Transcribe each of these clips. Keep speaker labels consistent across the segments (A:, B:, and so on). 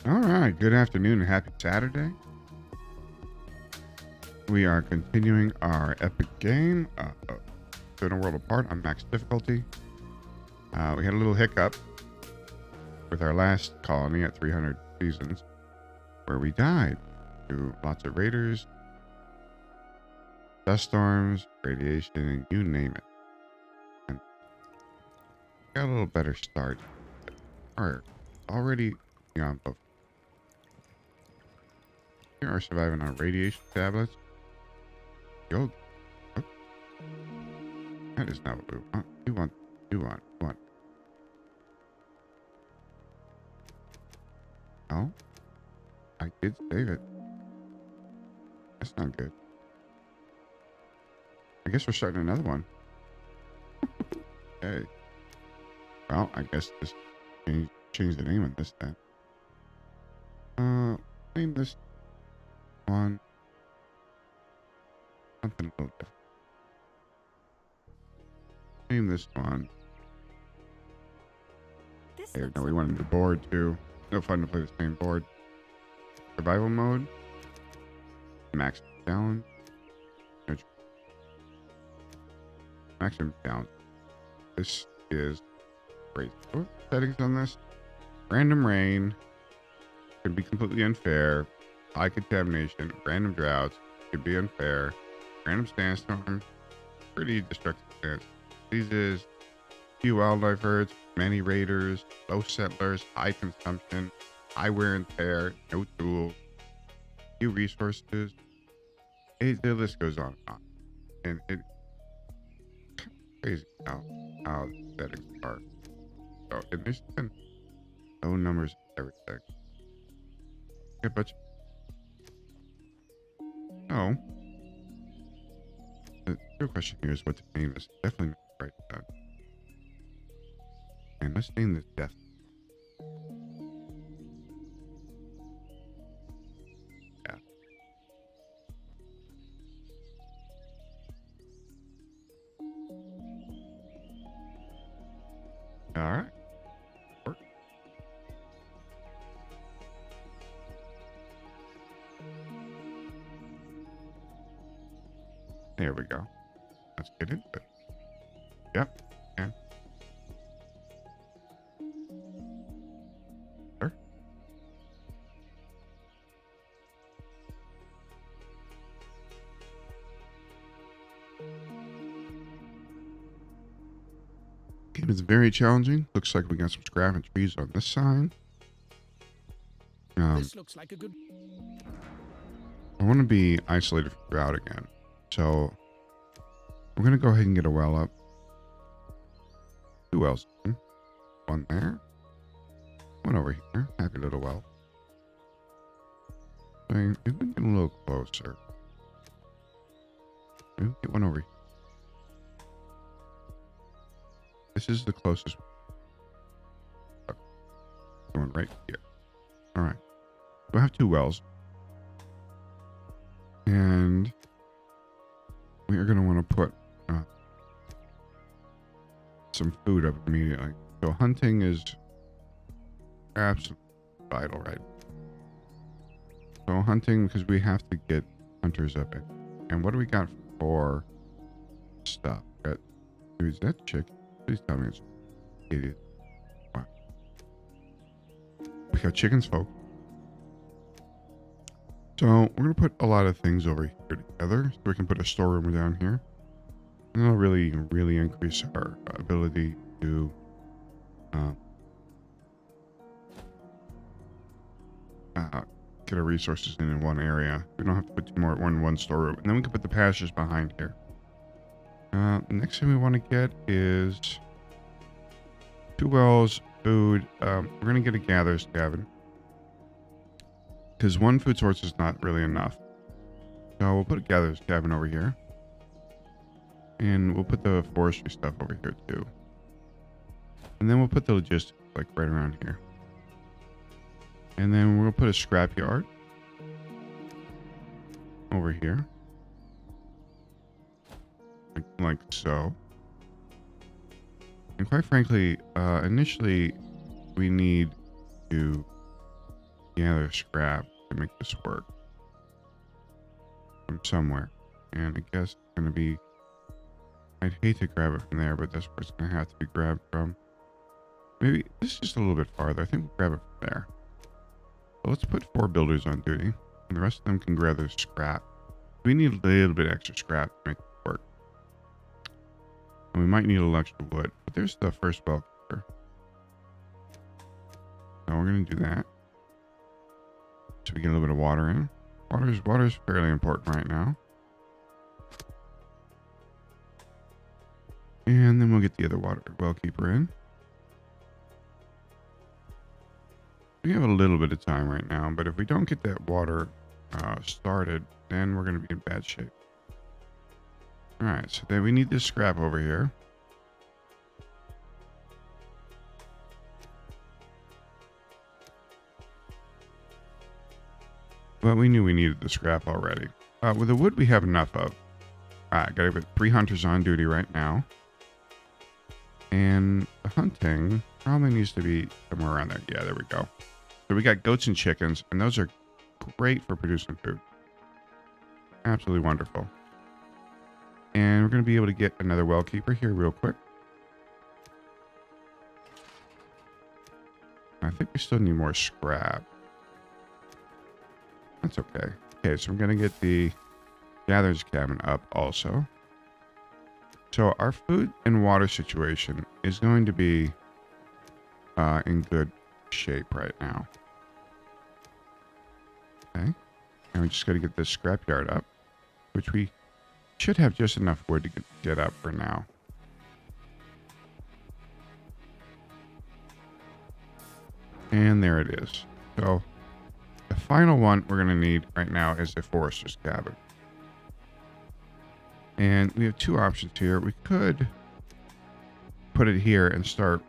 A: All right, good afternoon and happy Saturday. We are continuing our epic game, in a world apart on max difficulty. We had a little hiccup with our last colony at 300 seasons, where we died to lots of raiders, dust storms, radiation, you name it. And got a little better start. We're already on both. We are surviving on radiation tablets. Yo, oh, that is not what we want. We want. Oh, I did save it. That's not good. I guess we're starting another one. Okay. Well, I guess this change the name on this then. Name this one something a little different. Name this one. Hey, no, we wanted the board too. No fun to play the same board. Survival mode. Max challenge. Maximum challenge. This is great. What settings on this? Random rain. Could be completely unfair. High contamination. Random droughts. Could be unfair. Random sandstorm. Pretty destructive stance. Diseases. Few wildlife herds. Many raiders. Low settlers. High consumption. High wear and tear. No tools. Few resources. The list goes on and on. And it's crazy how the settings are. So, and there's been low numbers and everything. Yeah, but no. The real question here is what to name this. Definitely not right down. And let's name this Death. Yeah. All right. Work. There we go. Let's get into it. Yep. And sure. Game is very challenging. Looks like we got some scrap and trees on this side.
B: This looks like a good.
A: I want to be isolated from drought again. So we're going to go ahead and get a well up. 2 wells. One there. One over here. Happy little well. Maybe we can get a little closer. Maybe get one over here. This is the closest. Going right here. All right. We'll have 2 wells. And we are going to want to put some food up immediately. So hunting is absolutely vital, right? So hunting, because we have to get hunters up in. And what do we got for stuff? Is that chicken? Please tell me it's idiot. Wow. We got chickens, folks. So we're going to put a lot of things over here together. So we can put a storeroom down here. And that'll really increase our ability to get our resources in one area. We don't have to put 2 more in one storeroom. And then we can put the pastures behind here. The next thing we want to get is 2 wells, food. We're going to get a gatherer's cabin. Because 1 food source is not really enough. So we'll put a gatherer's cabin over here. And we'll put the forestry stuff over here too. And then we'll put the logistics like right around here. And then we'll put a scrapyard over here. Like so. And quite frankly, initially we need to gather scrap to make this work from somewhere. And I guess it's going to be, I'd hate to grab it from there, but that's where it's going to have to be grabbed from. Maybe this is just a little bit farther. I think we'll grab it from there. So let's put 4 builders on duty, and the rest of them can grab their scrap. We need a little bit extra scrap to make it work. And we might need a little extra wood, but there's the first well keeper. So we're going to do that. So we get a little bit of water in. Water is fairly important right now. And then we'll get the other well keeper in. We have a little bit of time right now, but if we don't get that water started, then we're going to be in bad shape. All right, so then we need this scrap over here. But we knew we needed the scrap already. With the wood, we have enough of. All right, got to put 3 hunters on duty right now. And the hunting probably needs to be somewhere around there. Yeah, there we go. So we got goats and chickens, and those are great for producing food. Absolutely wonderful. And we're going to be able to get another well keeper here real quick. I think we still need more scrap. That's okay. Okay, so I'm going to get the gatherer's cabin up also. So our food and water situation is going to be in good shape right now. Okay. And we just got to get this scrapyard up, which we should have just enough wood to get up for now. And there it is. So the final one we're going to need right now is a forester's cabin. And we have 2 options here. We could put it here and start,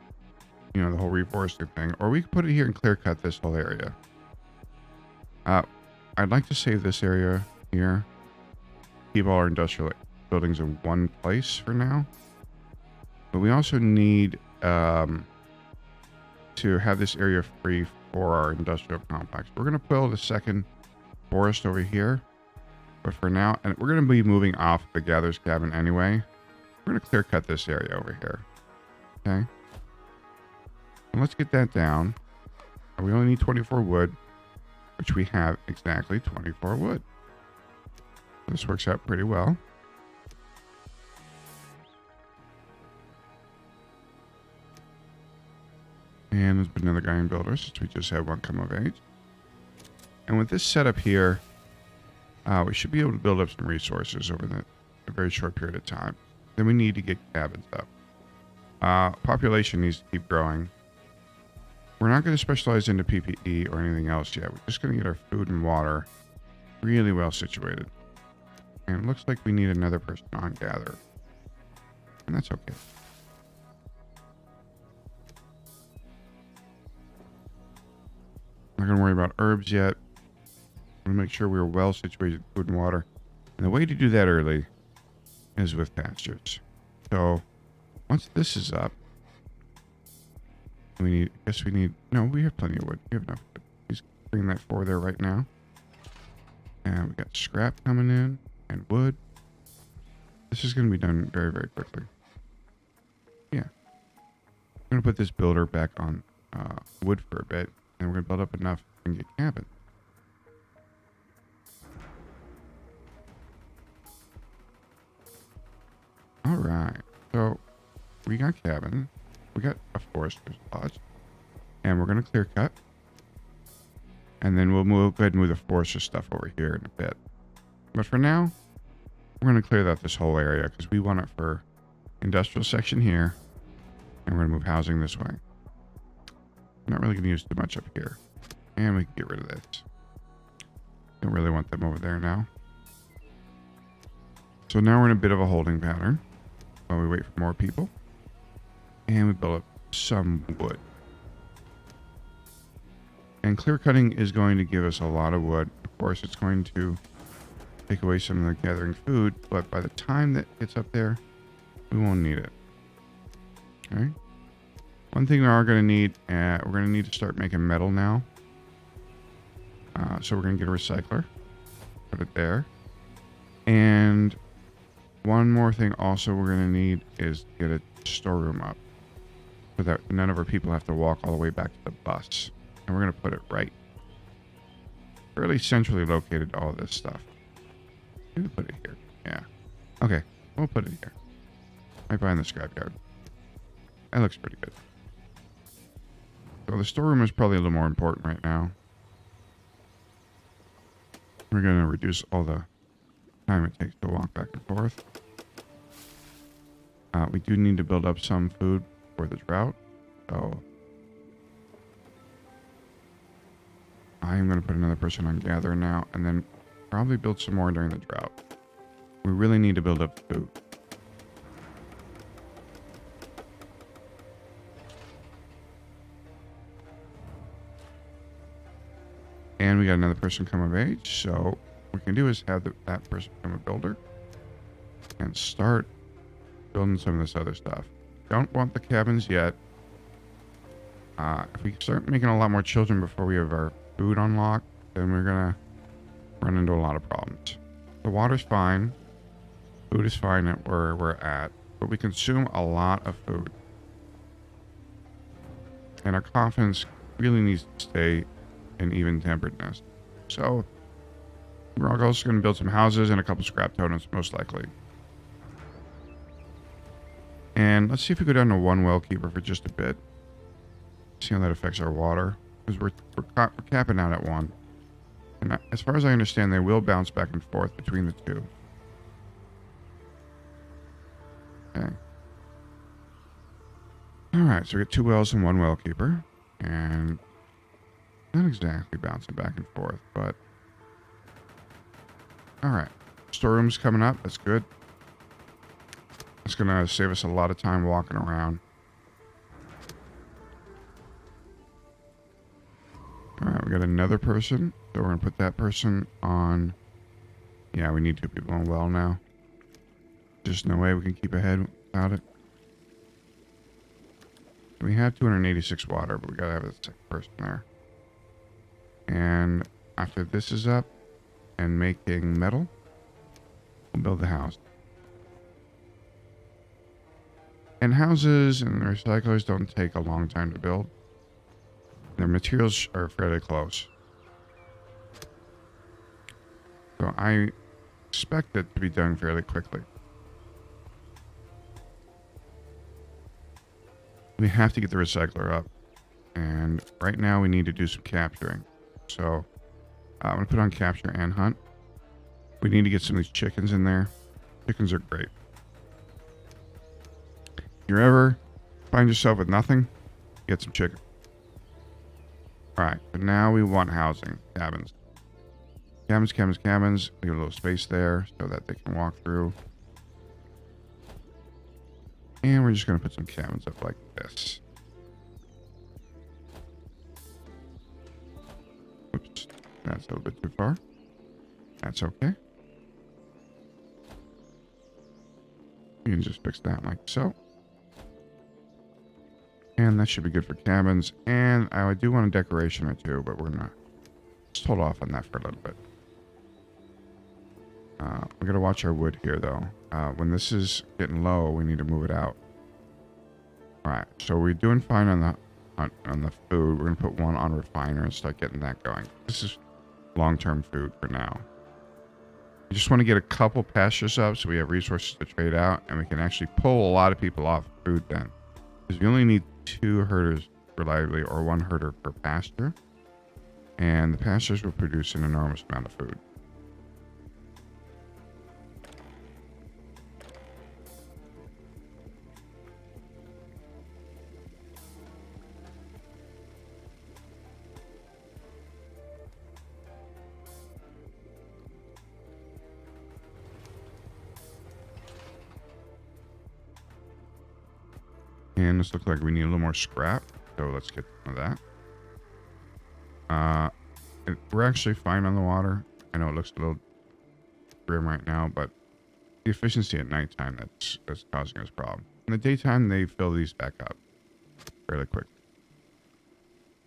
A: you know, the whole reforesting thing, or we could put it here and clear cut this whole area. I'd like to save this area here. Keep all our industrial buildings in one place for now. But we also need to have this area free for our industrial complex. We're going to build a second forest over here. But for now, and we're going to be moving off the gatherer's cabin anyway. We're going to clear cut this area over here. Okay. And let's get that down. We only need 24 wood, which we have exactly 24 wood. This works out pretty well. And there's been another guy in builders, since we just had one come of age. And with this setup here, we should be able to build up some resources over a very short period of time. Then we need to get cabins up. Population needs to keep growing. We're not going to specialize into PPE or anything else yet. We're just going to get our food and water really well situated. And it looks like we need another person on gather. And that's okay. Not going to worry about herbs yet. I'm going to make sure we're well situated with food and water. And the way to do that early is with pastures. So once this is up, we have plenty of wood. We have enough wood. He's bringing that forward there right now. And we got scrap coming in and wood. This is going to be done very, very quickly. Yeah. I'm going to put this builder back on wood for a bit. And we're going to build up enough and get cabin. All right. So we got cabin. We got a forester's lodge. And we're going to clear cut. And then we'll go ahead and move the forester stuff over here in a bit. But for now, we're going to clear out this whole area because we want it for industrial section here. And we're going to move housing this way. I'm not really going to use too much up here. And we can get rid of this. Don't really want them over there now. So now we're in a bit of a holding pattern while we wait for more people. And we build up some wood. And clear cutting is going to give us a lot of wood. Of course, it's going to take away some of the gathering food, but by the time that gets up there, we won't need it. Okay. One thing we are going to need, we're going to need to start making metal now. So we're going to get a recycler. Put it there. And one more thing also we're going to need is get a storeroom up so that none of our people have to walk all the way back to the bus. And we're going to put it right fairly centrally located, all this stuff. Maybe put it here. Yeah. Okay. We'll put it here. Right behind the scrapyard. That looks pretty good. So the storeroom is probably a little more important right now. We're going to reduce all the time it takes to walk back and forth. We do need to build up some food for the drought. So I'm going to put another person on gather now and then probably build some more during the drought. We really need to build up food. And we got another person come of age. So what we can do is have that person become a builder and start building some of this other stuff. Don't want the cabins yet. If we start making a lot more children before we have our food unlocked, then we're going to run into a lot of problems. The water's fine. Food is fine at where we're at. But we consume a lot of food. And our confidence really needs to stay in even temperedness. So we're also going to build some houses and a couple scrap totems, most likely. And let's see if we go down to one well keeper for just a bit. See how that affects our water. Because we're capping out at one. And as far as I understand, they will bounce back and forth between the two. Okay. Alright, so we got 2 wells and 1 well keeper. And not exactly bouncing back and forth, but alright. Storeroom's coming up. That's good. It's going to save us a lot of time walking around. Alright, we got another person. So we're going to put that person on. Yeah, we need 2 people on well now. Just no way we can keep ahead without it. We have 286 water, but we got to have a second person there. And after this is up and making metal, we'll build the house. And houses and recyclers don't take a long time to build. Their materials are fairly close. So I expect it to be done fairly quickly. We have to get the recycler up. And right now we need to do some capturing. So I'm going to put on capture and hunt. We need to get some of these chickens in there. Chickens are great. If you ever find yourself with nothing, get some chicken. Alright, but now we want housing. Cabins. Cabins, cabins, cabins. Leave a little space there so that they can walk through. And we're just going to put some cabins up like this. Oops, that's a little bit too far. That's okay. You can just fix that like so. And that should be good for cabins. And I do want a decoration or two, but we're gonna just hold off on that for a little bit. We gotta watch our wood here though. When this is getting low, we need to move it out. Alright, so we're doing fine on the food. We're gonna put one on refiner and start getting that going. This is long-term food for now. We just want to get a couple pastures up so we have resources to trade out, and we can actually pull a lot of people off food then. Because you only need 2 herders reliably, or 1 herder per pasture. And the pastures will produce an enormous amount of food. And this looks like we need a little more scrap, so let's get some of that. We're actually fine on the water. I know it looks a little grim right now, but the efficiency at nighttime that's causing us problems. In the daytime, they fill these back up fairly quick.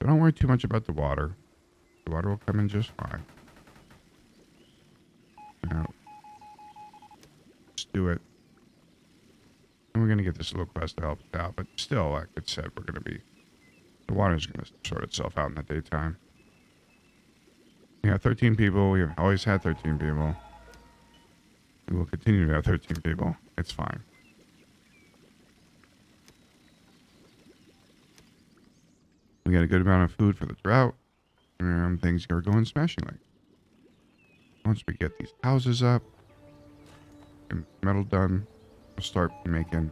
A: So don't worry too much about the water. The water will come in just fine. Now, let's do it. And we're going to get this little quest to help us out. But still, like I said, we're going to be... The water's going to sort itself out in the daytime. We have 13 people. We have always had 13 people. We will continue to have 13 people. It's fine. We got a good amount of food for the drought. And things are going smashingly. Once we get these houses up and metal done, we'll start making...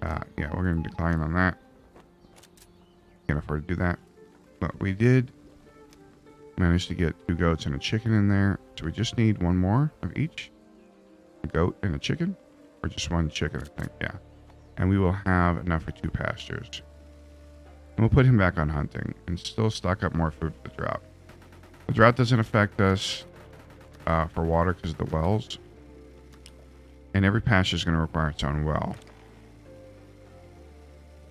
A: yeah, we're going to decline on that. Can't afford to do that. But we did manage to get 2 goats and a chicken in there. So we just need 1 more of each. A goat and a chicken. Or just 1 chicken, I think. Yeah. And we will have enough for 2 pastures. And we'll put him back on hunting. And still stock up more food for the drought. The drought doesn't affect us for water because of the wells. And every pasture is going to require its own well.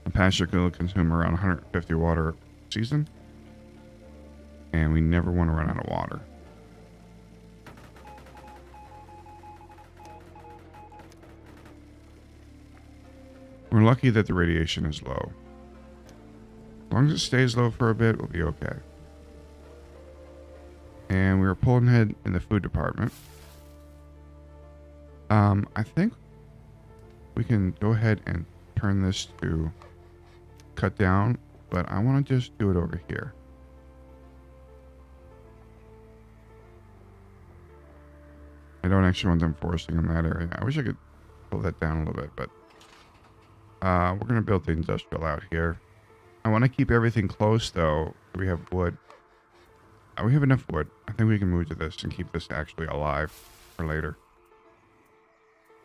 A: A pasture will consume around 150 water a season. And we never want to run out of water. We're lucky that the radiation is low. As long as it stays low for a bit, we'll be okay. And we were pulling ahead in the food department. I think we can go ahead and turn this to cut down, but I want to just do it over here. I don't actually want them foresting in that area. I wish I could pull that down a little bit, but we're going to build the industrial out here. I want to keep everything close, though. We have wood. We have enough wood. I think we can move to this and keep this actually alive for later.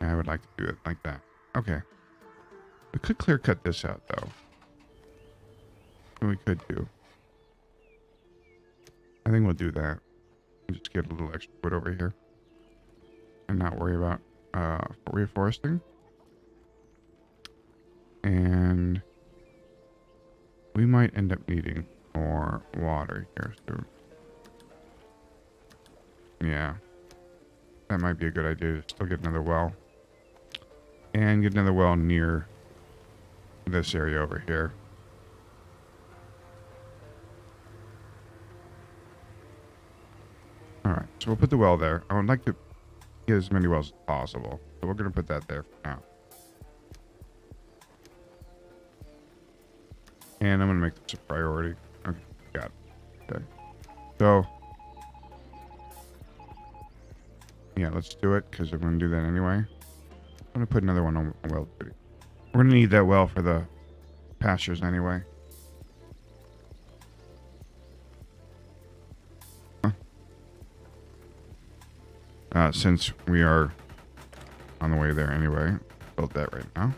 A: I would like to do it like that. Okay. We could clear cut this out, though. What we could do. I think we'll do that. Just get a little extra wood over here. And not worry about reforesting. And we might end up needing more water here soon. Yeah. That might be a good idea to still get another well. And get another well near this area over here. Alright, so we'll put the well there. I would like to get as many wells as possible. So we're going to put that there for now. And I'm going to make this a priority. Okay, got it. Okay. So, yeah, let's do it because I'm going to do that anyway. I'm going to put another one on well duty. We're going to need that well for the pastures anyway. Since we are on the way there anyway, build that right now.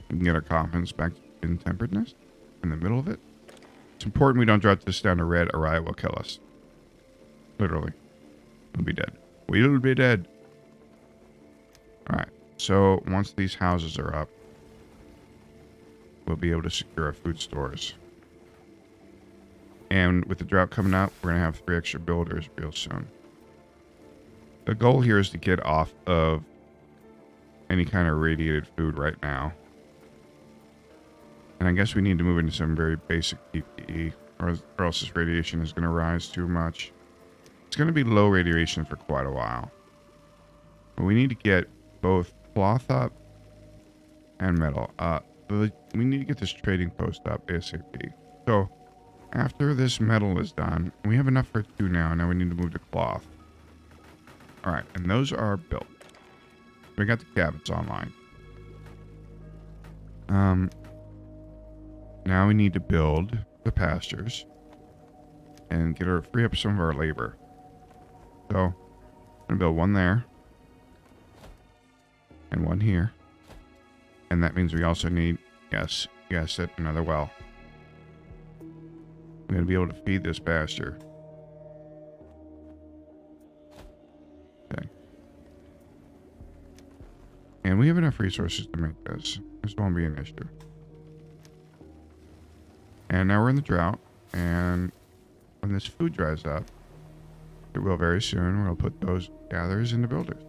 A: We can get our confidence back in temperedness in the middle of it. It's important we don't drop this down to red or Riot will kill us. Literally. We'll be dead. We'll be dead. Alright, so once these houses are up, we'll be able to secure our food stores. And with the drought coming up, we're going to have 3 extra builders real soon. The goal here is to get off of any kind of radiated food right now. And I guess we need to move into some very basic PPE, or else this radiation is going to rise too much. It's going to be low radiation for quite a while. But we need to get both cloth up and metal. We need to get this trading post up ASAP. So after this metal is done, we have enough for 2 now. Now we need to move to cloth. Alright, and those are built. We got the cabins online. Now we need to build the pastures and free up some of our labor. So I'm gonna build one there and one here, and that means we also need, yes, you guessed it, another well. I'm gonna be able to feed this pasture. Okay. And we have enough resources to make this. This won't be an issue. And now we're in the drought. And when this food dries up, it will very soon, we'll put those gatherers into builders.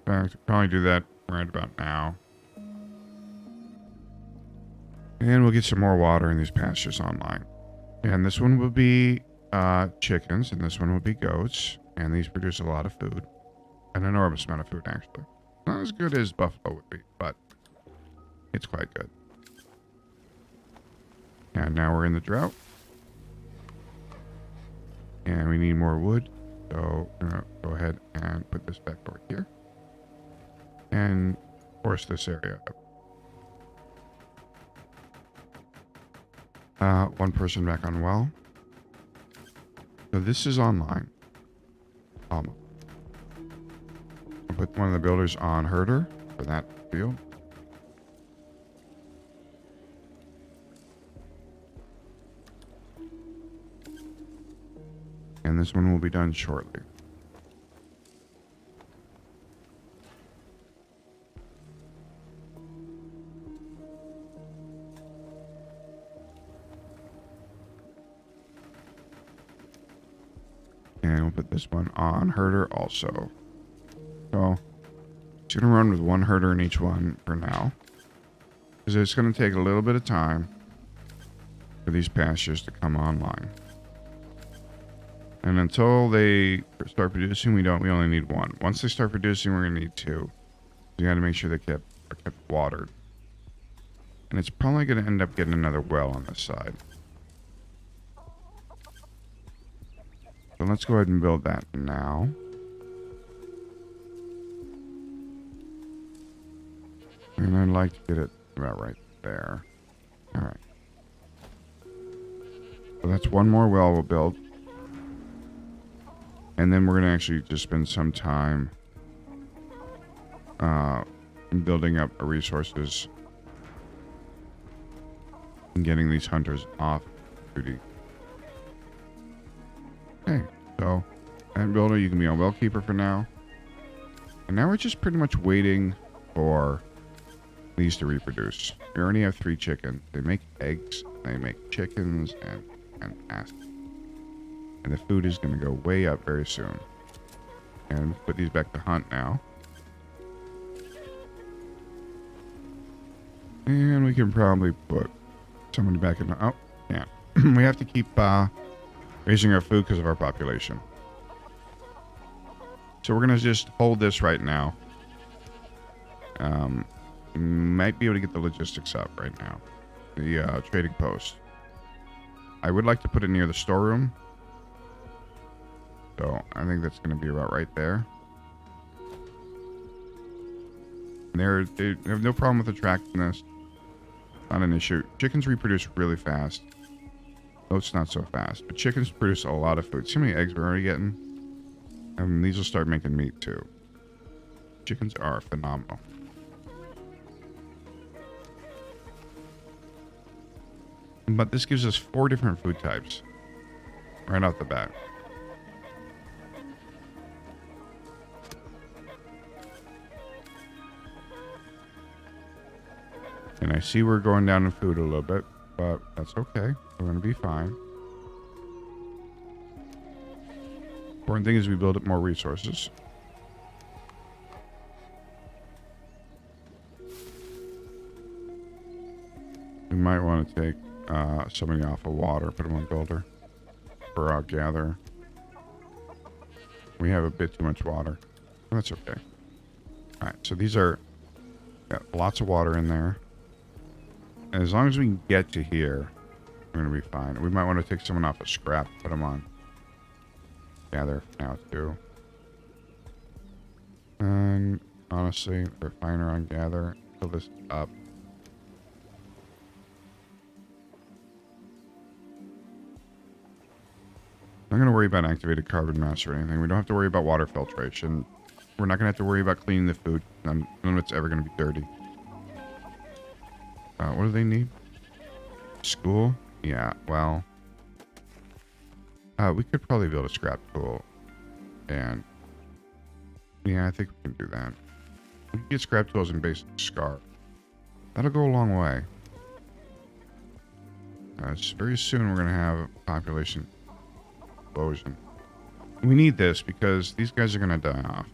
A: In fact, we'll probably do that right about now. And we'll get some more water in these pastures online. And this one will be chickens, and this one will be goats. And these produce a lot of food. An enormous amount of food, actually. Not as good as buffalo would be, but it's quite good. And now we're in the drought. And we need more wood. So I'm going to go ahead and put this back over here. And force this area up. One person back on well. So this is online. Almost. I'll put one of the builders on herder for that field. And this one will be done shortly. And we'll put this one on herder also. So, it's going to run with one herder in each one for now. Because it's going to take a little bit of time for these pastures to come online. And until they start producing, we only need one. Once they start producing, we're going to need two. You got to make sure they are kept watered. And it's probably going to end up getting another well on this side. So let's go ahead and build that now. And I'd like to get it about right there. Alright. So that's one more well we'll build. And then we're going to actually just spend some time building up our resources and getting these hunters off duty. Okay, so that builder, you can be on well keeper for now. And now we're just pretty much waiting for these to reproduce. We already have 3 chickens. They make eggs, they make chickens, and fantastic. And the food is going to go way up very soon. And put these back to hunt now. And we can probably put somebody back in. Oh, yeah. We have to keep raising our food because of our population. So we're going to just hold this right now. Might be able to get the logistics up right now. The trading post. I would like to put it near the storeroom. So I think that's going to be about right there. They have no problem with attractiveness. Not an issue. Chickens reproduce really fast. Goats not so fast. But chickens produce a lot of food. See how many eggs we're already getting? And these will start making meat too. Chickens are phenomenal. But this gives us 4 different food types. Right off the bat. And I see we're going down in food a little bit, but that's okay. We're going to be fine. Important thing is we build up more resources. We might want to take somebody off of water, put them on builder for our gather. We have a bit too much water. That's okay. Alright, so these are got lots of water in there. And as long as we can get to here, we're going to be fine. We might want to take someone off of scrap, put them on gather now too. And honestly, refiner on gather, fill this up. I'm not going to worry about activated carbon mass or anything. We don't have to worry about water filtration. We're not going to have to worry about cleaning the food. None of it's ever going to be dirty. What do they need? School? Yeah, well. We could probably build a scrap tool. And yeah, I think we can do that. We can get scrap tools and basic scar. That'll go a long way. Very soon we're going to have a population explosion. We need this because these guys are going to die off.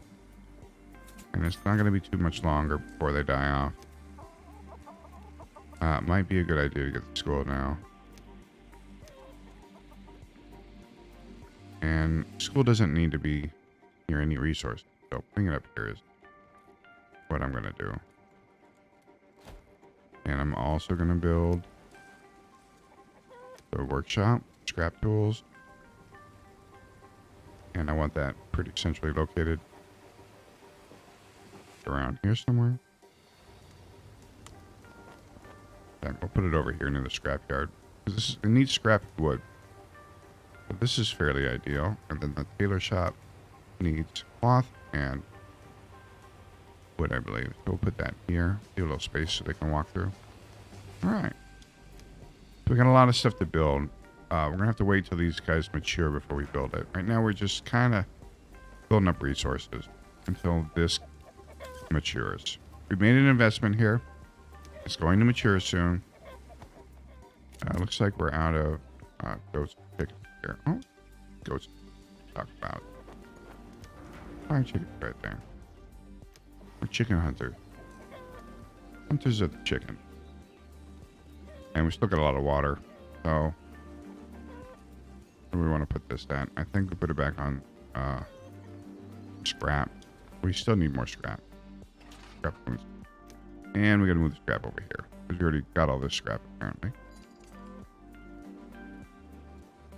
A: And it's not going to be too much longer before they die off. It might be a good idea to get to school now. And school doesn't need to be near any resource. So putting it up here is what I'm going to do. And I'm also going to build the workshop, scrap tools. And I want that pretty centrally located around here somewhere. We'll put it over here near the scrapyard. Because it needs scrap wood. But this is fairly ideal. And then the tailor shop needs cloth and wood, I believe. So we'll put that here. Give a little space so they can walk through. Alright. So we got a lot of stuff to build. We're going to have to wait till these guys mature before we build it. Right now we're just kind of building up resources until this matures. We made an investment here. It's going to mature soon. Looks like we're out of goats and chickens here. Oh, goats. Talk about 5 chickens right there. We're chicken hunters. Hunters of the chicken. And we still got a lot of water. So, where do we want to put this at? I think we put it back on scrap. We still need more scrap. Scrap points. And we got to move the scrap over here. Because we already got all this scrap, apparently.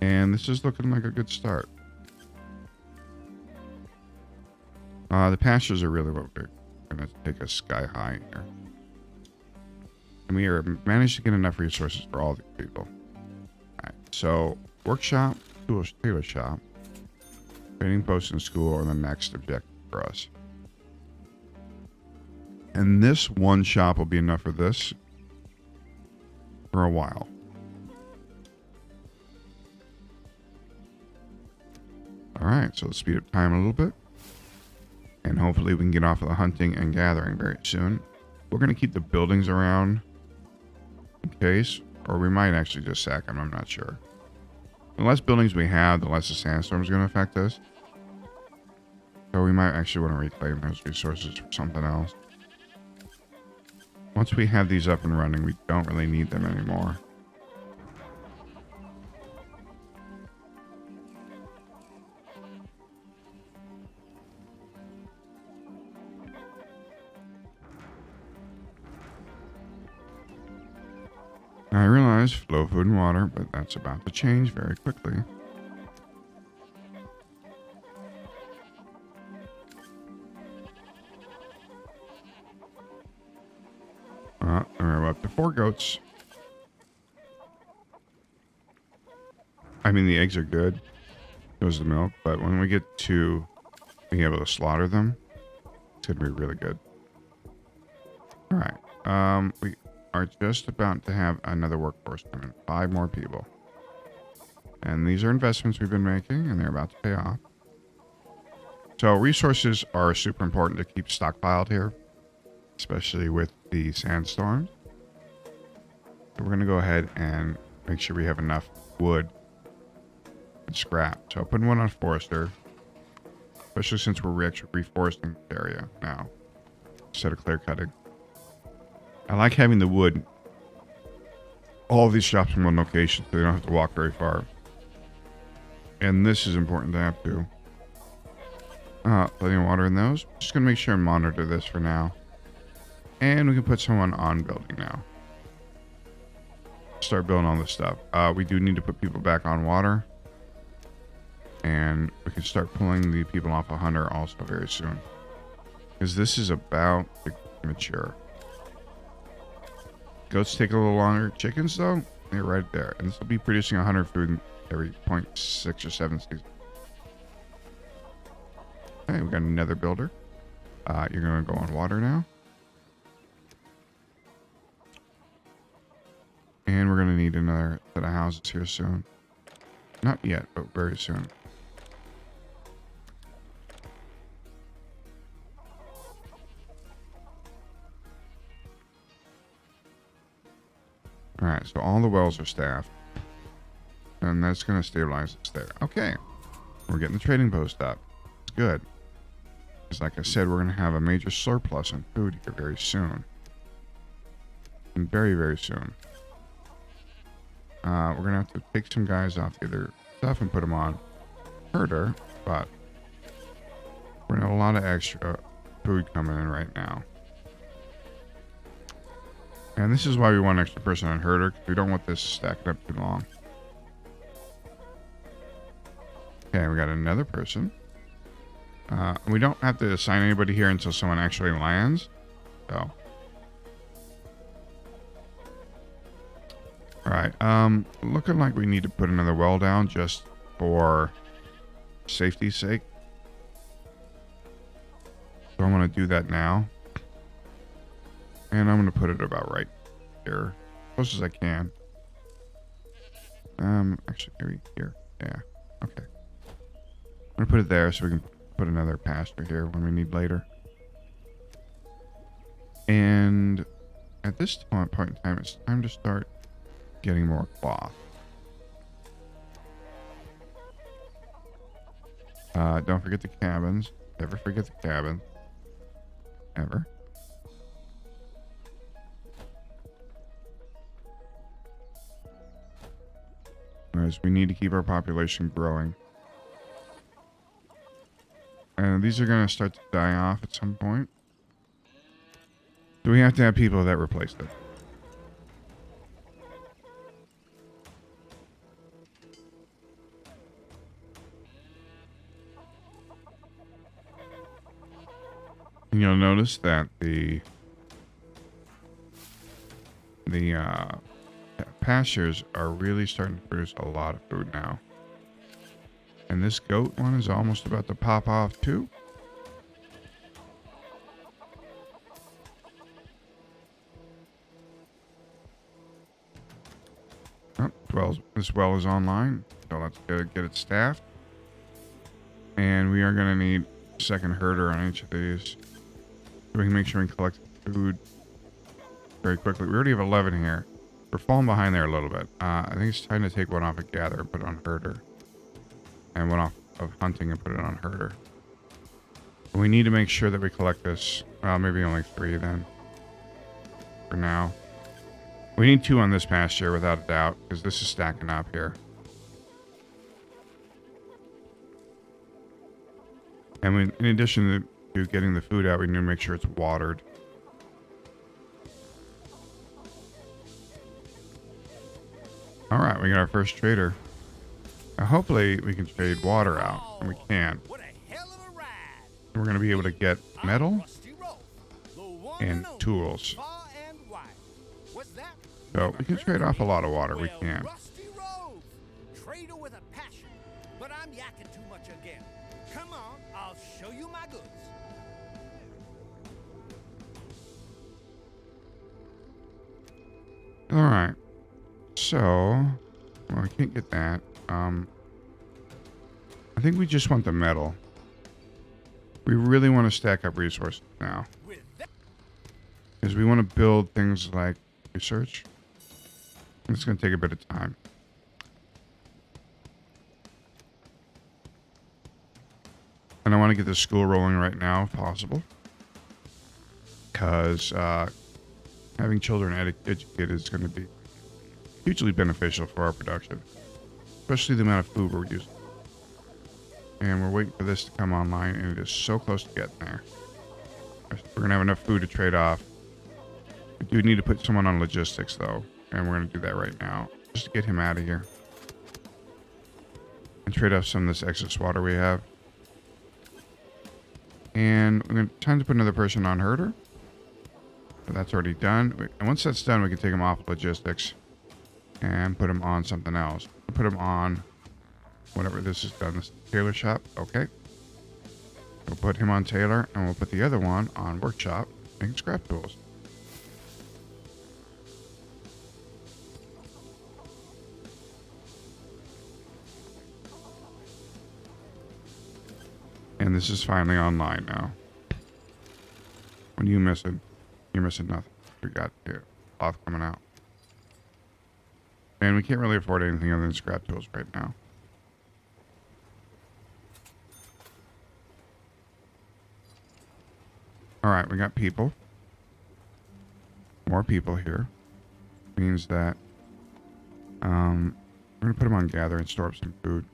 A: And this is looking like a good start. The pastures are really what we're going to take us sky high here. And we are managed to get enough resources for all these people. Alright, so workshop, tailor shop, training post in school are the next objective for us. And this one shop will be enough for this for a while. Alright, so let's speed up time a little bit. And hopefully we can get off of the hunting and gathering very soon. We're going to keep the buildings around in case, or we might actually just sack them, I'm not sure. The less buildings we have, the less the sandstorm is going to affect us. So we might actually want to reclaim those resources for something else. Once we have these up and running, we don't really need them anymore. I realize flow food and water, but that's about to change very quickly. We're up to 4 goats. I mean, the eggs are good. Goes the milk, but when we get to being able to slaughter them, it's going to be really good. Alright, we are just about to have another workforce come in. 5 more people. And these are investments we've been making, and they're about to pay off. So resources are super important to keep stockpiled here, especially with the sandstorms. So we're going to go ahead and make sure we have enough wood and scrap. So I'll put one on Forester, especially since we're actually reforesting the area now instead of clear cutting. I like having the wood, all of these shops in one location so they don't have to walk very far. And this is important to have too. Plenty of water in those. Just going to make sure and monitor this for now. And we can put someone on building now. Start building all this stuff. We do need to put people back on water. And we can start pulling the people off of Hunter also very soon. Because this is about to mature. Goats take a little longer. Chickens, though, they're right there. And this will be producing 100 food every 0.6 or 7 seasons. Okay, we got another builder. You're going to go on water now. And we're going to need another set of houses here soon. Not yet, but very soon. All right, so all the wells are staffed. And that's going to stabilize us there. Okay. We're getting the trading post up. It's good. Because like I said, we're going to have a major surplus in food here very soon. And very, very soon. We're going to have to take some guys off the other stuff and put them on herder. But we're going to have a lot of extra food coming in right now. And this is why we want an extra person on herder. Because we don't want this stacked up too long. Okay, we got another person. We don't have to assign anybody here until someone actually lands. So. Alright, looking like we need to put another well down just for safety's sake. So I'm going to do that now. And I'm going to put it about right here. As close as I can. Actually, maybe here. Yeah, okay. I'm going to put it there so we can put another pasture here when we need later. And at this point in time, it's time to start getting more cloth. Don't forget the cabins. Never forget the cabin. Ever. As we need to keep our population growing. And these are going to start to die off at some point. So we have to have people that replace them. And you'll notice that the pastures are really starting to produce a lot of food now. And this goat one is almost about to pop off too. Oh, well, this well is online, so let's get it staffed. And we are going to need a second herder on each of these, so we can make sure we collect food very quickly. We already have 11 here. We're falling behind there a little bit. I think it's time to take one off of gather and put it on herder. And one off of hunting and put it on herder. We need to make sure that we collect this. Well, maybe only 3 then. For now. We need 2 on this pasture without a doubt, because this is stacking up here. And in addition to getting the food out, we need to make sure it's watered. Alright, we got our first trader. Now hopefully we can trade water out, and we can. We're going to be able to get metal and tools. So we can trade off a lot of water, we can.
B: Trader with a passion, but I'm yakking too much again. Come on, I'll show you my goods.
A: Alright. So, well, I can't get that. I think we just want the metal. We really want to stack up resources now. Because we want to build things like research. It's going to take a bit of time. And I want to get this school rolling right now if possible. Because having children educated is going to be hugely beneficial for our production. Especially the amount of food we're using. And we're waiting for this to come online, and it is so close to getting there. We're going to have enough food to trade off. We do need to put someone on logistics, though. And we're going to do that right now. Just to get him out of here. And trade off some of this excess water we have. And we're going to time to put another person on herder. So that's already done. And once that's done, we can take him off logistics. And put him on something else. Put him on whatever this is done. This tailor shop. Okay. We'll put him on tailor. And we'll put the other one on workshop. Making scrap tools. And this is finally online now. What are you missing? You're missing nothing. We got here. Cloth coming out. And we can't really afford anything other than scrap tools right now. Alright, we got people. More people here. Means that we're going to put them on gather and store up some food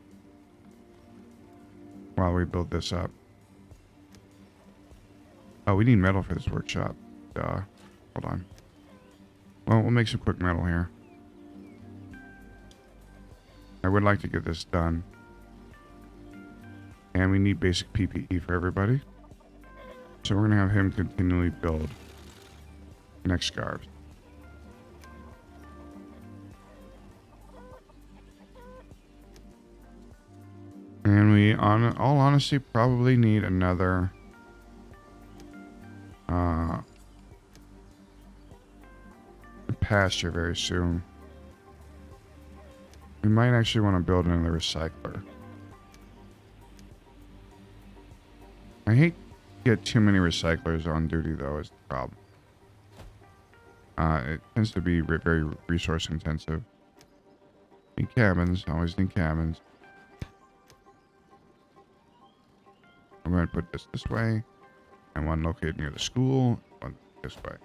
A: while we build this up. Oh, we need metal for this workshop. Hold on. Well, we'll make some quick metal here. I would like to get this done. And we need basic PPE for everybody. So we're going to have him continually build neck scarves. And we, on all honesty, probably need another pasture very soon. We might actually want to build another recycler. I hate to get too many recyclers on duty, though, is the problem. It tends to be very resource intensive. Need cabins. Always need cabins. I'm going to put this way. And one located near the school. One this way.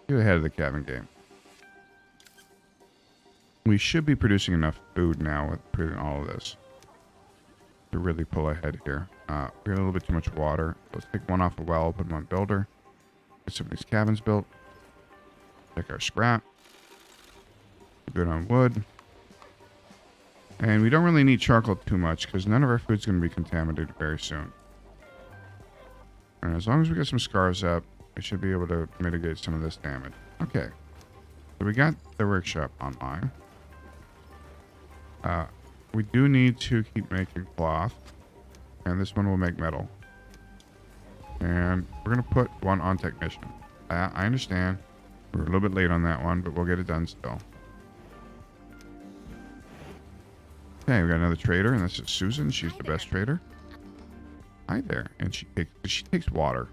A: Get ahead of the cabin game. We should be producing enough food now with putting all of this to really pull ahead here. We got a little bit too much water. Let's take one off a well, put them on builder. Get some of these cabins built. Check our scrap. Good on wood. And we don't really need charcoal too much because none of our food's going to be contaminated very soon. And as long as we get some scars up, we should be able to mitigate some of this damage. Okay. So we got the workshop online. We do need to keep making cloth. And this one will make metal. And we're going to put one on technician. I understand. We're a little bit late on that one, but we'll get it done still. Okay, we got another trader, and this is Susan. She's the best trader. Hi there. And she takes water.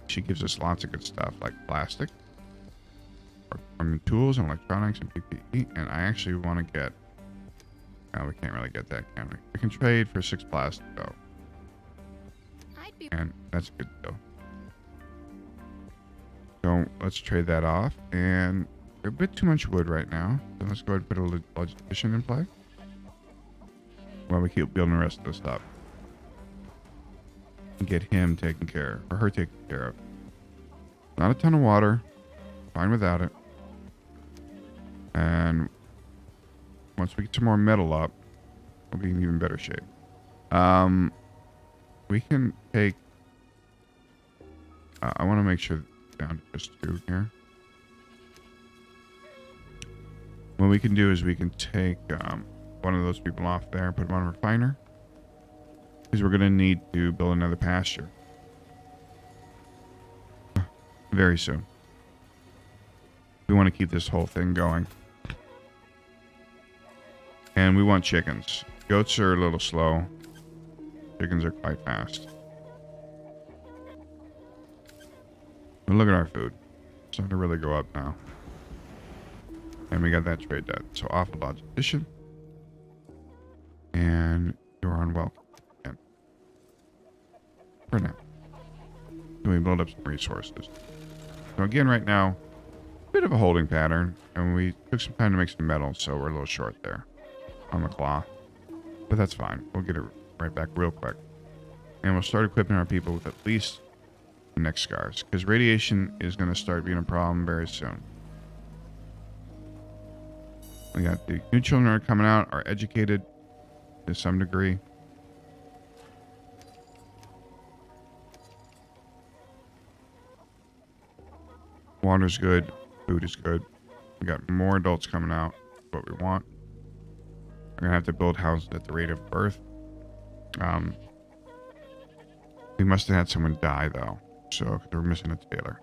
A: She gives us lots of good stuff, like plastic, tools and electronics and PPE. And I actually want to get... Oh, we can't really get that, can we? We can trade for 6 plastic, though. And that's a good deal. So let's trade that off. And a bit too much wood right now. So let's go ahead and put a logistician in play while we keep building the rest of this stuff. And get him taken care of, or her taken care of. Not a ton of water. Fine without it. And once we get some more metal up, we'll be in even better shape. We can take... I want to make sure down to just 2 here. What we can do is we can take one of those people off there and put them on a refiner. Because we're going to need to build another pasture. Very soon. We want to keep this whole thing going. And we want chickens. Goats are a little slow. Chickens are quite fast. But look at our food. It's starting to really go up now. And we got that trade done. So off of logistician. And you're on welcome. Again. For now. So we build up some resources. So again, right now, a bit of a holding pattern. And we took some time to make some metal, so we're a little short there on the claw. But that's fine. We'll get it right back real quick. And we'll start equipping our people with at least neck scars. Because radiation is going to start being a problem very soon. We got the new children are coming out, are educated to some degree. Water's good. Food is good. We got more adults coming out. What we want. We're going to have to build houses at the rate of birth. We must have had someone die, though. So we're missing a tailor.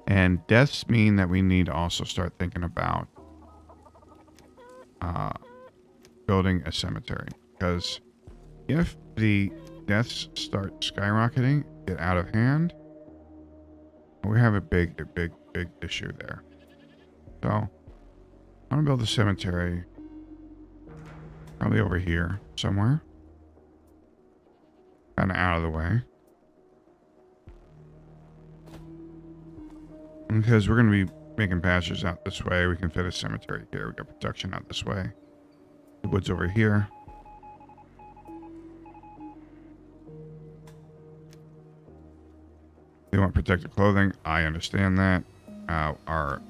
A: And deaths mean that we need to also start thinking about building a cemetery. Because if the deaths start skyrocketing, get out of hand, we have a big issue there. So, I'm gonna build a cemetery probably over here somewhere. Kind of out of the way. Because we're going to be making pastures out this way. We can fit a cemetery here. We got protection out this way. The woods over here. They want protective clothing. I understand that. Our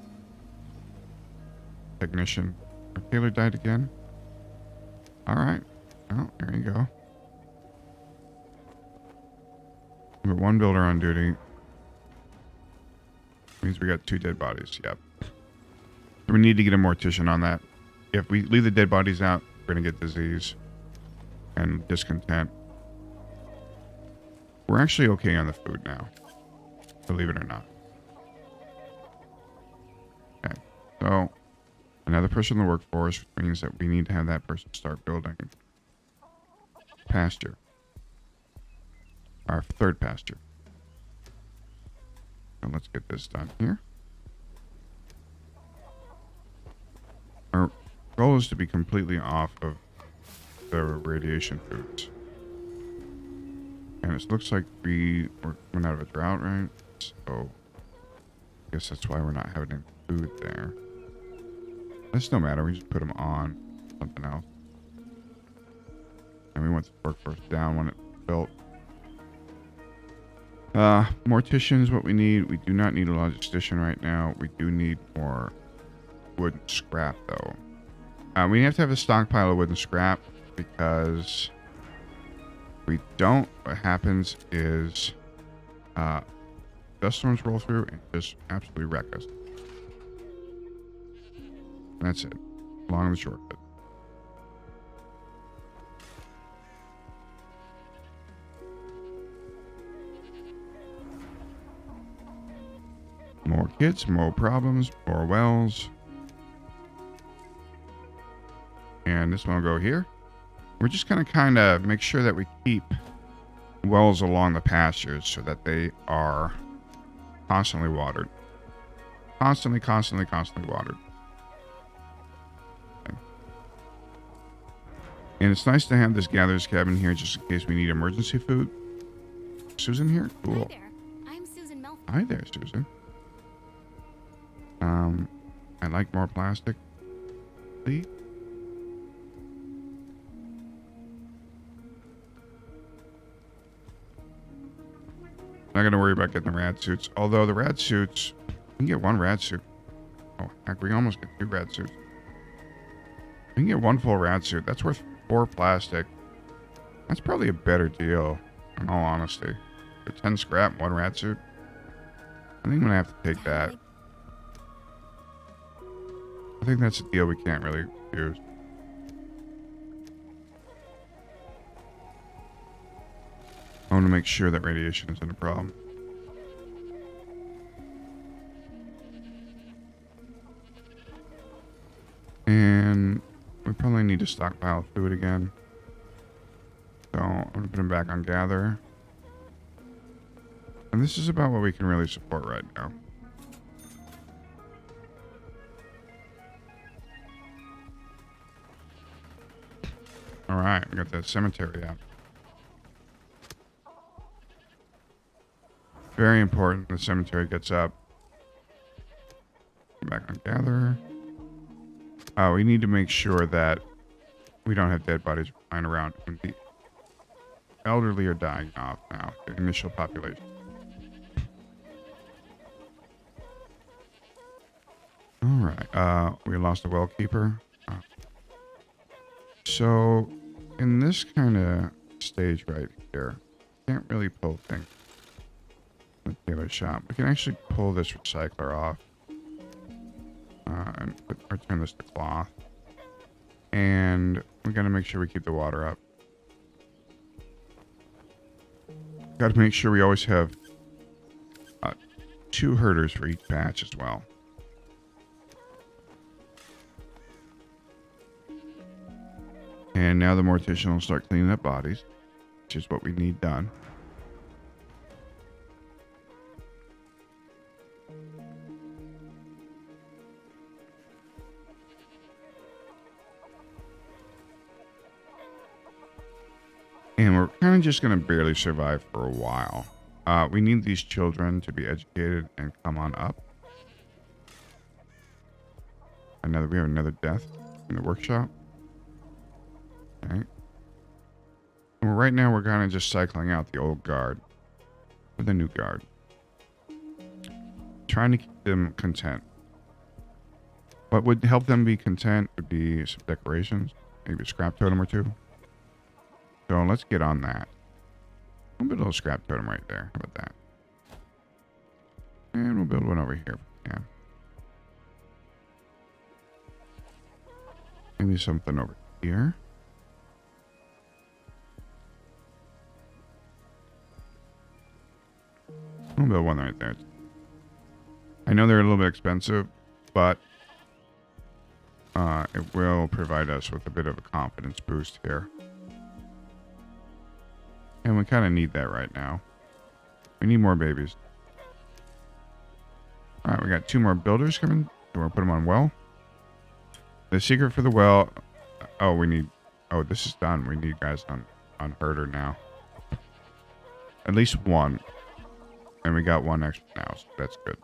A: technician, our tailor died again. All right. Oh, there you go. We got one builder on duty. Means we got 2 dead bodies. Yep. So we need to get a mortician on that. If we leave the dead bodies out, we're going to get disease and discontent. We're actually okay on the food now, believe it or not. Okay. So another person in the workforce means that we need to have that person start building pasture. Our 3rd pasture. So let's get this done here. Our goal is to be completely off of the radiation foods. And it looks like we're coming out of a drought, right? So I guess that's why we're not having any food there. That's no matter. We just put them on something else. And we want the workforce down when it's built. Mortician is what we need. We do not need a logistician right now. We do need more wood and scrap, though. We have to have a stockpile of wood and scrap because if we don't, what happens is dust storms roll through and just absolutely wreck us. That's it. Long and short of it. More kids, more problems, more wells. And this one will go here. We're just going to kind of make sure that we keep wells along the pastures so that they are constantly watered. Constantly watered. Okay. And it's nice to have this gatherer's cabin here just in case we need emergency food. Susan here? Cool.
C: Hi there. I'm Susan Melfi.
A: Hi there, Susan. I'd like more plastic, please. Not going to worry about getting the rad suits. Although the rad suits, we can get 1 rad suit. Oh, heck, we almost get 2 rad suits. We can get 1 full rad suit. That's worth 4 plastic. That's probably a better deal, in all honesty. For 10 scrap, 1 rad suit. I think I'm going to have to take that. I think that's a deal we can't really use. I want to make sure that radiation isn't a problem. And we probably need to stockpile food again. So I'm going to put them back on gather. And this is about what we can really support right now. All right, we got that cemetery out. Very important the cemetery gets up. Back on gather. We need to make sure that we don't have dead bodies lying around. And the elderly are dying off now, the initial population. All right, we lost a well keeper. So in this kind of stage right here, can't really pull things in the tailor shop. We can actually pull this recycler off and turn this to cloth. And we got to make sure we keep the water up. Got to make sure we always have 2 herders for each patch as well. And now the mortician will start cleaning up bodies. which is what we need done. And we're kind of just going to barely survive for a while. We need these children to be educated and come on up. We have another death in the workshop. Okay. And right now we're kind of just cycling out the old guard with the new guard. Trying to keep them content. What would help them be content would be some decorations. Maybe a scrap totem or two. So let's get on that. We'll build a little scrap totem right there. How about that? And we'll build one over here. Yeah. Maybe something over here. We'll build one right there. I know they're a little bit expensive, but it will provide us with a bit of a confidence boost here. And we kind of need that right now. We need more babies. Alright, we got 2 more builders coming. So we'll put them on well. The secret for the well... Oh, we need... Oh, this is done. We need guys on herder now. At least one. And we got 1 extra now, so that's good.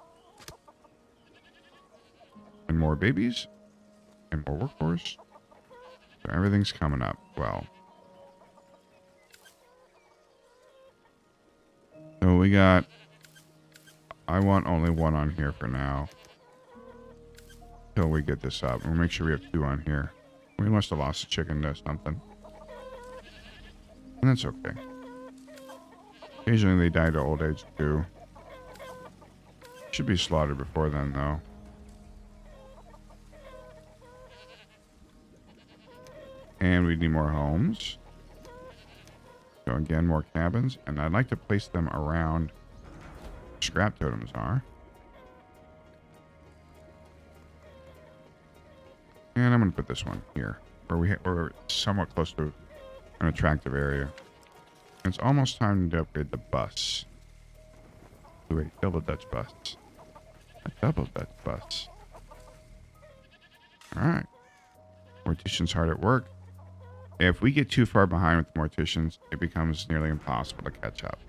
A: And more babies. And more workforce. So everything's coming up well. So we got... I want only 1 on here for now. Until we get this up. We'll make sure we have 2 on here. We must have lost a chicken to something. And that's okay. Occasionally they die to old age too. Should be slaughtered before then though. And we need more homes. So again, more cabins. And I'd like to place them around where scrap totems are. And I'm going to put this one here. Where we're somewhat close to an attractive area. It's almost time to upgrade the bus. To a double Dutch bus. A double Dutch bus. Alright. Mortician's hard at work. If we get too far behind with the morticians, it becomes nearly impossible to catch up.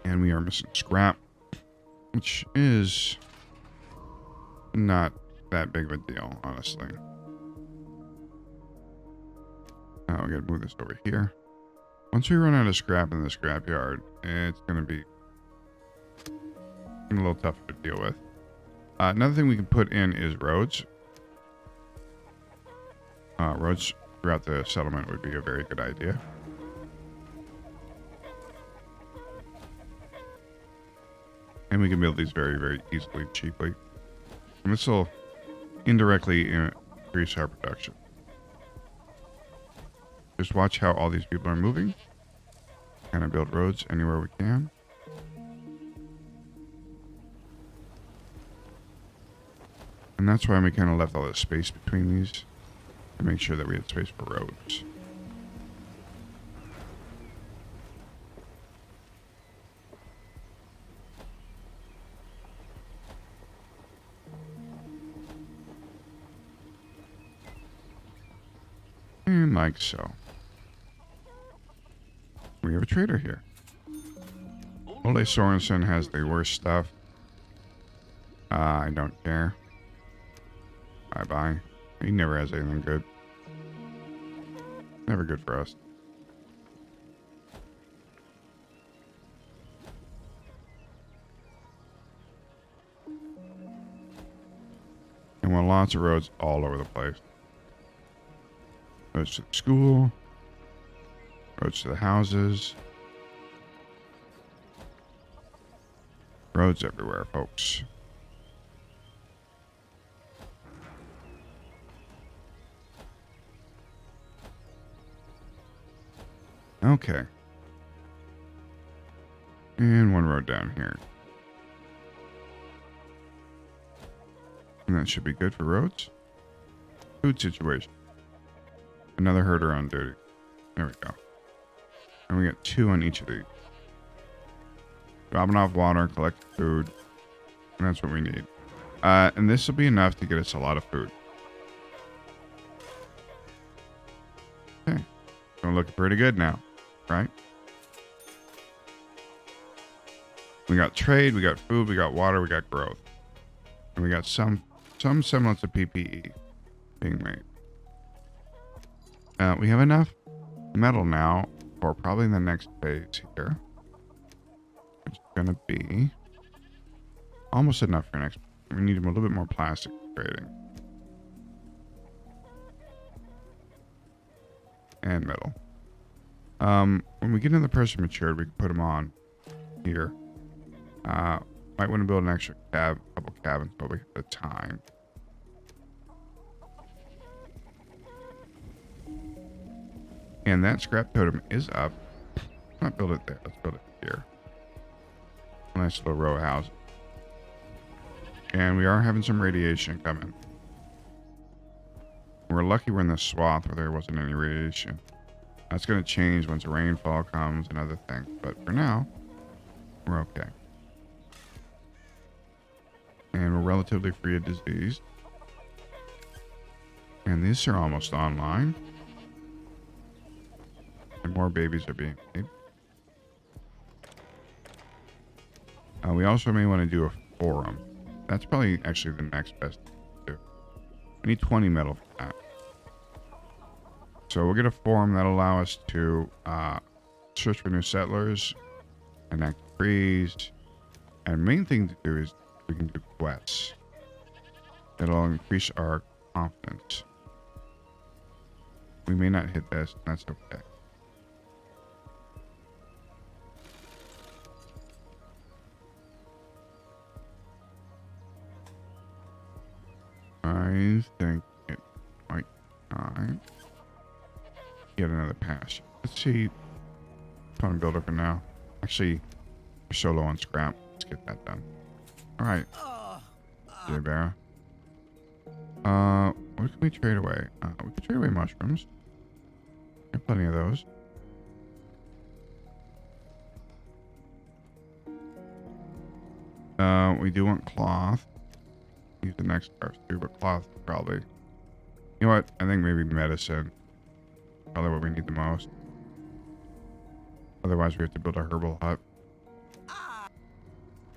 A: And we are missing scrap, which is not that big of a deal, honestly. Now we gotta move this over here. Once we run out of scrap in the scrapyard, it's gonna be a little tougher to deal with. Another thing we can put in is roads. Roads throughout the settlement would be a very good idea. And we can build these very, very easily, cheaply. And this will indirectly increase our production. Just watch how all these people are moving. Kind of build roads anywhere we can. And that's why we kind of left all this space between these. To make sure that we had space for roads. And like so. We have a trader here. Ole Sorensen has the worst stuff. I don't care. Bye-bye. He never has anything good. Never good for us. And want lots of roads all over the place. Roads to the school. Roads to the houses. Roads everywhere, folks. Okay. And 1 road down here. And that should be good for roads. Food situation. Another herder on duty. There we go. And we got 2 on each of these. Dropping off water, collect food. And that's what we need. And this will be enough to get us a lot of food. Okay. So looking pretty good now, right? We got trade, we got food, we got water, we got growth. And we got some semblance of PPE being made. We have enough metal now for probably the next phase here. Which is going to be almost enough for next. We need a little bit more plastic trading. And metal. When we get in the person matured, we can put them on here. Might want to build an extra couple cabins, but we have the time. And that scrap totem is up. Let's not build it there. Let's build it here. A nice little row of houses. And we are having some radiation coming. We're lucky we're in the swath where there wasn't any radiation. That's going to change once the rainfall comes and other things. But for now, we're okay. And we're relatively free of disease. And these are almost online. And more babies are being made. We also may want to do a forum. That's probably actually the next best thing to do. We need 20 metal for that. So we'll get a forum that'll allow us to search for new settlers, enact decrees, and main thing to do is we can do quests. It'll increase our confidence. We may not hit this, and that's okay. I think it might time. Get another pasture. Let's see. Fun builder for now. Actually, we're so low on scrap. Let's get that done. All right. Jay Bear. What can we trade away? We can trade away mushrooms. Got plenty of those. We do want cloth. Use the next scarf too, but cloth probably. You know what? I think maybe medicine. Probably what we need the most. Otherwise, we have to build a herbal hut.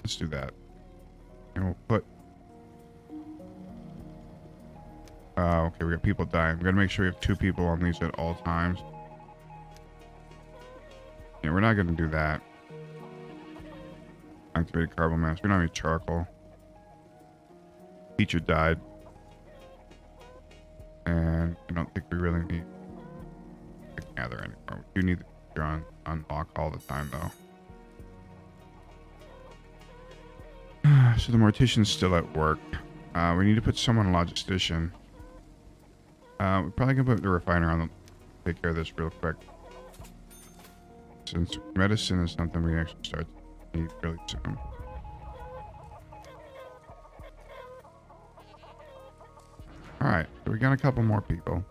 A: Let's do that. And we'll put... okay, we got people dying. We gotta make sure we have 2 people on these at all times. Yeah, we're not gonna do that. Activated carbon mass. We don't have any charcoal. Teacher died. And I don't think we really need to gather anymore. We do need the teacher on unlock all the time though. So the mortician's still at work. We need to put someone on logistician. We're probably gonna put the refiner on the take care of this real quick. Since medicine is something we actually start to need really soon. Alright, so we got a couple more people.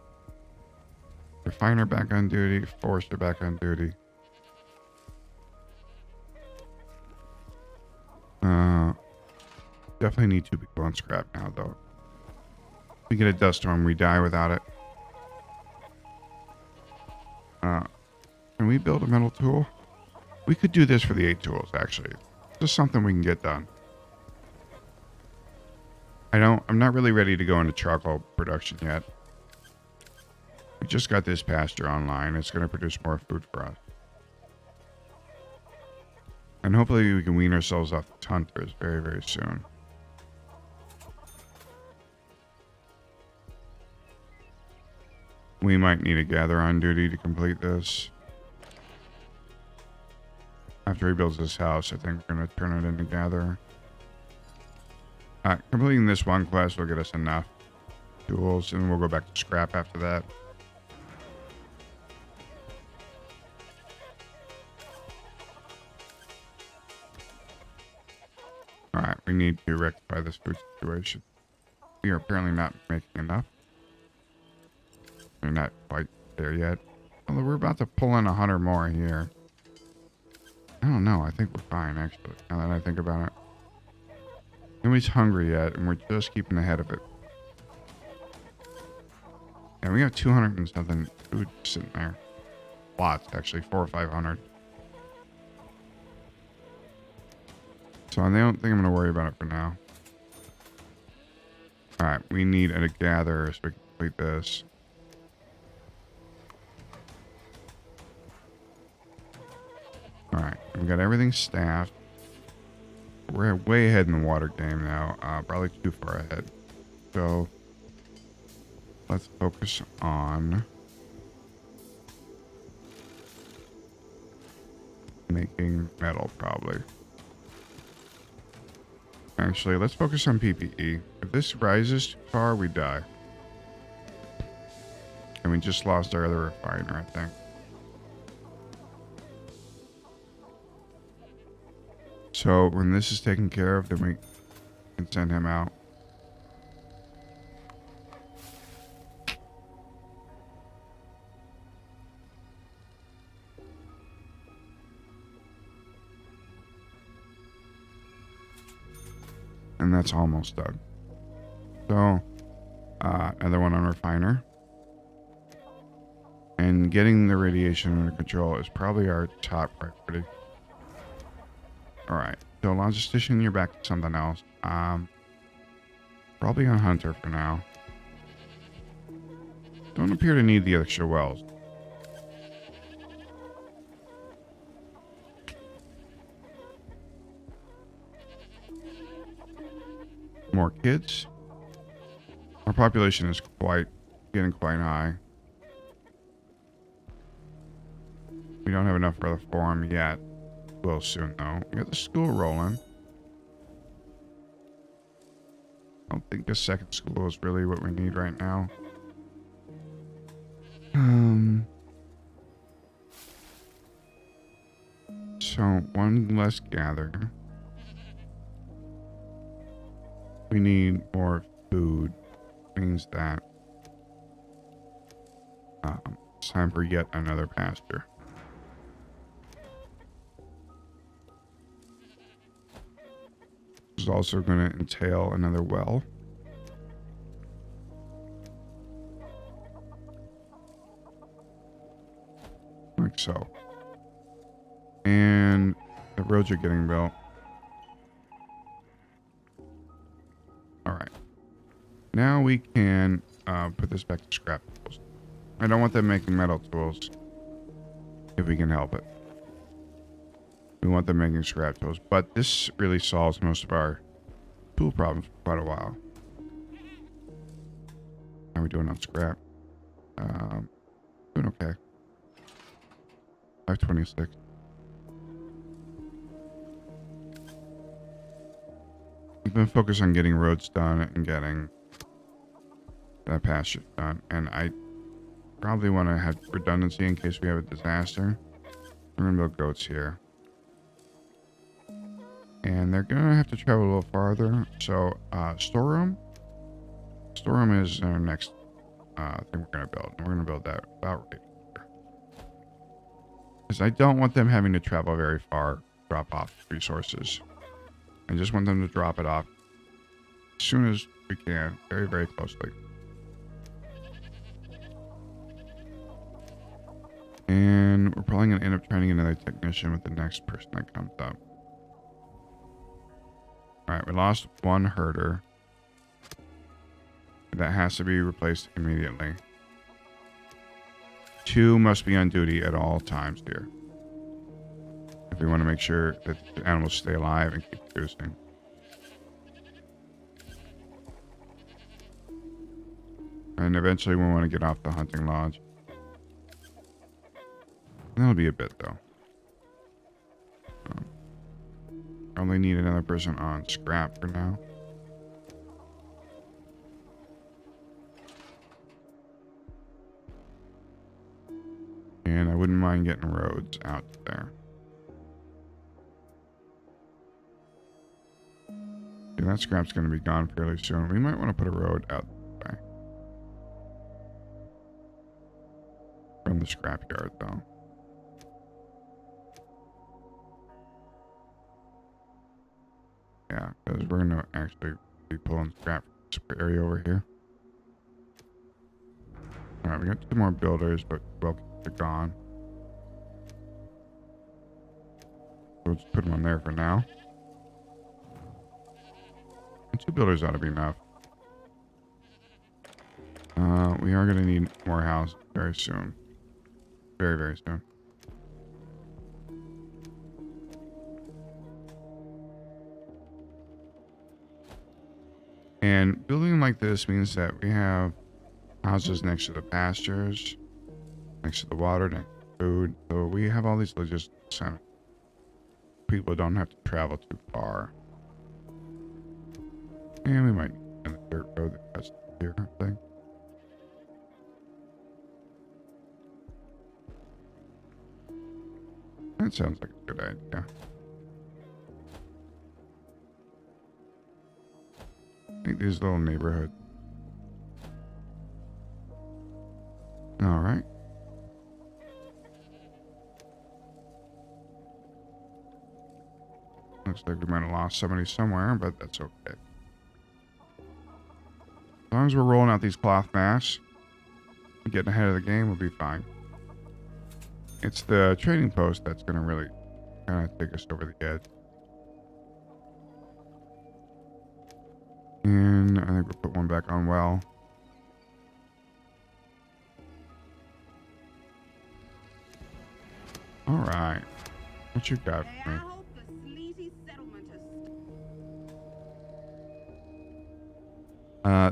A: Refiner back on duty, Forester back on duty. Definitely need 2 people on scrap now though. We get a dust storm, we die without it. Can we build a metal tool? We could do this for the 8 tools actually. Just something we can get done. I'm not really ready to go into charcoal production yet. We just got this pasture online. It's going to produce more food for us. And hopefully we can wean ourselves off the hunters very, very soon. We might need a gather on duty to complete this. After he builds this house, I think we're going to turn it into gather. Completing this one quest will get us enough tools, and we'll go back to scrap after that. Alright, we need to rectify this food situation. We are apparently not making enough. We're not quite there yet. Although we're about to pull in 100 more here. I don't know. I think we're fine, actually, now that I think about it. Nobody's hungry yet, and we're just keeping ahead of it. And we have 200 and something food sitting there. Lots, actually, 400 or 500. So I don't think I'm going to worry about it for now. Alright, we need a gatherer so we can complete this. Alright, we got everything staffed. We're way ahead in the water game now. Probably too far ahead. So let's focus on making metal, probably. Actually, let's focus on PPE. If this rises too far, we die. And we just lost our other refiner, I think. So when this is taken care of, then we can send him out. And that's almost done. So, another one on refiner. And getting the radiation under control is probably our top priority. Alright, so logistician, you're back to something else. Probably on hunter for now. Don't appear to need the extra wells. More kids. Our population is getting quite high. We don't have enough for the farm yet. Will soon though. We got the school rolling. I don't think a second school is really what we need right now. So one less gatherer. We need more food. Means that it's time for yet another pasture. This is also going to entail another well. Like so. And the roads are getting built. Alright. Now we can put this back to scrap tools. I don't want them making metal tools if we can help it. We want them making scrap tools, but this really solves most of our tool problems for quite a while. How are we doing on scrap? Doing okay. 526. We've been focused on getting roads done and getting that pasture done, and I probably want to have redundancy in case we have a disaster. We're gonna build goats here. And they're gonna have to travel a little farther. So, storeroom. Storeroom is our next thing we're gonna build. And we're gonna build that about right here. Because I don't want them having to travel very far, to drop off resources. I just want them to drop it off as soon as we can, very, very closely. And we're probably gonna end up trying to get another technician with the next person that comes up. Alright, we lost one herder. That has to be replaced immediately. 2 must be on duty at all times here. If we want to make sure that the animals stay alive and keep producing. And eventually we want to get off the hunting lodge. That'll be a bit though. Only need another person on scrap for now. And I wouldn't mind getting roads out there. Yeah, that scrap's going to be gone fairly soon. We might want to put a road out there. from the scrapyard, though. Yeah, because we're going to actually be pulling scrap from this area over here. Alright, we got 2 more builders, but well, they're gone. We'll just put them on there for now. And 2 builders ought to be enough. We are going to need more houses very soon. Very, very soon. And building like this means that we have houses next to the pastures, next to the water, next to food. So we have all these logistics centers. People don't have to travel too far. And we might need the dirt road that cuts here, I think. That sounds like a good idea. I think these little neighborhoods. All right. Looks like we might have lost somebody somewhere, but that's okay. As long as we're rolling out these cloth masks, getting ahead of the game, we'll be fine. It's the trading post that's going to really kind of take us over the edge. And I think we'll put one back on well. All right. What you got for me?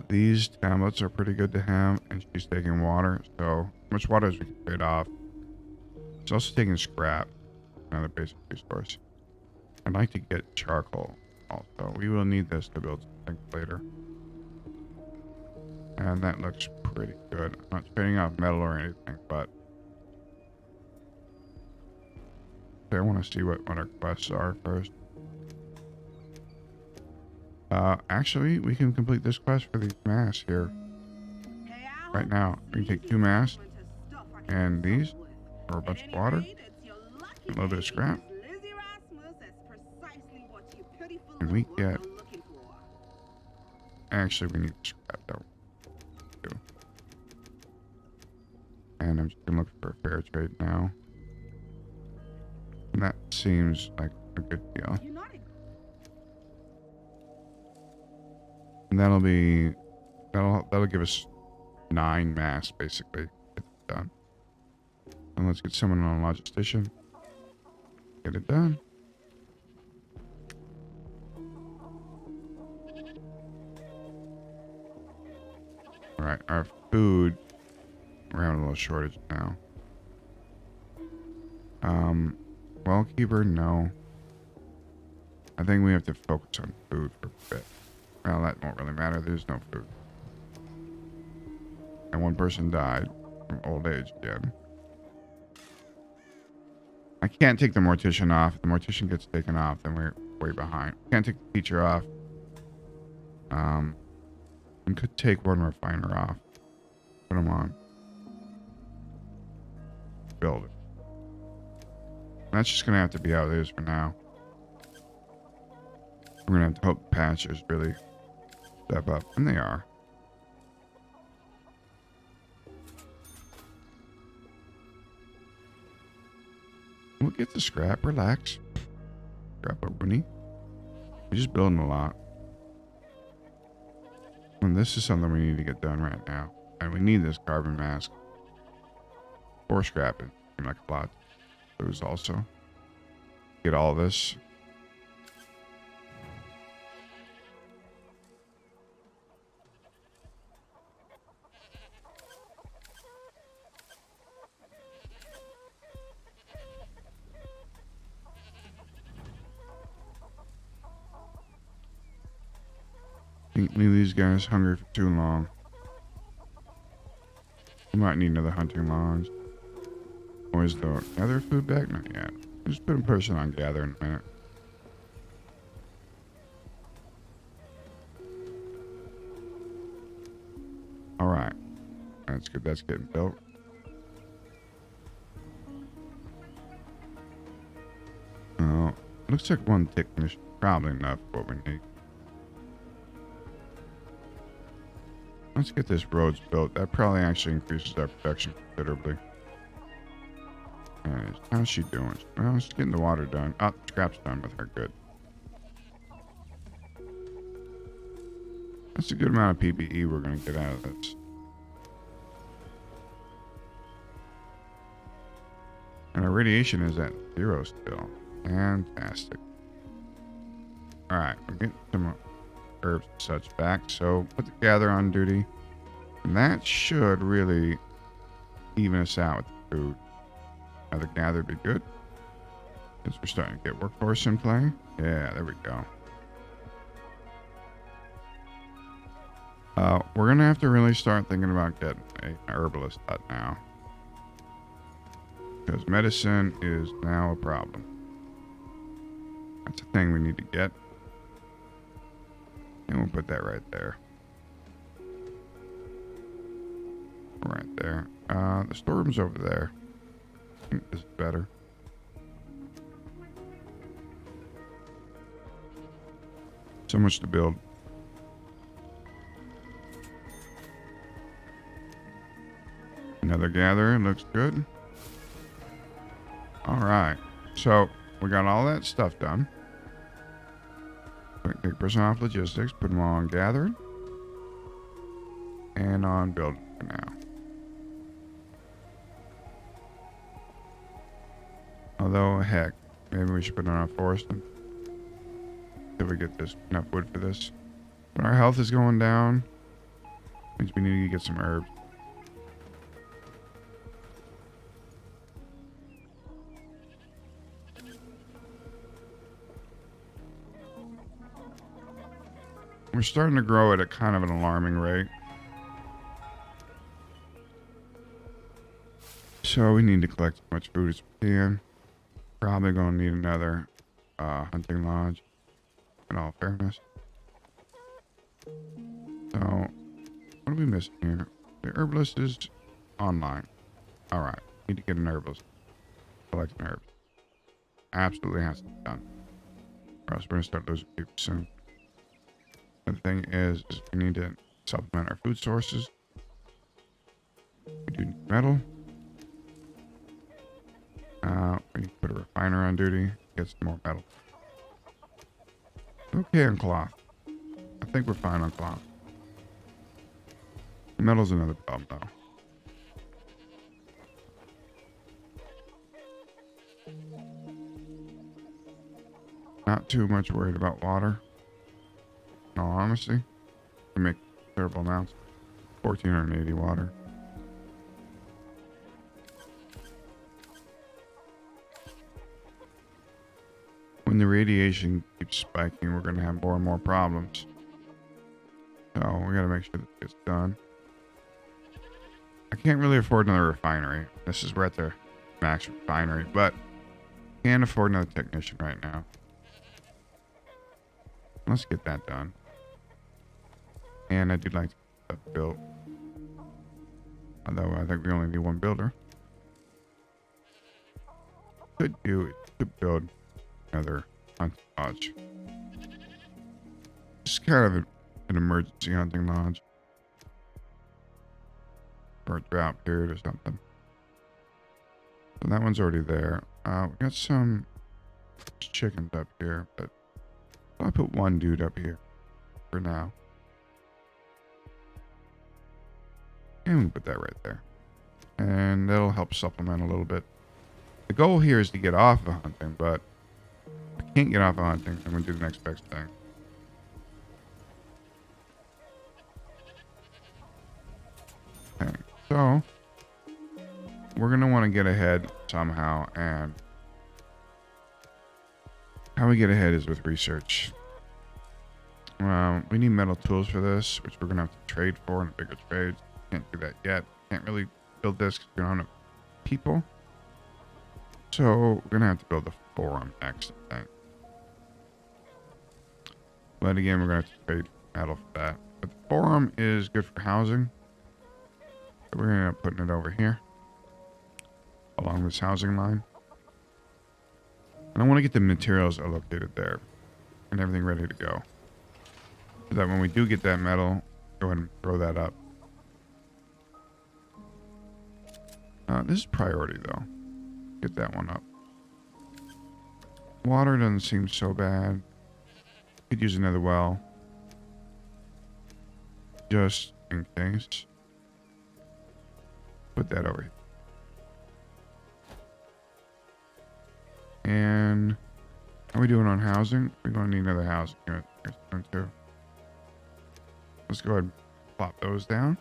A: These tablets are pretty good to have, and she's taking water, so how much water as we can trade off. She's also taking scrap, another basic resource. I'd like to get charcoal also. We will need this to build something later. And that looks pretty good. I'm not trading off metal or anything, but I want to see what our quests are first. Actually, we can complete this quest for these masks here. Right now, we can take 2 masks and these for a bunch of water, a little bit of scrap, and we get. Actually, we need scrap though. And I'm just gonna look for a fair trade now. And that seems like a good deal. And that'll give us 9 masks basically. Get it done. And let's get someone on a logistician. Get it done. Alright, our food, we're having a little shortage now. Well keeper, no. I think we have to focus on food for a bit. Well, that won't really matter. There's no food. And 1 person died from old age again. I can't take the mortician off. If the mortician gets taken off, then we're way behind. Can't take the teacher off. We could take 1 refiner off. Put him on. Build it. That's just gonna have to be how it is for now. We're gonna have to hope the pastures really step up, and they are. We'll get the scrap. Relax. Scrap up, Winnie. We're just building a lot. And this is something we need to get done right now. And we need this carbon mask. Or scrapping. Like a lot. Those also. Get all this. Can't leave these guys hungry for too long. We might need another hunting lodge. Or is the gather food back? Not yet. Just put a person on gather in a minute. Alright. That's good. That's getting built. looks like one technician, probably enough for what we need. Let's get this roads built. That probably actually increases our production considerably. Anyways, how's she doing? Well, she's getting the water done. Oh, scrap's done with her. Good. That's a good amount of PPE we're going to get out of this. And our radiation is at 0 still. Fantastic. Alright, we're getting some herbs and such back. So put the gather on duty. And that should really even us out with the food. Now the gather would be good. Since we're starting to get workforce in play. Yeah, there we go. We're going to have to really start thinking about getting an herbalist hut now. Because medicine is now a problem. That's a thing we need to get. And we'll put that right there. Right there. The storeroom's over there. I think this is better. So much to build. Another gather. Looks good. Alright. So, we got all that stuff done. Take a person off logistics. Put them all on gathering. And on building for now. Although, heck, maybe we should put it on foresting. Until we get this enough wood for this. When our health is going down, means we need to get some herbs. We're starting to grow at a kind of an alarming rate. So we need to collect as much food as we can. Probably going to need another hunting lodge, in all fairness. So, what are we missing here? The herbalist is online. Alright, need to get an herbalist. Collecting herbs. Absolutely has to be done. Or else we're going to start losing people soon. The thing is we need to supplement our food sources. We do need metal. We need to put a refiner on duty. Get some more metal. Okay on cloth. I think we're fine on cloth. Metal's another problem though. Not too much worried about water. In all honesty, we make terrible amounts. 1480 water. When the radiation keeps spiking, we're going to have more and more problems. So we got to make sure that gets done. I can't really afford another refinery. This is we're at the max refinery, but can't afford another technician right now. Let's get that done. And I do like to get stuff built. Although I think we only need one builder. Could build another hunting lodge. Just kind of an emergency hunting lodge. Or a drought period or something. So that one's already there. We got some chickens up here, but I'll put one dude up here for now. And we put that right there. And that'll help supplement a little bit. The goal here is to get off of hunting, but I can't get off of hunting. I'm going to do the next best thing. Okay, so we're going to want to get ahead somehow, and how we get ahead is with research. We need metal tools for this, which we're going to have to trade for in a bigger trade. Can't do that yet. Can't really build this because we don't have people. So we're going to have to build the forum next, I think. But again, we're going to have to trade metal for that. But the forum is good for housing. So we're going to end up putting it over here. Along this housing line. And I want to get the materials allocated there and everything ready to go. So that when we do get that metal, go ahead and throw that up. This is priority though. Get that one up. Water doesn't seem so bad. Could use another well. Just in case. Put that over here. And how are we doing on housing? We're going to need another housing unit too. Let's go ahead and plop those down.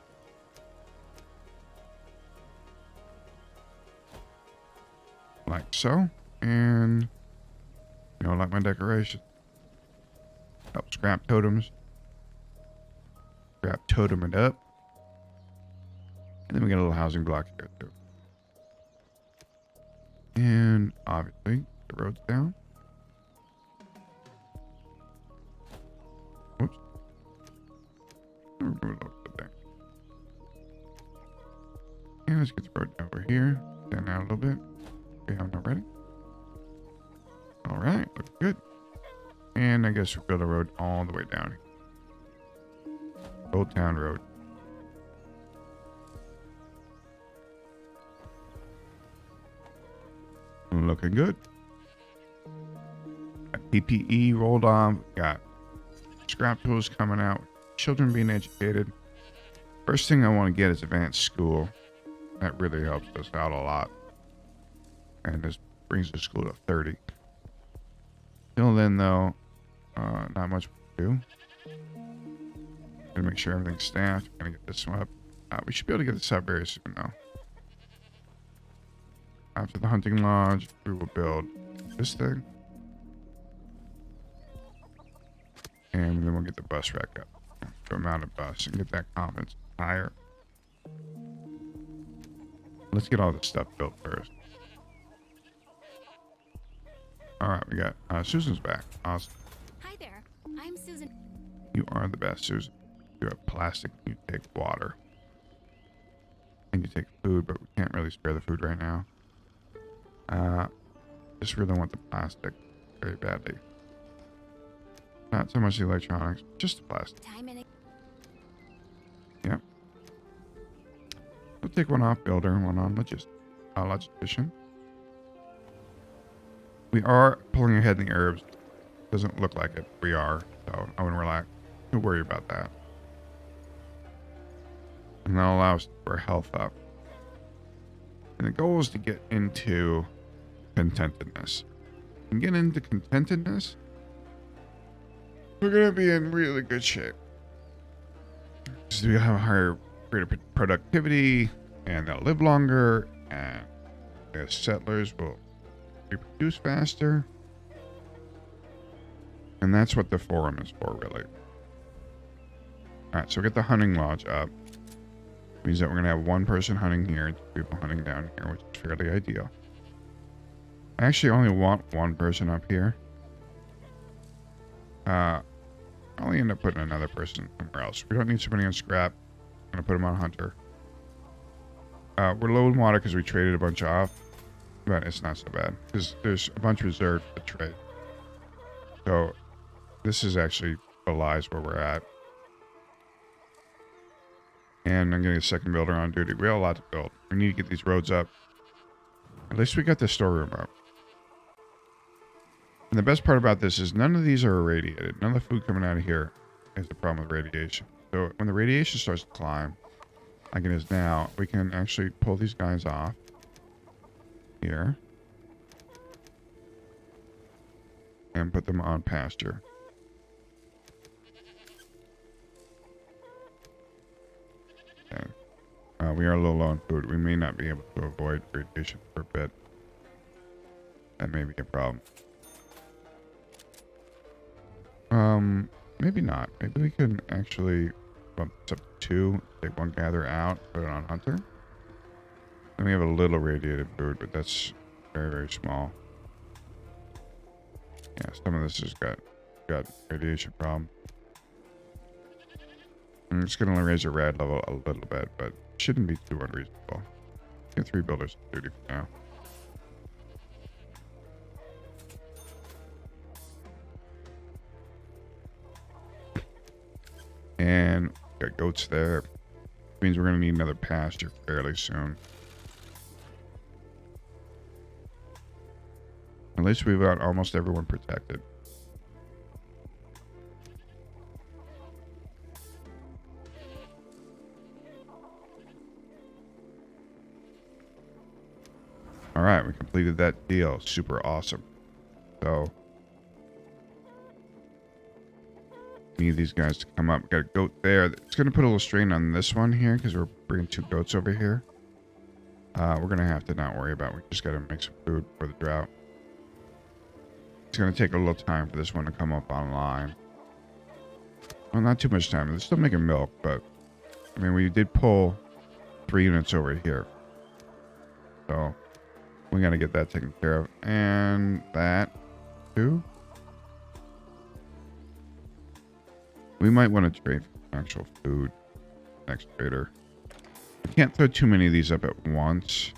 A: Like so. And, you know, like my decoration. Help scrap totems. Scrap totem it up. And then we got a little housing block here too. And obviously the road's down. Whoops. Remove a little bit there. And let's get the road over here. Down out a little bit. We have it ready. All right, looks good. And I guess we'll build a road all the way down here. Old Town Road. Looking good. Got PPE rolled on. Got scrap tools coming out. Children being educated. First thing I want to get is advanced school. That really helps us out a lot. And this brings the school to 30. Till then, though, not much to do. Gonna make sure everything's staffed. Gonna get this one up. We should be able to get this up very soon, though. After the hunting lodge, we will build this thing. And then we'll get the bus rack up. To mount a bus and get that confidence higher. Let's get all this stuff built first. Alright, we got Susan's back. Awesome.
C: Hi there. I'm Susan.
A: You are the best, Susan. You have plastic, you take water. And you take food, but we can't really spare the food right now. Just really want the plastic very badly. Not so much the electronics, just the plastic. Yep. We'll take one off builder and one on logistician. We are pulling ahead in the herbs. Doesn't look like it. We are, so I wouldn't relax. Don't worry about that. And that'll allow us to keep our health up. And the goal is to get into contentedness. And get into contentedness, we're going to be in really good shape. So we have a higher rate of productivity, and they'll live longer, and the settlers will reproduce faster. And that's what the forum is for, really. Alright, so get the hunting lodge up. Means that we're going to have one person hunting here and 2 people hunting down here, which is fairly ideal. I actually only want one person up here. I'll only end up putting another person somewhere else. We don't need somebody on scrap. I'm going to put him on hunter. We're low in water because we traded a bunch off. But it's not so bad. Because there's a bunch reserved for the trade. So this is actually belies where we're at. And I'm getting a second builder on duty. We have a lot to build. We need to get these roads up. At least we got the storeroom up. And the best part about this is none of these are irradiated. None of the food coming out of here is the problem with radiation. So when the radiation starts to climb, like it is now, we can actually pull these guys off here and put them on pasture. Okay. We are a little low on food. We may not be able to avoid radiation for a bit. That may be a problem. Maybe not. Maybe we can actually bump this up to 2, take one gather out, put it on hunter. Then we have a little radiated food, but that's very, very small. Yeah, some of this has got radiation problem. I'm just gonna raise the rad level a little bit, but it shouldn't be too unreasonable. Get 3 builders on duty for now. Got goats there. Means we're going to need another pasture fairly soon. At least we've got almost everyone protected. Alright, we completed that deal. Super awesome. So, need these guys to come up. Got a goat there. It's going to put a little strain on this one here because we're bringing 2 goats over here. We're going to have to not worry about it. We just got to make some food for the drought. It's going to take a little time for this one to come up online. Well, not too much time. They're still making milk, but I mean, we did pull 3 units over here. So, we got to get that taken care of. And that, too. We might want to trade for actual food. Next trader. We can't throw too many of these up at once.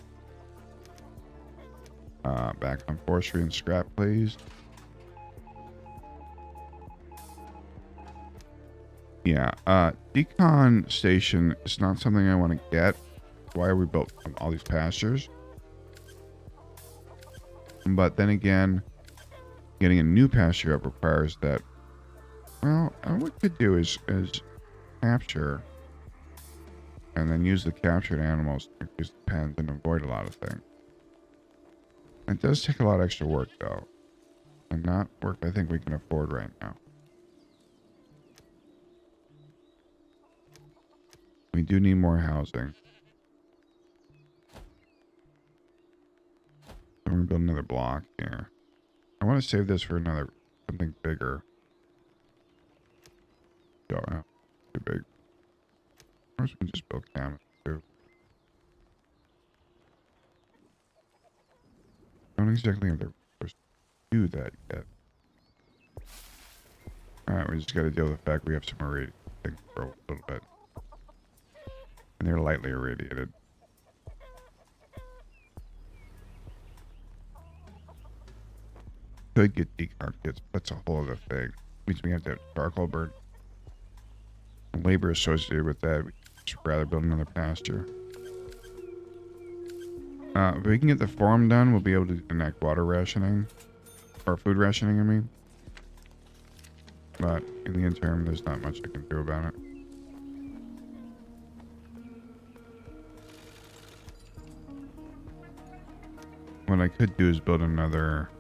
A: Back on forestry and scrap, please. Yeah, decon station is not something I want to get. Why we built all these pastures. But then again, getting a new pasture up requires that. Well, what we could do is capture and then use the captured animals to increase the pens and avoid a lot of things. It does take a lot of extra work, though. And not work I think we can afford right now. We do need more housing. I'm going to build another block here. I want to save this for another, something bigger. Oh, yeah. Too big. Or we can just build cabins too. Don't exactly have the resources to do that yet. Alright, we just got to deal with the fact we have some irradiated things for a little bit. And they're lightly irradiated. Could get decon kits, but that's a whole other thing. Means we have to have charcoal burn. Labor associated with that. We'd just rather build another pasture. If we can get the farm done, we'll be able to enact water rationing. Or food rationing, I mean. But in the interim, there's not much I can do about it. What I could do is build another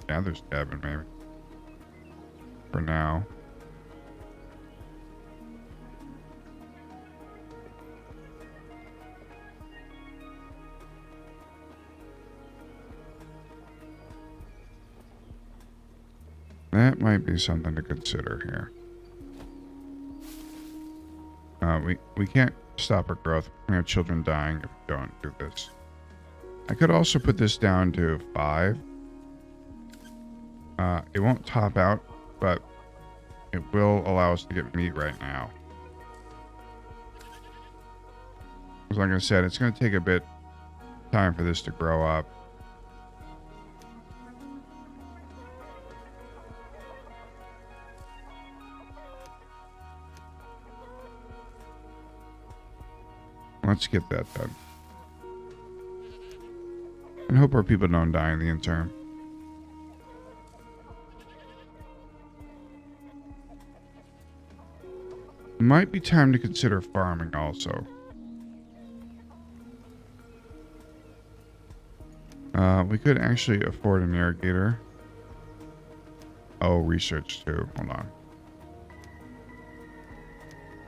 A: gatherer's cabin, maybe. For now. That might be something to consider here. We can't stop our growth. We have children dying if we don't do this. I could also put this down to 5. It won't top out, but it will allow us to get meat right now. As like I said, it's going to take a bit time for this to grow up. Let's get that done. And hope our people don't die in the interim. Might be time to consider farming also. We could actually afford an irrigator. Oh, research too. Hold on.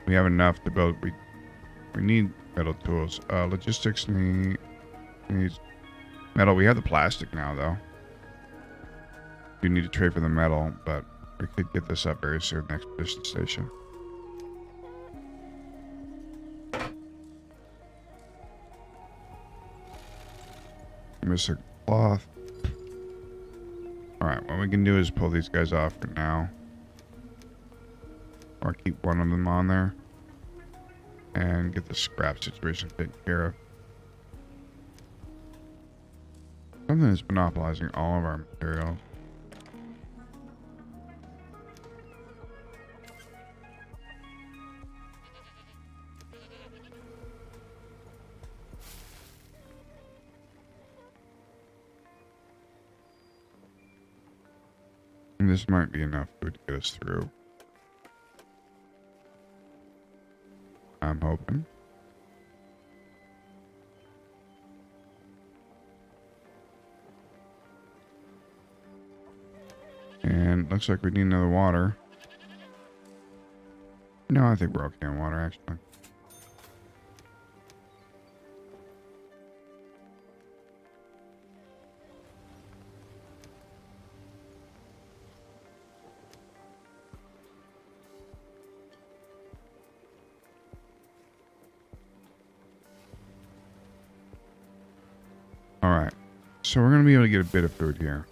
A: We have enough to build. We need metal tools. Logistics needs metal. We have the plastic now, though. We need to trade for the metal, but we could get this up very soon. Next expedition station. Mr. Cloth. Alright, what we can do is pull these guys off for now. Or keep one of them on there. And get the scrap situation taken care of. Something that's monopolizing all of our materials. And this might be enough food to get us through. I'm hoping. And looks like we need another water. No, I think we're okay on water, actually. Alright. So we're going to be able to get a bit of food here.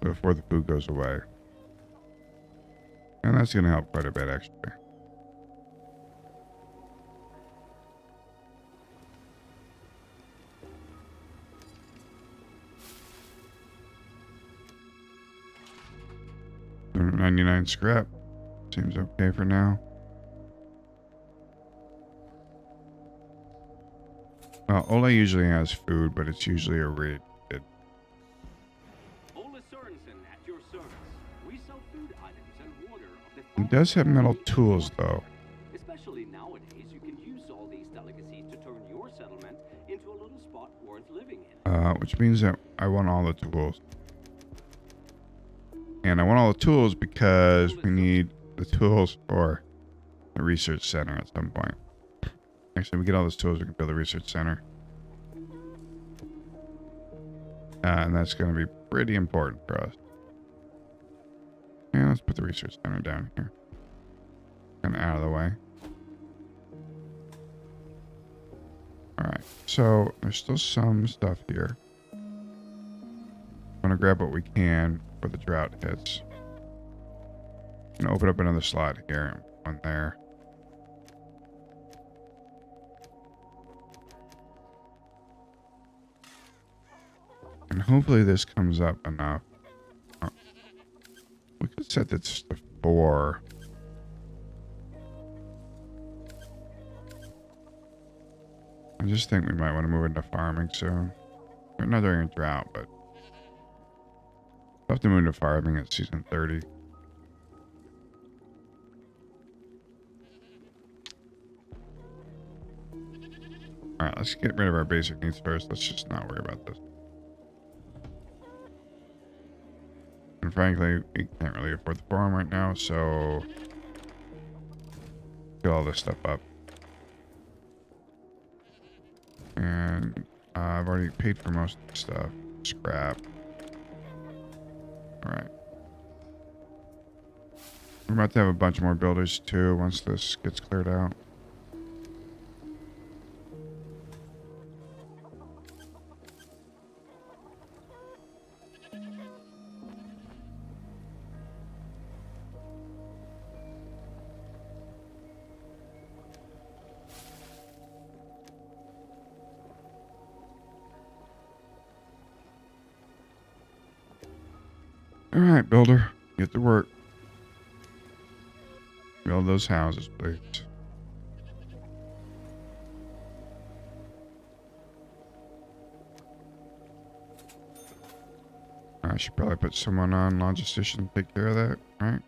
A: Before the food goes away. And that's going to help quite a bit, actually. $99 scrap. Seems okay for now. Ola usually has food, but it's usually a raid. He does have metal tools, though.
D: Especially nowadays, you can use all these delicacies to turn your settlement into a little spot worth living in.
A: Which means that I want all the tools. And I want all the tools because we need the tools for the research center at some point. Actually, we get all those tools, we can build a research center. And that's going to be pretty important for us. And let's put the research center down here. Kind of out of the way. Alright, so there's still some stuff here. I'm going to grab what we can before the drought hits. I'm going to open up another slot here. One there. And hopefully this comes up enough. We could set this to 4. I just think we might want to move into farming soon. We're not during a drought, but we'll have to move into farming at season 30. Alright, let's get rid of our basic needs first. Let's just not worry about this. And frankly, we can't really afford the farm right now, so get all this stuff up. And I've already paid for most of the stuff. Scrap. Alright. We're about to have a bunch more builders too once this gets cleared out. Alright, builder. Get to work. Build those houses, please. I should probably put someone on logistician to take care of that, right?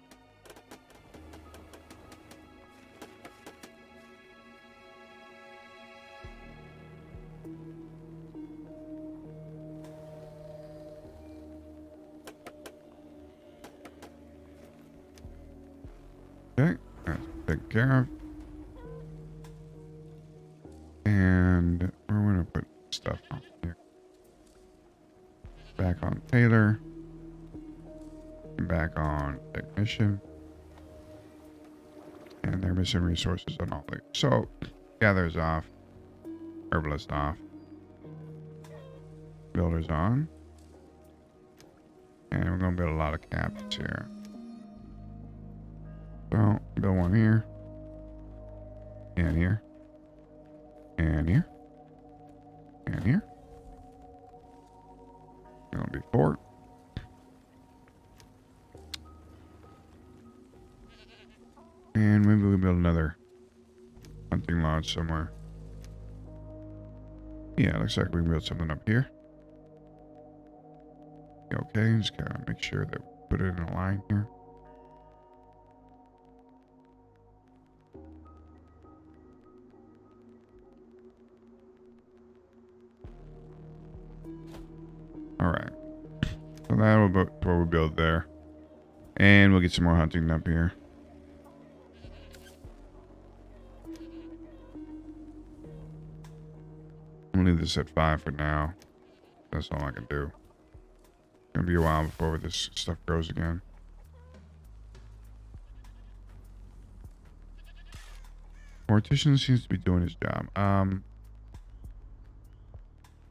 A: Okay, that's taken care of. And we're going to put stuff on here. Back on Taylor. Back on technician. And they're missing resources on all these. So, gather's off. Herbalist off. Builder's on. And we're going to build a lot of cabins here. So, build one here. And here. And here. And here. It'll be 4. And maybe we build another hunting lodge somewhere. Yeah, looks like we can build something up here. Okay, just gotta make sure that we put it in a line here. Alright. So that'll be what we build there. And we'll get some more hunting up here. I'm gonna leave this at 5 for now. That's all I can do. It's gonna be a while before this stuff grows again. Mortician seems to be doing his job.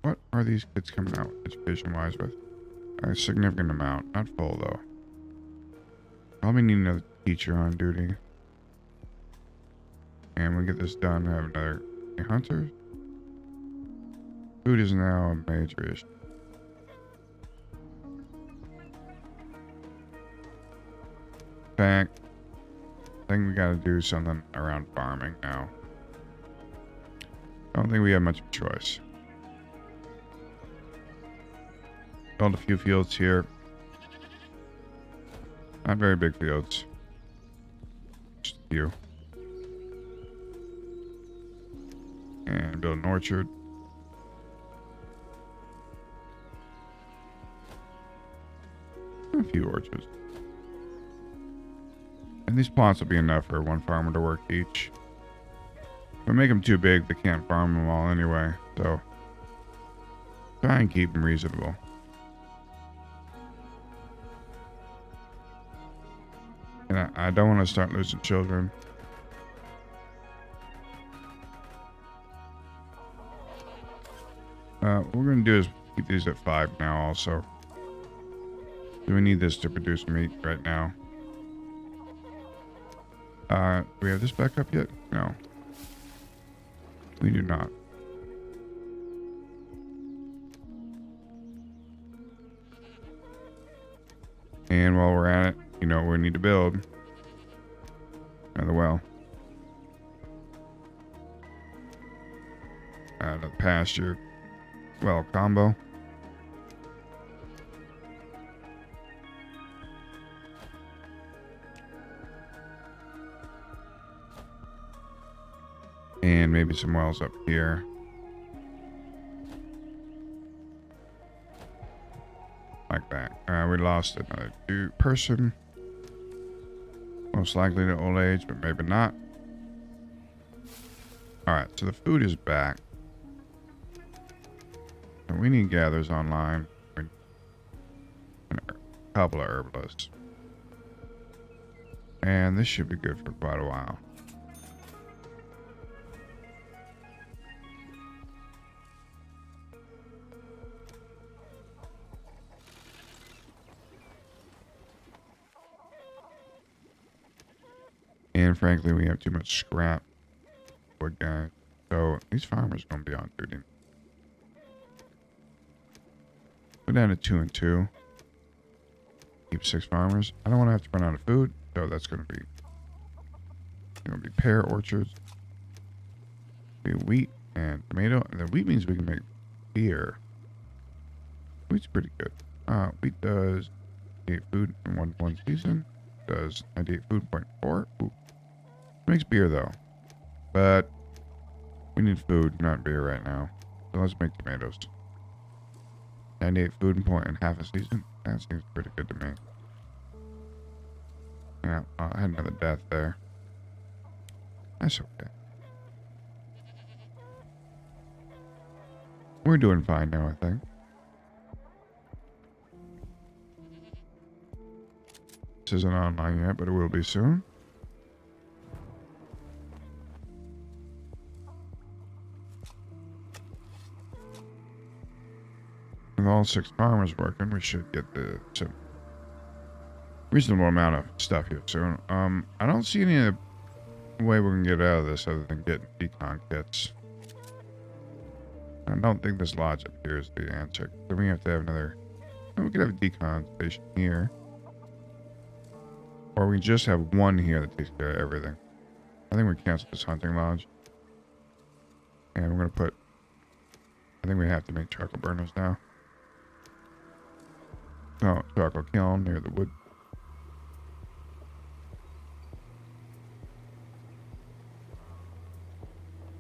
A: What are these kids coming out education-wise with? A significant amount. Not full, though. Probably need another teacher on duty. And we get this done, have another hunter. Food is now a major issue. In fact, I think we gotta do something around farming now. I don't think we have much of a choice. Build a few fields here. Not very big fields. Just a few. And build an orchard. A few orchards. And these plots will be enough for one farmer to work each. If we make them too big, they can't farm them all anyway. So, try and keep them reasonable. And I don't want to start losing children. What we're going to do is keep these at 5 now also. Do we need this to produce meat right now? Do we have this back up yet? No. We do not. And while we're at it, you know what we need to build? Another well. The pasture well combo. And maybe some wells up here. Like that. We lost another person. Most likely to old age, but maybe not. Alright, so the food is back. And we need gatherers online. And a couple of herbalists. And this should be good for quite a while. And frankly, we have too much scrap wood, guys. So these farmers are going to be on duty. Put down to 2 and 2. Keep 6 farmers. I don't want to have to run out of food, so that's going to be pear orchards. Be wheat and tomato. And the wheat means we can make beer. Wheat's pretty good. Wheat does 98 food in one season. Does 98 food 0.4. Ooh. Makes beer though, but we need food, not beer right now. So let's make tomatoes. 98 food and point in half a season. That seems pretty good to me. Yeah, I had another death there. That's okay. We're doing fine now, I think. This isn't online yet, but it will be soon. With all 6 farmers working, we should get some reasonable amount of stuff here soon. I don't see any other way we can get out of this other than getting decon kits. I don't think this lodge up here is the answer. Then we have to have another. We could have a decon station here, or we just have one here that takes care of everything. I think we cancel this hunting lodge, and we're gonna put. I think we have to make charcoal burners now. Chocolate kiln near the wood.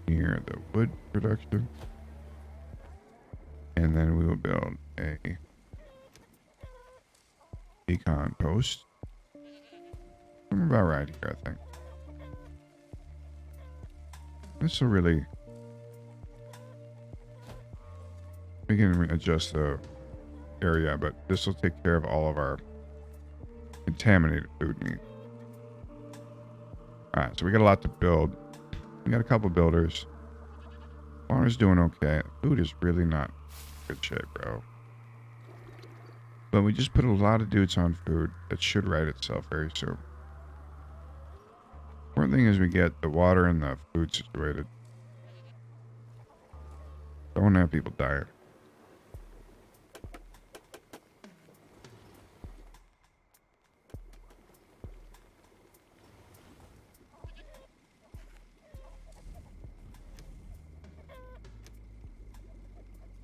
A: Near the wood production. And then we will build a pecan post. I'm about right here, I think. This will really... We can adjust the area, but this will take care of all of our contaminated food needs. Alright, so we got a lot to build. We got a couple builders. Water's doing okay. Food is really not in good shape, bro. But we just put a lot of dudes on food. That should right itself very soon. Important thing is we get the water and the food situated. Don't have people dying.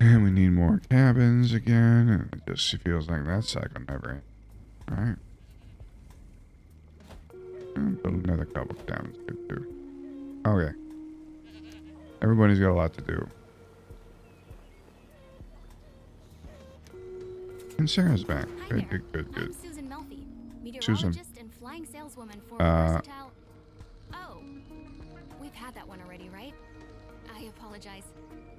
A: And we need more cabins again. And it just feels like that cycle never ends. Alright. Build another couple cabins too. Okay. Everybody's got a lot to do. And Sarah's back.
C: Hi
A: Good,
C: there.
A: good.
C: I'm Susan Melfi,
A: Susan.
C: meteorologist and flying saleswoman for Versatile. Oh, we've had that one already, right? I apologize,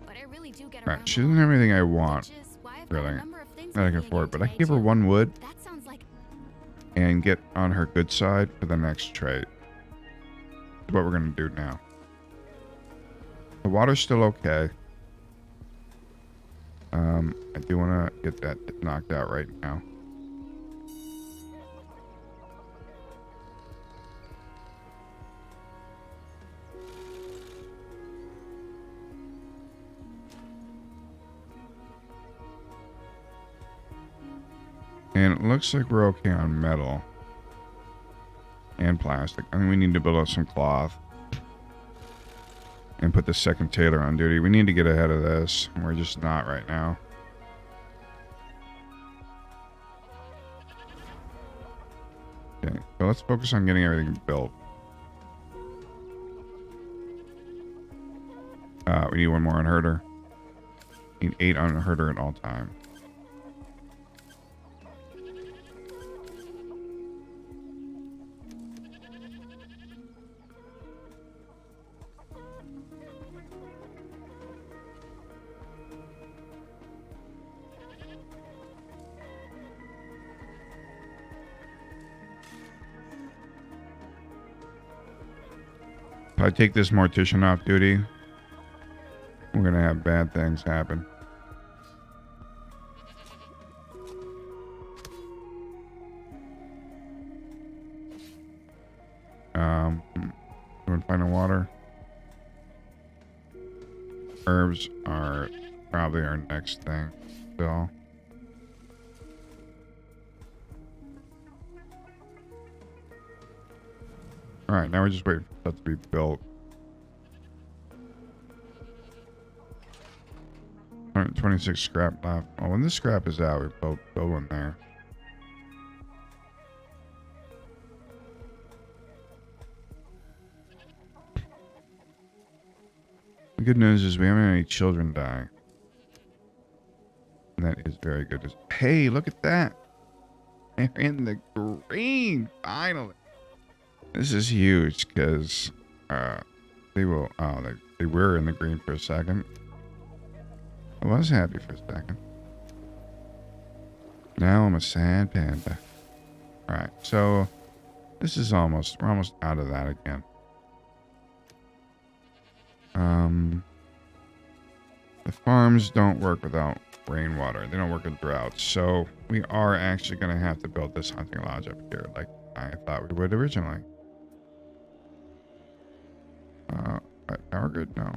C: but I really do get around.
A: Alright, she doesn't have anything I want,
C: Which is why I've got a
A: really,
C: number of things
A: that I can
C: looking
A: afford.
C: into
A: But I
C: today,
A: give her
C: too.
A: 1 wood
C: That sounds like
A: and get on her good side for the next trade. That's what we're going to do now. The water's still okay. I do want to get that knocked out right now. And it looks like we're okay on metal and plastic. I think we need to build up some cloth and put the second tailor on duty. We need to get ahead of this. We're just not right now. Okay, so let's focus on getting everything built. We need 1 more on herder. Need 8 on herder at all times. If I take this mortician off duty, we're gonna have bad things happen. You want to find the water? Herbs are probably our next thing. Still. Alright, now we're just waiting for that to be built. 126 scrap left. Oh, when this scrap is out, we build one there. The good news is we haven't had any children die. And that is very good. Hey, look at that. They're in the green, finally. This is huge because they will. Oh, they were in the green for a second. I was happy for a second. Now I'm a sad panda. All right, so this is we're almost out of that again. The farms don't work without rainwater. They don't work in droughts. So we are actually going to have to build this hunting lodge up here, like I thought we would originally. Power grid? No.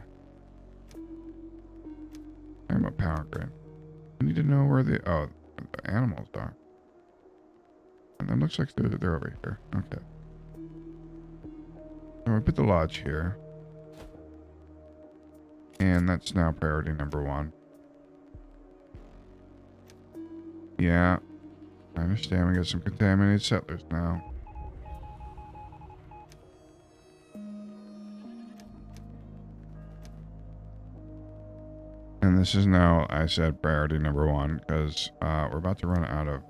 A: I'm a power grid. I need to know where the animals are. And it looks like they're over here. Okay. So we put the lodge here. And that's now priority number 1. Yeah. I understand we got some contaminated settlers now. And this is now, I said, priority number 1 because we're about to run out of...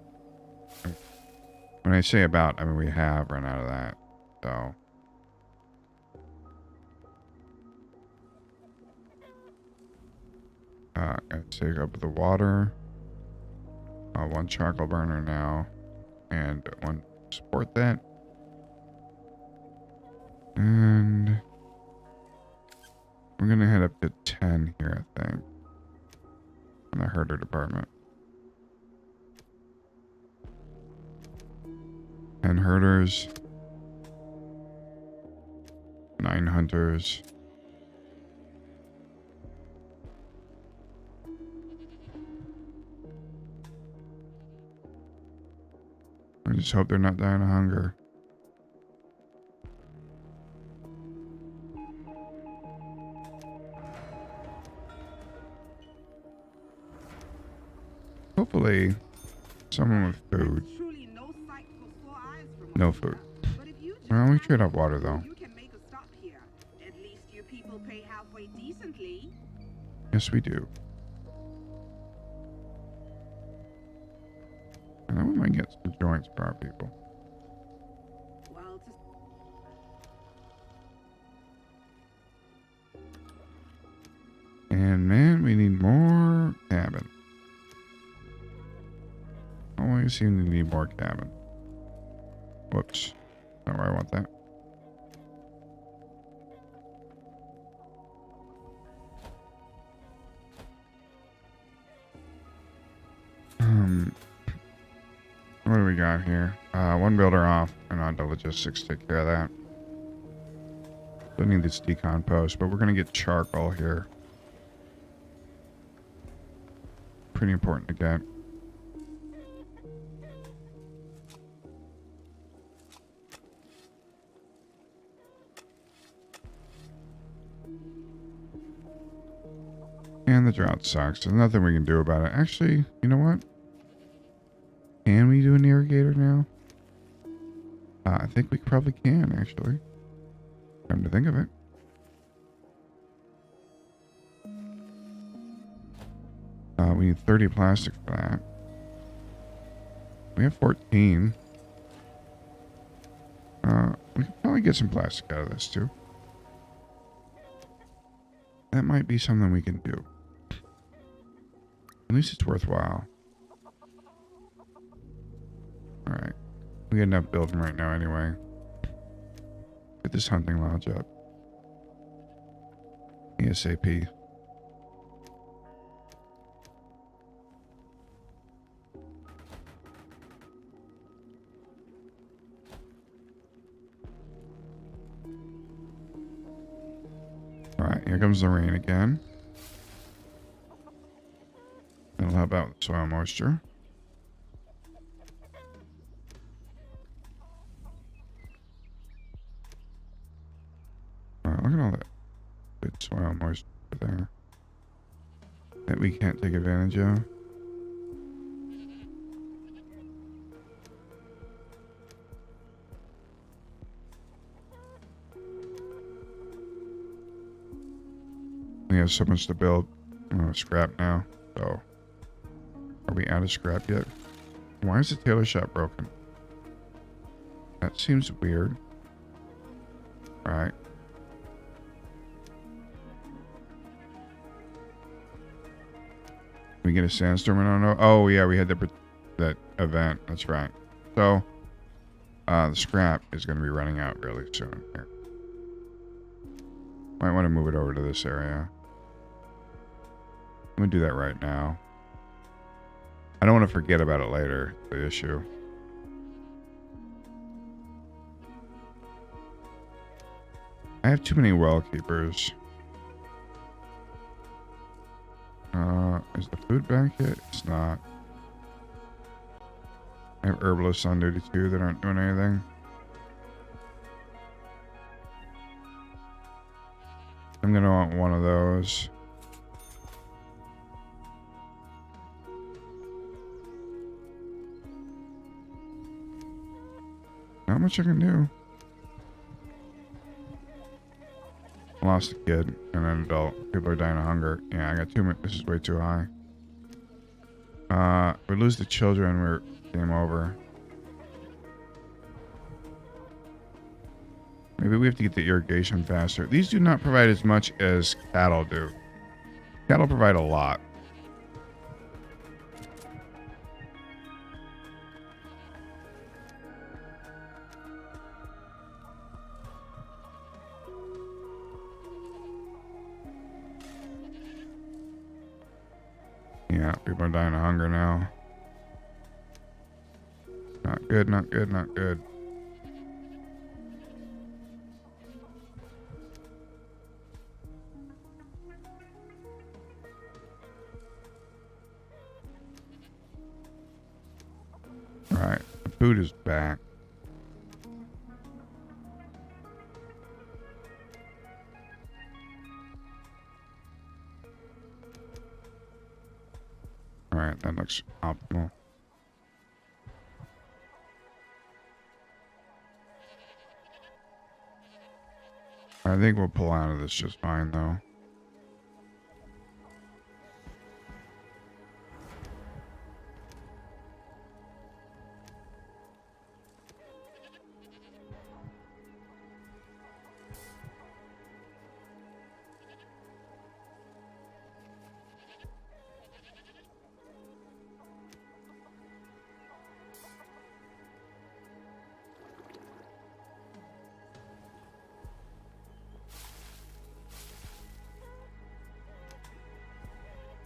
A: When I say about, I mean we have run out of that. So... Gonna take up the water. 1 charcoal burner now. And 1 support that. And... we're gonna head up to 10 here, I think. In the herder department. 10 herders. 9 hunters. I just hope they're not dying of hunger. Hopefully, someone with food. No food. Well, we trade off water though. Yes, we do. And then we might get some joints for our people. And man, we need more cabin. Always seem to need more cabin. Whoops. Not where I want that. What do we got here? 1 builder off and on to logistics take care of that. Don't need this decompost, but we're gonna get charcoal here. Pretty important to get. And the drought sucks. There's nothing we can do about it. Actually, you know what? Can we do an irrigator now? I think we probably can, actually. Come to think of it. We need 30 plastic for that. We have 14. We could probably get some plastic out of this, too. That might be something we can do. At least it's worthwhile. Alright. We got enough building right now anyway. Get this hunting lodge up. ASAP. Alright, here comes the rain again. It'll help out with soil moisture. Alright, look at all that good soil moisture there that we can't take advantage of. We have so much to build. Scrap now. So, are we out of scrap yet? Why is the tailor shop broken? That seems weird. Right. We get a sandstorm? I don't know. Oh yeah, we had that event. That's right. So, the scrap is going to be running out really soon here. Might want to move it over to this area. I'm going to do that right now. I don't want to forget about it later, the issue. I have too many well keepers. Is the food back yet? It's not. I have herbalists on duty too that aren't doing anything. I'm going to want one of those. Not much I can do. I lost a kid and an adult. People are dying of hunger. Yeah, I got too much. This is way too high. We lose the children. We're game over. Maybe we have to get the irrigation faster. These do not provide as much as cattle do. Cattle provide a lot. Yeah, people are dying of hunger now. Not good, not good, not good. Alright, the food is back. Alright, that looks optimal. I think we'll pull out of this just fine, though.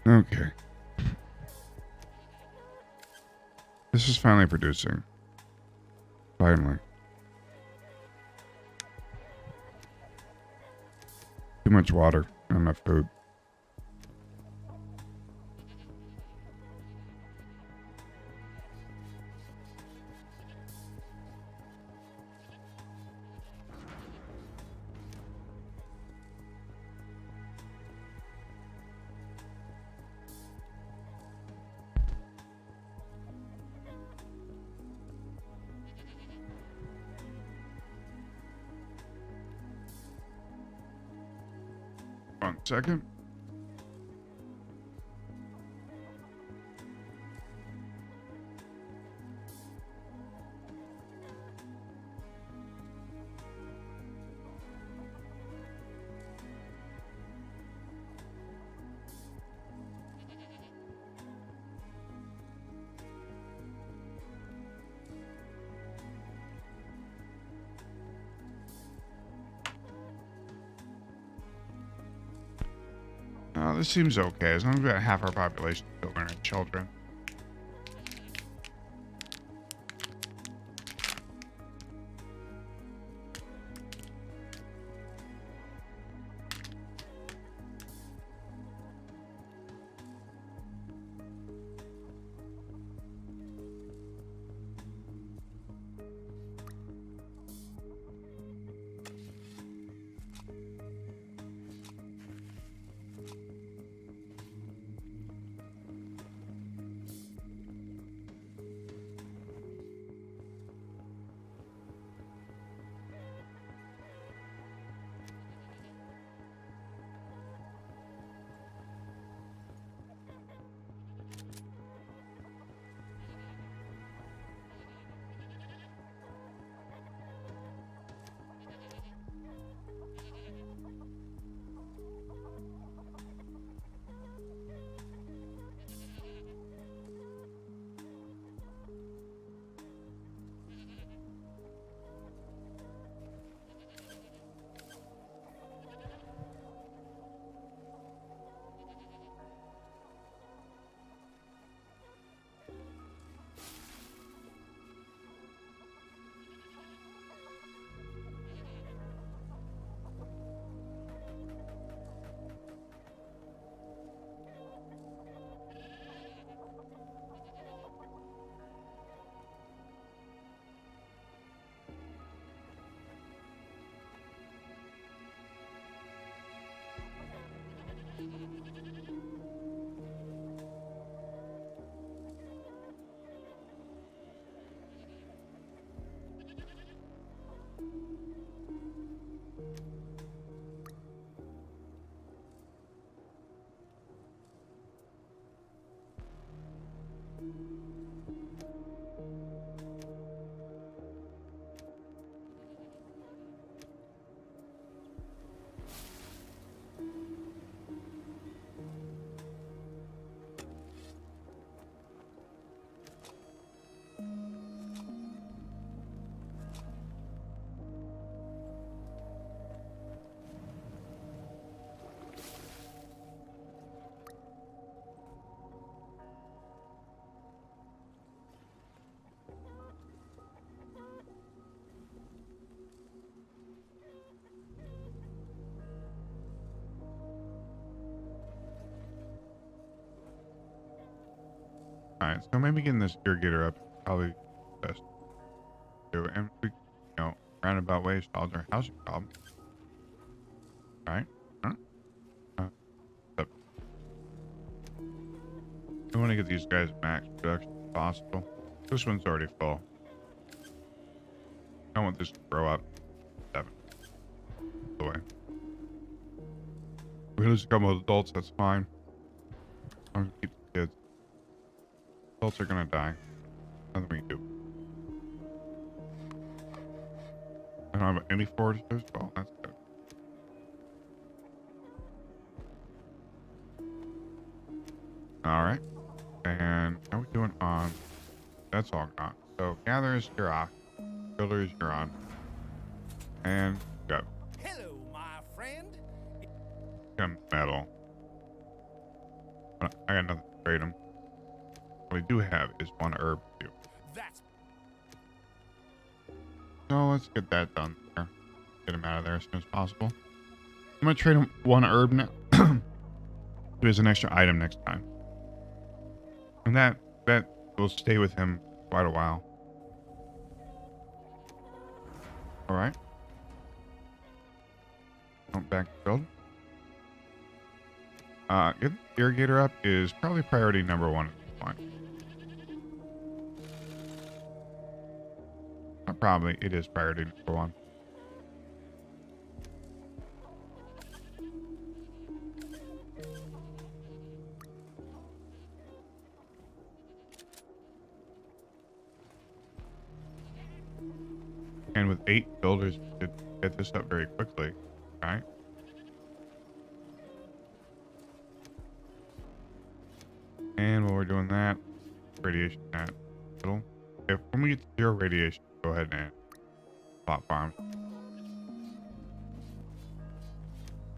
A: Okay. This is finally producing. Finally. Too much water, not enough food. One second. This seems okay, as long as we got half our population children and children. Alright, so maybe getting this irrigator up is probably best to do. And we, roundabout way solves our housing problem. Right? Huh? But we want to get these guys max production as possible. This one's already full. I want this to grow up 7. The way. We lose a couple of adults, that's fine. I'm gonna keep the kids. Adults are gonna die. Nothing we can do. I don't have any foragers. Well, that's good. Alright. And how are we doing on? That's all gone. So gatherers, you're off. Builders, you're on. And go.
B: Hello, my friend.
A: Got metal. But I got nothing to trade them. What I do have is 1 herb too.
B: That's
A: So let's get that done there. Get him out of there as soon as possible. I'm gonna trade him 1 herb now. There's an extra item next time. And that will stay with him quite a while. Alright. Back to build. Get the irrigator up is probably priority number 1 at this point. Not probably, it is priority number 1. And with 8 builders, we should get this up very quickly, right? And while we're doing that, radiation at middle. If when we get to 0 radiation, go ahead and plot farms.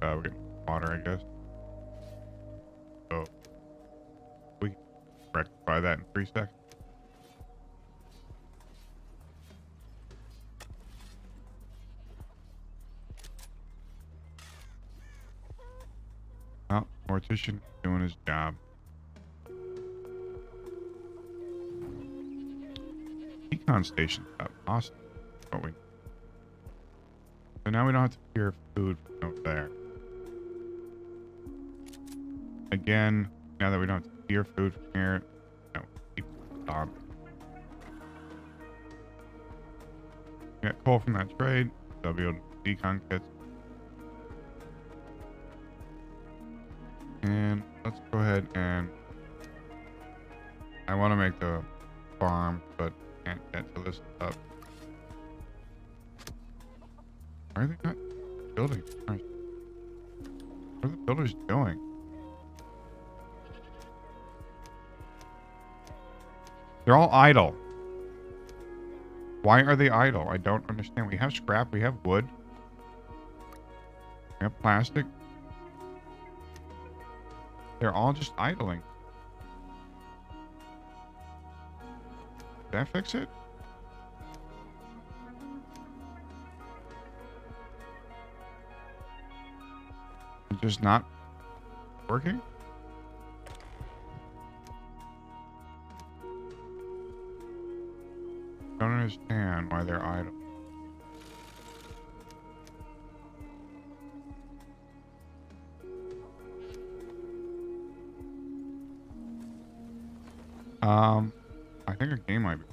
A: We get water, I guess. So we can rectify that in 3 seconds. Well, mortician doing his job. Econ station up. Awesome. What we so now we don't have to fear food from over there. Again, now that we don't have to fear food from here, keep on. Get coal from that trade. They'll be able to decon kits. And let's go ahead and I want to make the farm, but can't get to this up. Why are they not building? What are the builders doing? They're all idle. Why are they idle? I don't understand. We have scrap, we have wood, we have plastic. They're all just idling. Did that fix it? It's just not working? Don't understand why they're idle. I think a game might be.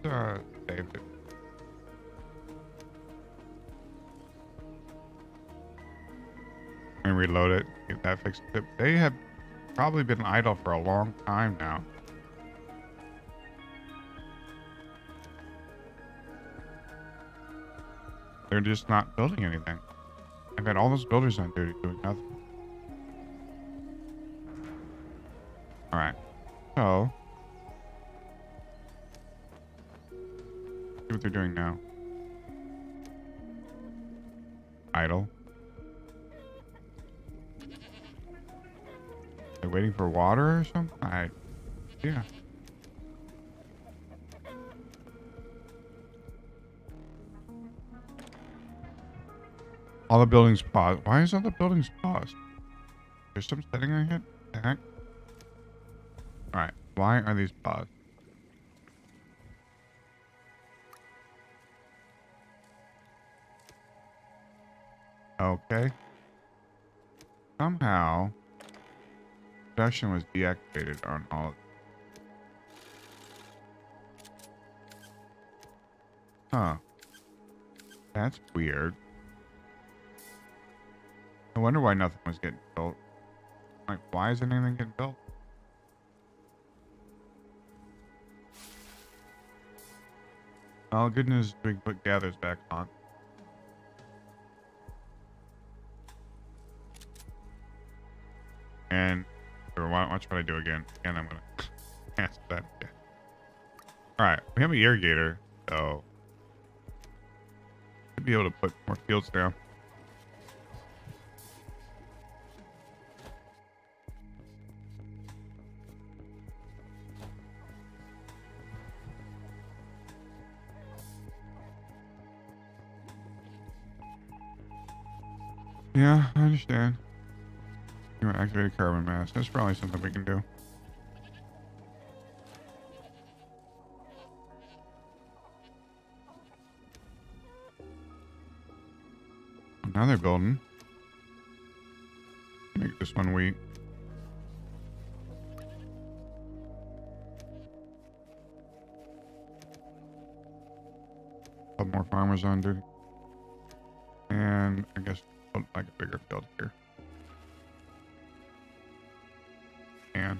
A: Saved it. And reload it. Get that fixed. They have probably been idle for a long time now. They're just not building anything. I've had all those builders on duty doing nothing. Alright. So see what they're doing now. Idle. They're waiting for water or something? Yeah. All the buildings paused. Why is all the buildings paused? There's some setting I hit? The heck? Alright. Why are these paused? Okay. Somehow, production was deactivated on all. Huh. That's weird. I wonder why nothing was getting built. Like, why isn't anything getting built? Well, good news is we can put gathers back on. And watch what I do again. And I'm gonna cancel that again. Alright, we have an irrigator, so should be able to put more fields down. Yeah, I understand. You want activated carbon mass. That's probably something we can do. Now they're building. Make this one wheat. Couple more farmers on duty. And I guess build like a bigger field here. And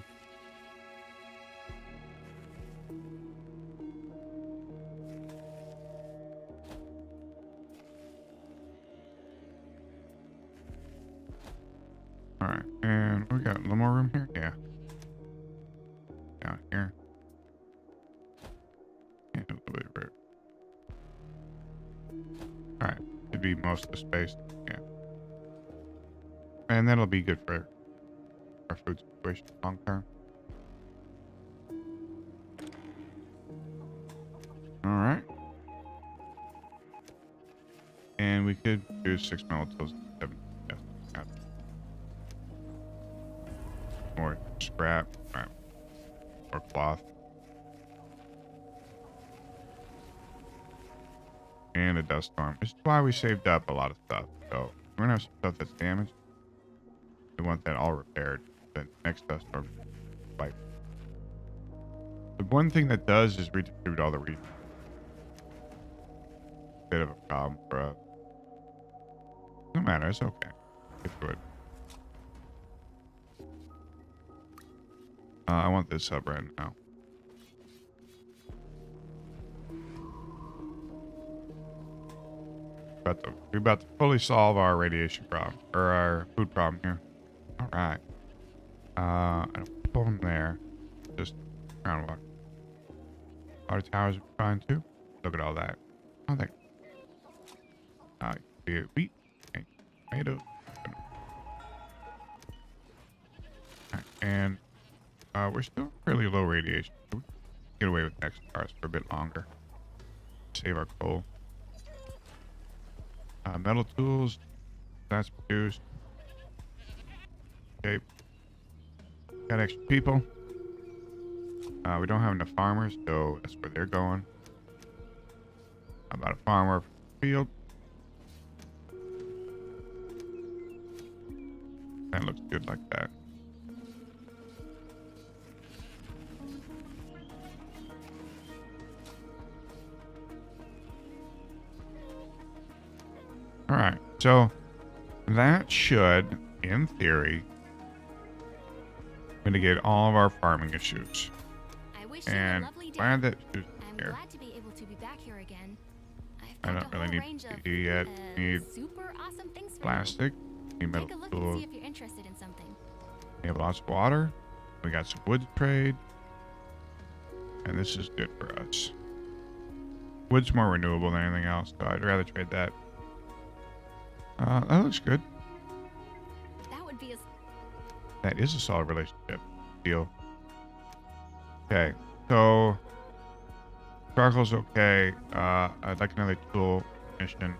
A: all right, and we got a little more room here. Yeah, down here, and a little bit of room. All right, should be most of the space. Yeah, and that'll be good for our food situation long term. All right, and we could do 6 melatones, 7. Yeah, more scrap, right, or cloth, and a dust storm. This is why we saved up a lot of stuff. So we're gonna have some stuff that's damaged. We want that all repaired. The next dust storm, like the one thing that does is redistribute all the regions. Bit of a problem for us. No matter, it's okay. Get through it. I want this up right now. We're about to fully solve our radiation problem, or our food problem here. All right. I don't put them there. Just groundwater. Water towers are fine too. Look at all that. Oh, that. Be it wheat and tomato. Right, and we're still fairly low radiation. So we can get away with next cars for a bit longer. Save our coal. Metal tools. That's produced. Okay. Got extra people. We don't have enough farmers, so that's where they're going. About a farmer field. That looks good like that. All right, so that should, in theory, mitigate all of our farming issues.
C: I wish you
A: And
C: a lovely day.
A: glad that she's
C: I'm
A: here.
C: glad to be able to be back here again. I've
A: I
C: got
A: don't
C: a
A: really
C: whole
A: need
C: range of
A: to yet. Need
C: super awesome things for
A: plastic. Need
C: you.
A: metal
C: Take a look
A: tools.
C: and see if you're interested in something.
A: We have lots of water. We got some wood trade. And this is good for us. Wood's more renewable than anything else, so I'd rather trade that. That looks good.
C: That would be a
A: That is a solid relationship. Deal. Okay, so charcoal's okay. I'd like another tool mission.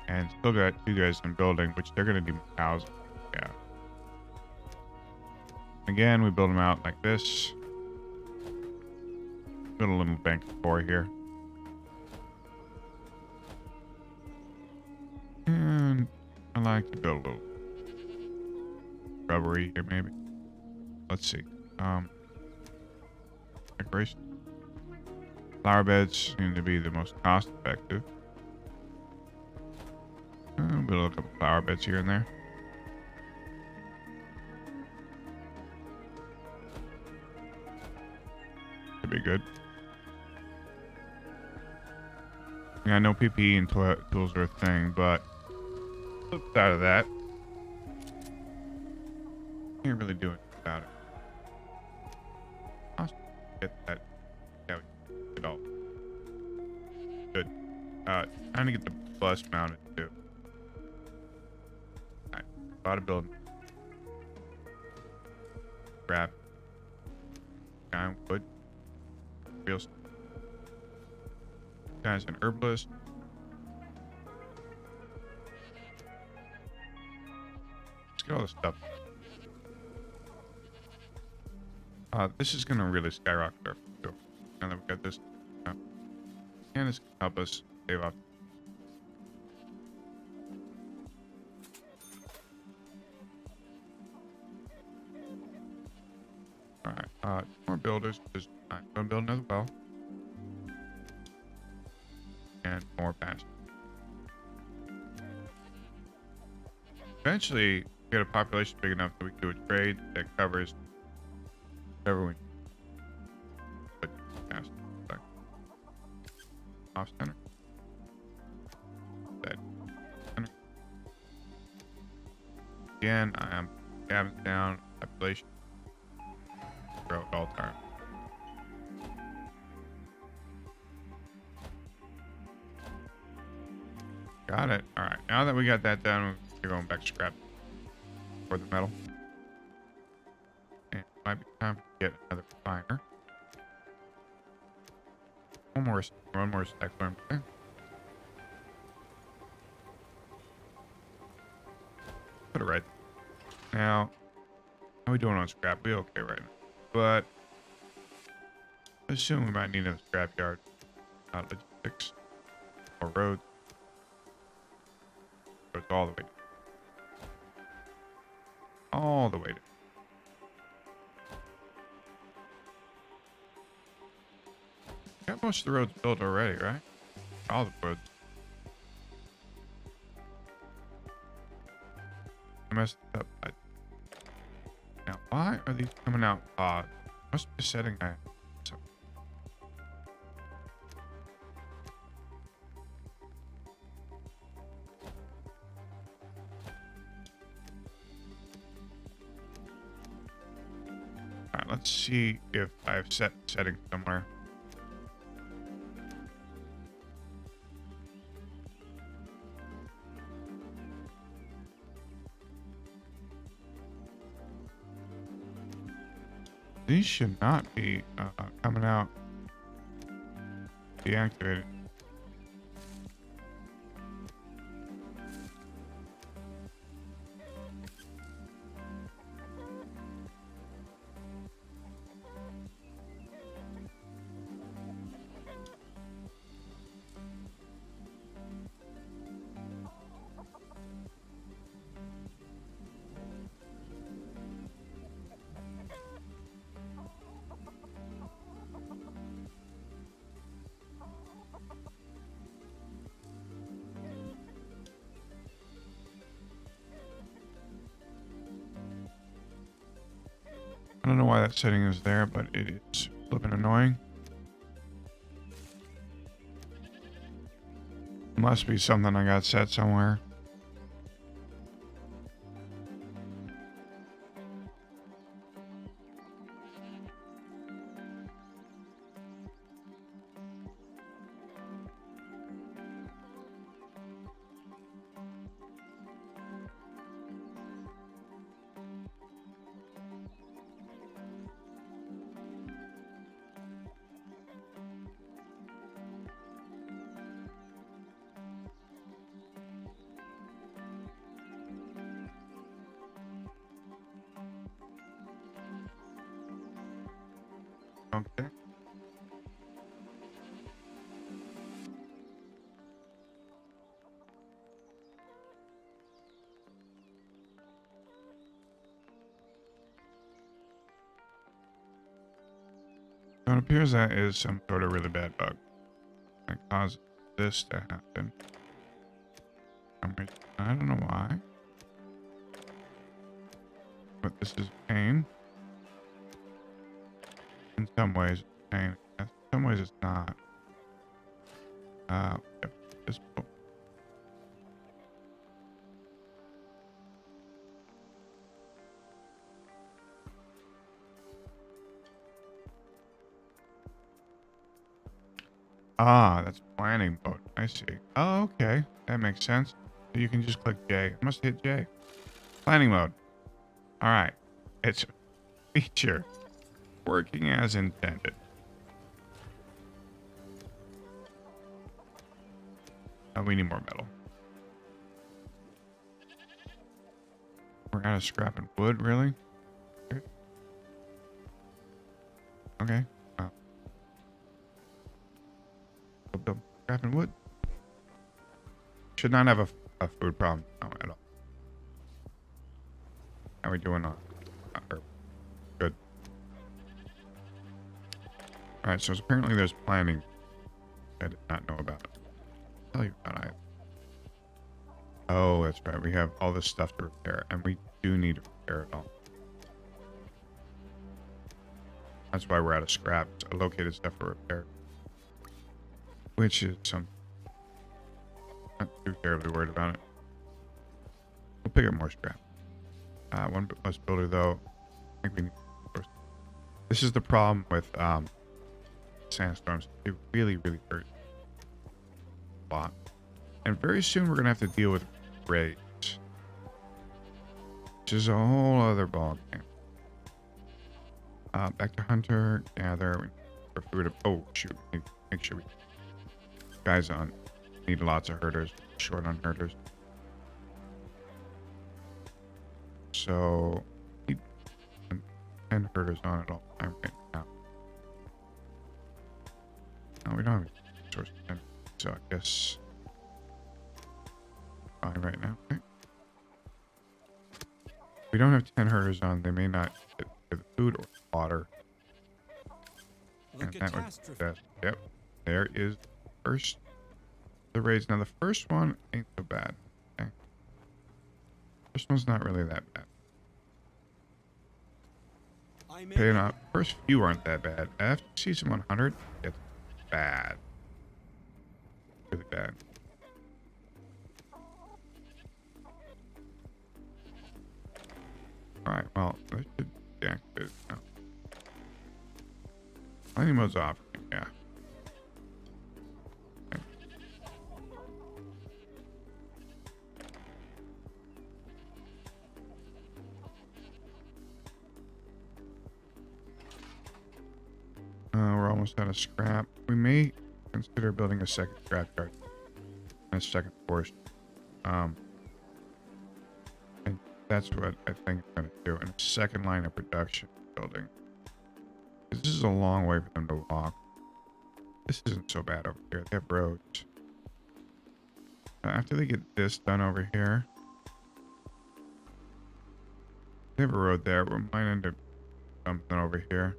A: And still got 2 guys in building, which they're gonna need housing. Yeah. Again, we build them out like this. Build a little bank of 4 here. And I like to build a little shrubbery here, maybe. Let's see. Decoration. Flower beds seem to be the most cost effective. Build a couple flower beds here and there. Could be good. Yeah, I know PPE and tools are a thing, but flip side of that, can't really do anything about it. I'll get that. Yeah, we get all good. Trying to get the bus mounted too. Alright, bought a building. Grab. Giant wood. Real. Guy's an herbalist. Let's get all this stuff. This is gonna really skyrocket our fuel. Now that we got this, and it's gonna help us save up. All right, more builders. Because I'm gonna build another well. And more pasture. Eventually, get a population big enough that we can do a trade that covers everyone. But pasture. Sorry. Off center. Dead. Center. Again, I am cabins down, population. Grow at all times. Got it. All right. Now that we got that done, we're going back to scrap for the metal. And it might be time to get another refiner. One more stack for him. Okay. Put it right. Now, how are we doing on scrap? We okay right now. But I assume we might need a scrap yard. Logistics or roads. It's all the way down. All the way down. Got most of the roads built already, right? All the roads. I messed up. Now, why are these coming out odd? Must be a setting I have. Let's see if I've set settings somewhere. These should not be coming out deactivated. I don't know why that setting is there, but it is flipping annoying. Must be something I got set somewhere. Okay. So it appears that is some sort of really bad bug that caused this to happen. I don't know why. But this is pain. In some ways, it's pain. In some ways, it's not. Yep, this. Ah, that's planning mode. I see. Oh, okay. That makes sense. So you can just click J. I must hit J. Planning mode. All right. It's a feature working as intended. Oh, we need more metal. We're out of scrap and wood, really? Okay. Scrap and wood. Should not have a food problem at all. How are we doing on? Good. All right. So apparently there's planning I did not know about. I'll tell you about it. Oh, that's right. We have all this stuff to repair, and we do need to repair it all. That's why we're out of scrap. Located stuff for repair, which is some. Not too terribly worried about it. We'll pick up more scrap. One bit less builder though. I think we need. This is the problem with sandstorms. They really, really hurt a lot. And very soon we're gonna have to deal with raids, which is a whole other ball game. Back to hunter, gather for food. Oh shoot! Make sure we guys on. Need lots of herders. Short on herders. So need 10 herders on at all time right now. No, we don't have any source of 10, so I guess fine right now. Okay. We don't have 10 herders on. They may not get the food or water. And that would be best. Yep. There is first the raids. Now the first one ain't so bad. Okay. First one's not really that bad. Okay, now first few aren't that bad. After season 100, it's bad. Really bad. Alright, well, that should be activated now. Planning mode's off. Yeah. Okay. We're almost out of scrap. We may consider building a second scrapyard and a second forest. And that's what I think I'm going to do. And a second line of production building. This is a long way for them to walk. This isn't so bad over here. They have roads. After they get this done over here, they have a road there. We might end up something over here.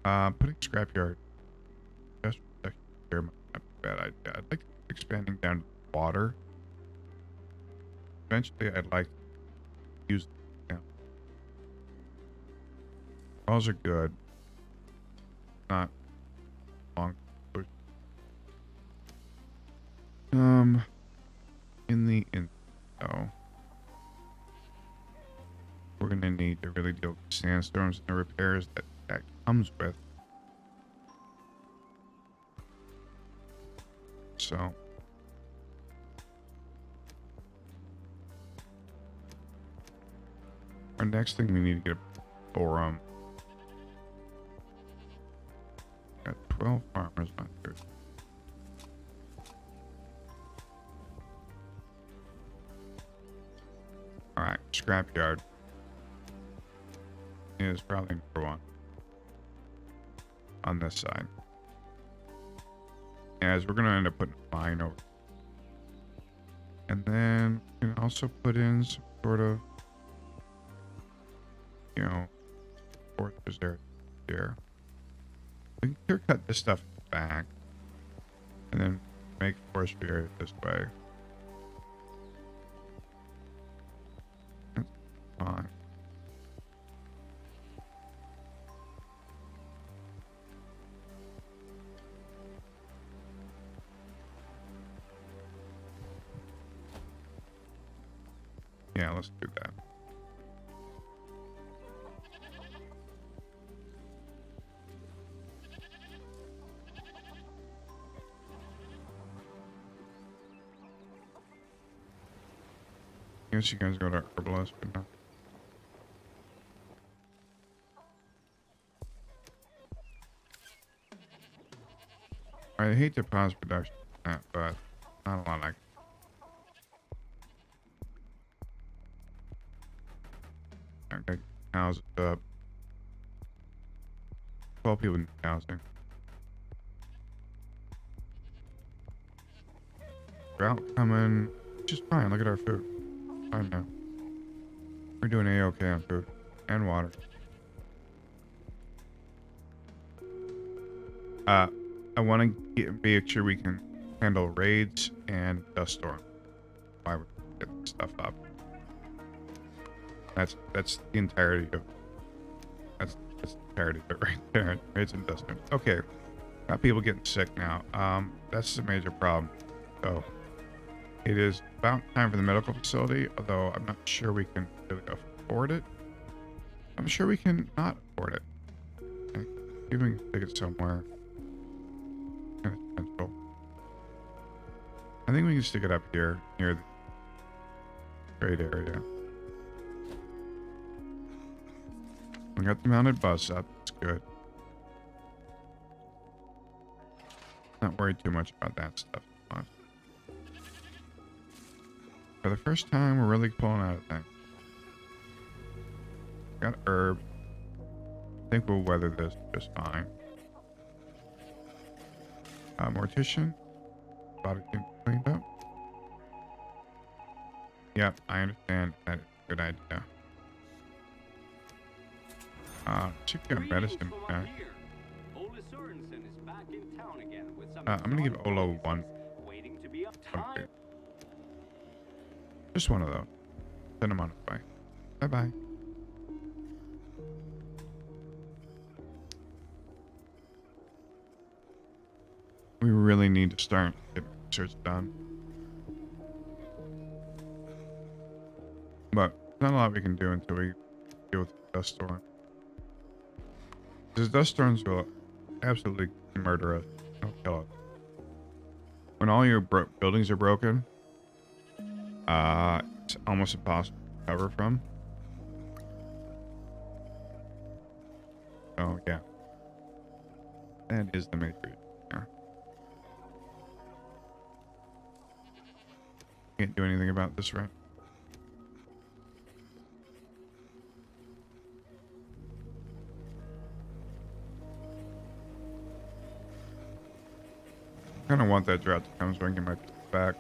A: Putting scrapyard just here might not be a bad idea. I'd like expanding down water. Eventually, I'd like to use them. Walls are good. Not long. In the end, though, we're gonna need to really deal with sandstorms and the repairs that comes with. So our next thing, we need to get a forum. Got 12 farmers on here. Alright, scrapyard is probably number one. on this side. As we're gonna end up putting a mine over. And then we can also put in some sort of, you know, fortress area here. We can clear cut this stuff back. And then make forestry area this way. That's fine. Yeah, let's do that. I guess you guys go to herbalist, but no. I hate to pause production, but not a lot I can. Okay, how's it up? 12 people in housing. Drought coming, just fine. Look at our food. Fine now. We're doing A-okay on food and water. I want to make sure we can handle raids and dust storm. Why we get this stuff up? That's the entirety of that's the entirety of it right there. Raids and dust storm. Okay, got people getting sick now. That's a major problem. So it is about time for the medical facility, although I'm not sure we can really afford it. I'm sure we can not afford it. Okay. Maybe we can take it somewhere. Kind of central. I think we can stick it up here near the trade area. We got the mounted bus up. That's good. Not worried too much about that stuff. For the first time, we're really pulling out of things. Got herb. I think we'll weather this just fine. Mortician. Body getting cleaned up. Yep, I understand. That is a good idea. Should get medicine back. I'm gonna give Olo one. Okay. Just one of those. Send him on his way. Bye bye. We really need to start getting research done. But there's not a lot we can do until we deal with the dust storm. Because dust storms will absolutely murder us. They'll kill us. When all your buildings are broken, it's almost impossible to recover from. Oh, yeah. That is the major. Yeah. Can't do anything about this, right? I kind of want that drought to come so I can get my back.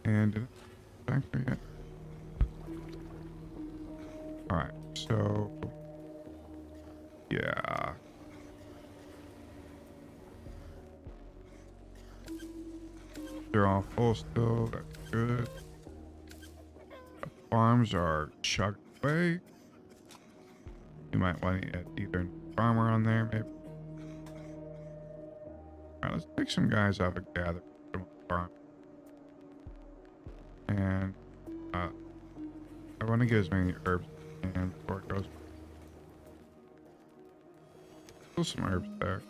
A: And factory yet? Alright, so yeah. They're all full still, that's good. The farms are chucked away. You might want to add either a farmer on there, maybe. Alright, let's take some guys off and gather from the farm. And I want to get as many herbs as I can before it goes. Still some herbs there.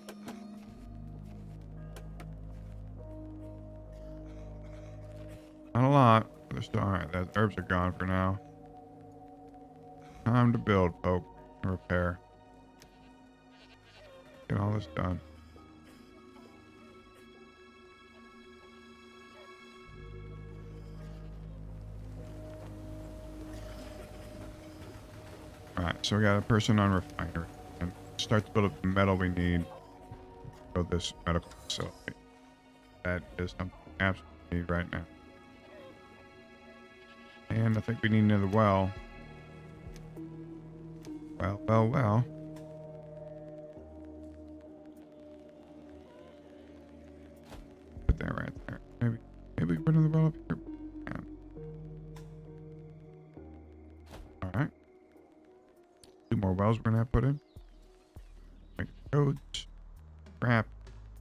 A: Not a lot. They're still alright. The herbs are gone for now. Time to build, folk. Repair. Get all this done. Alright, so we got a person on refinery. And start to build up the metal we need for this medical facility. That is something we absolutely need right now. And I think we need another well. Well. Put that right there. Maybe we put another well up here. Alright. 2 more wells we're gonna have to put in. Make roads. Scrap.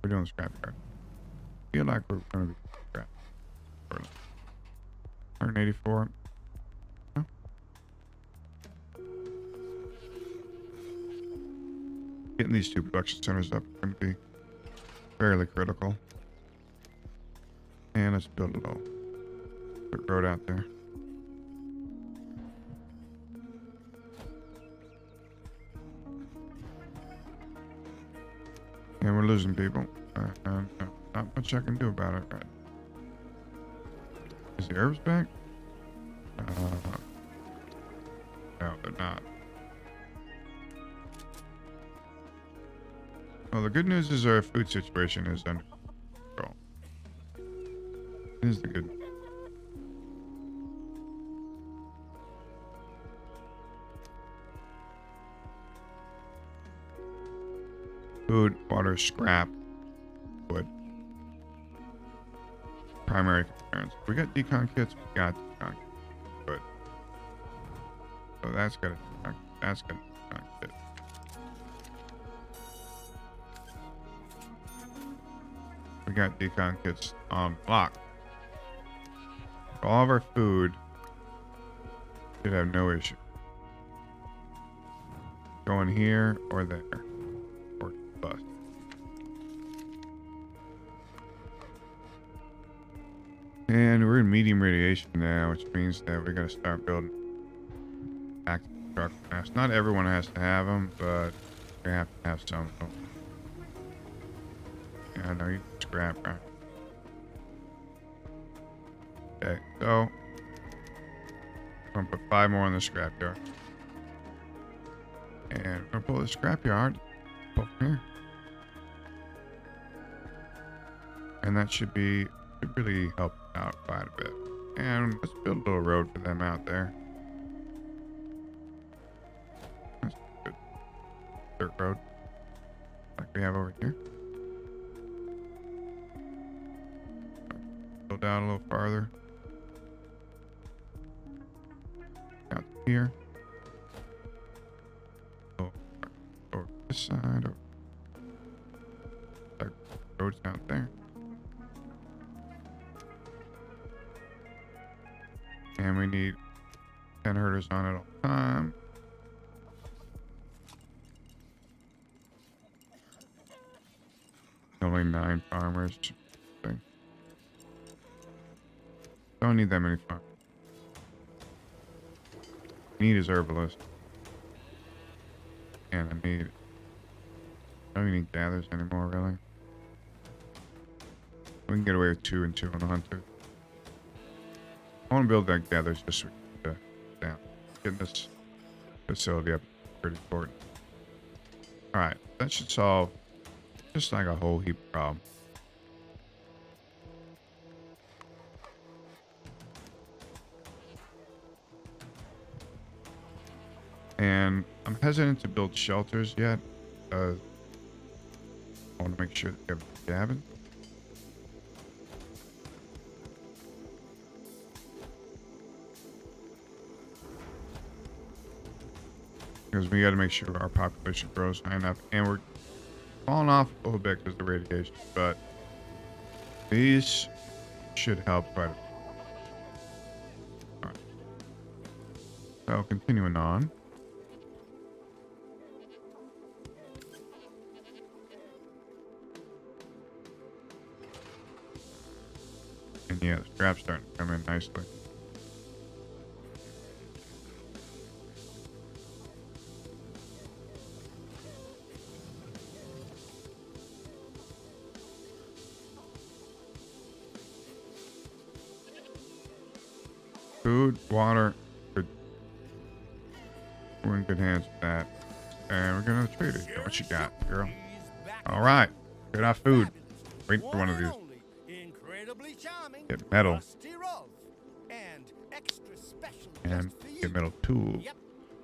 A: We're doing scrap yard. Feel like we're gonna be scrap. 184. No. Getting these 2 production centers up is gonna be fairly critical. And let's build a little quick road out there. And we're losing people. Not much I can do about it. Right. Is the herbs back? No, they're not. Well, the good news is our food situation is under control. This is the good news. Food, water, scrap, wood. Primary concerns. We got decon kits. We got decon kits. Good. So that's got a decon kit. We got decon kits on block. All of our food should have no issue. Going here or there. Or bus. And we're in medium radiation now, which means that we gotta start building active truck mass. Not everyone has to have them, but we have to have some of them. Yeah, I know you can scrap, right? Okay, so I'm gonna put 5 more in the scrapyard. And we're gonna pull the scrapyard over here. And that should really help out quite a bit. And let's build a little road for them out there. That's good. Dirt road. Like we have over here. Go down a little farther. Out here. Over this side. Roads out there. And we need 10 herders on it all the time. Only 9 farmers. Don't need that many farmers. Need is herbalist. And I don't even need gathers anymore, really. We can get away with 2 and 2 on the hunter. I want to build that gathers just so we can down. Getting this facility up is pretty important. Alright, that should solve just like a whole heap of problems. And I'm hesitant to build shelters yet. I want to make sure that we have a cabin. Because we got to make sure our population grows high enough. And we're falling off a little bit because of the radiation. But these should help quite a bit. Alright. So continuing on. And yeah, the scrap's starting to come in nicely. Food, water, We're in good hands with that. And we're gonna trade it. What you got, girl? All right. Good enough food. Wait for one of these.
B: Incredibly charming,
A: Get metal.
B: Rusty Rolf, and extra special
A: And
B: just for you.
A: get metal tools.
B: Yep.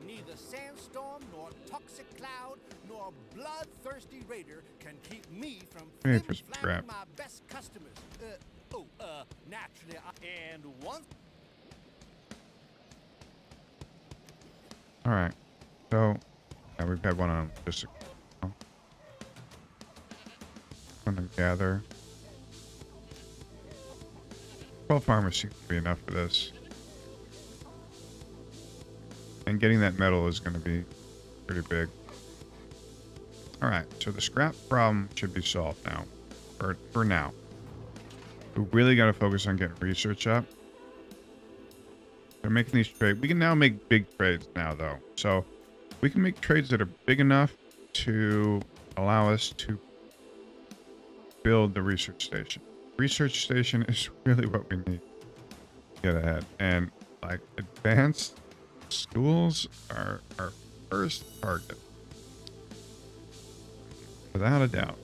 B: Neither sandstorm nor toxic cloud nor bloodthirsty raider can keep me from
A: Hey, for some
B: flim-flamming
A: scrap.
B: my best customers. Naturally, and once.
A: All right. So, yeah, we've had one on just a going to gather. 12 farmers seems to be enough for this. And getting that metal is going to be pretty big. All right. So the scrap problem should be solved now. For now. We really got to focus on getting research up. We're making these trades. We can now make big trades now, though. So we can make trades that are big enough to allow us to build the research station. Research station is really what we need to get ahead. And like advanced schools are our first target. Without a doubt.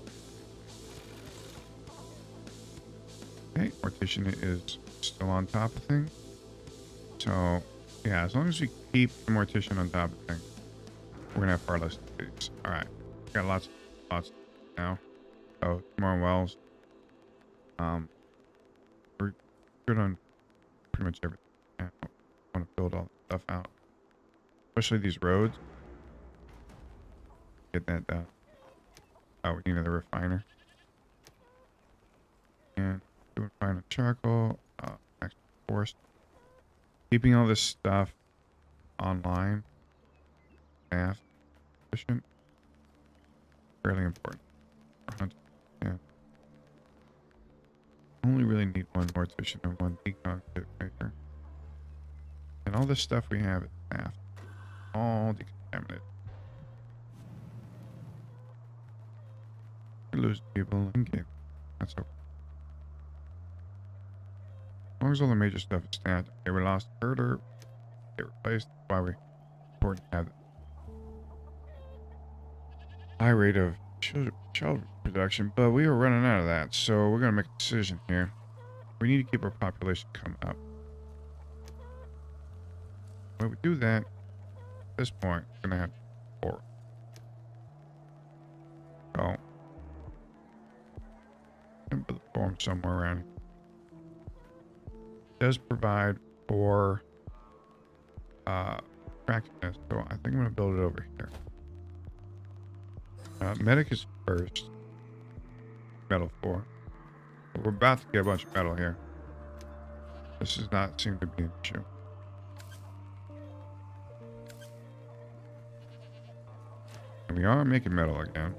A: Okay, mortician is still on top of things. So, yeah, as long as we keep the mortician on top of things, we're gonna have far less disease. All right, got lots now. So, more wells. We're good on pretty much everything. I want to build all the stuff out, especially these roads. Get that done. Oh, we need another refiner. And doing fine on charcoal. Extra forest. Keeping all this stuff online, fast, efficient, fairly important. Yeah. Only really need one mortician and one decon kit maker. And all this stuff we have is fast. All decontaminated. We lose people in game. That's okay. As long as all the major stuff is stacked. Okay, we lost a herder. Get replaced. That's why we important to have that high rate of child production, but we were running out of that, so we're gonna make a decision here. We need to keep our population coming up. When we do that, at this point, we're gonna have 4. So, put the form somewhere around here. Does provide for practice, so I think I'm gonna build it over here. Medic is first. Metal 4. But we're about to get a bunch of metal here. This does not seem to be an issue. And we are making metal again.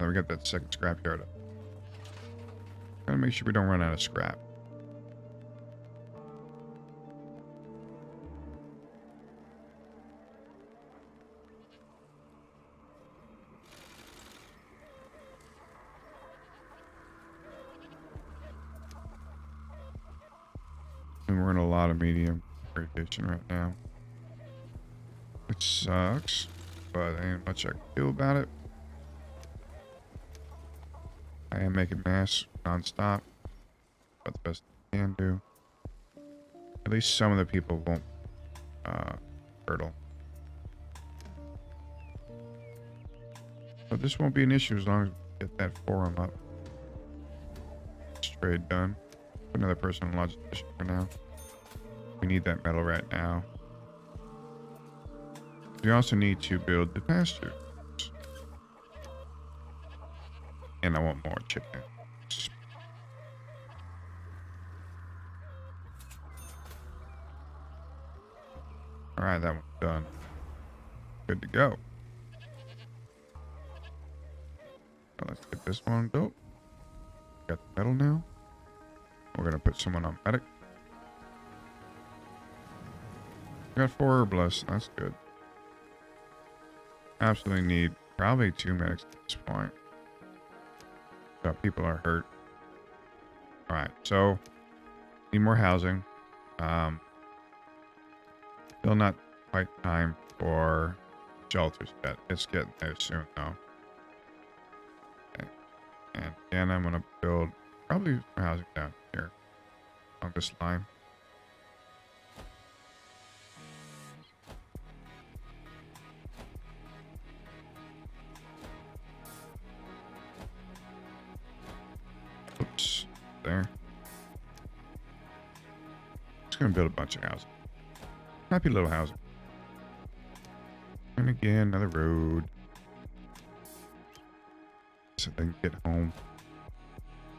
A: So we got that second scrapyard up. Gotta make sure we don't run out of scrap. And we're in a lot of medium radiation right now. Which sucks, but ain't much I can do about it. I am making mass non-stop. But the best I can do. At least some of the people won't hurdle. But this won't be an issue as long as we get that forum up. Trade done. Put another person on logistician for now. We need that metal right now. We also need to build the pasture. And I want more chicken. Alright, that one's done. Good to go. Now let's get this one built. Got the metal now. We're gonna put someone on medic. Got 4 herbalists. That's good. Absolutely need probably 2 medics at this point. So people are hurt. Alright, so need more housing. Still not quite time for shelters yet. It's getting there soon, though. Okay. And again, I'm going to build probably some housing down here on this line. Oops, there. Just gonna build a bunch of houses. Happy little housing. And again, another road. So they can get home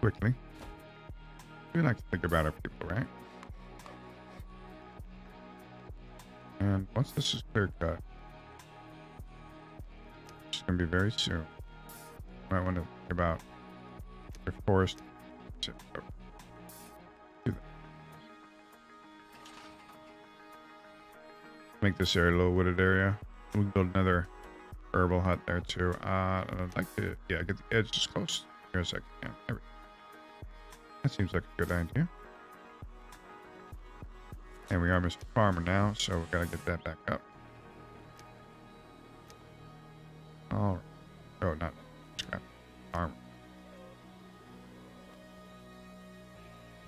A: quickly. We like to think about our people, right? And once this is clear cut, it's gonna be very soon. Might want to think about your forest. Do that. Make this area a little wooded area. We can build another herbal hut there too. I'd like to, yeah, get the edge as close here as I can. There we go. That seems like a good idea. And we are Mr. Farmer now, so we gotta get that back up. All right. Oh, not scrap. Farmer.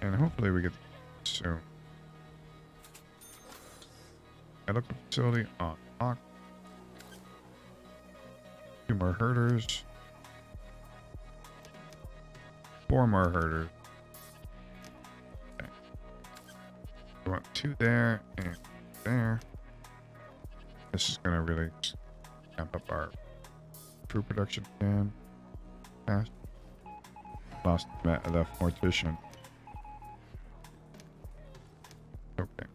A: And hopefully we get soon. Medical facility on lock. 2 more herders. 4 more herders. Okay. We want 2 there and there. This is going to really amp up our food production again. Fast. Lost the mortician. Okay.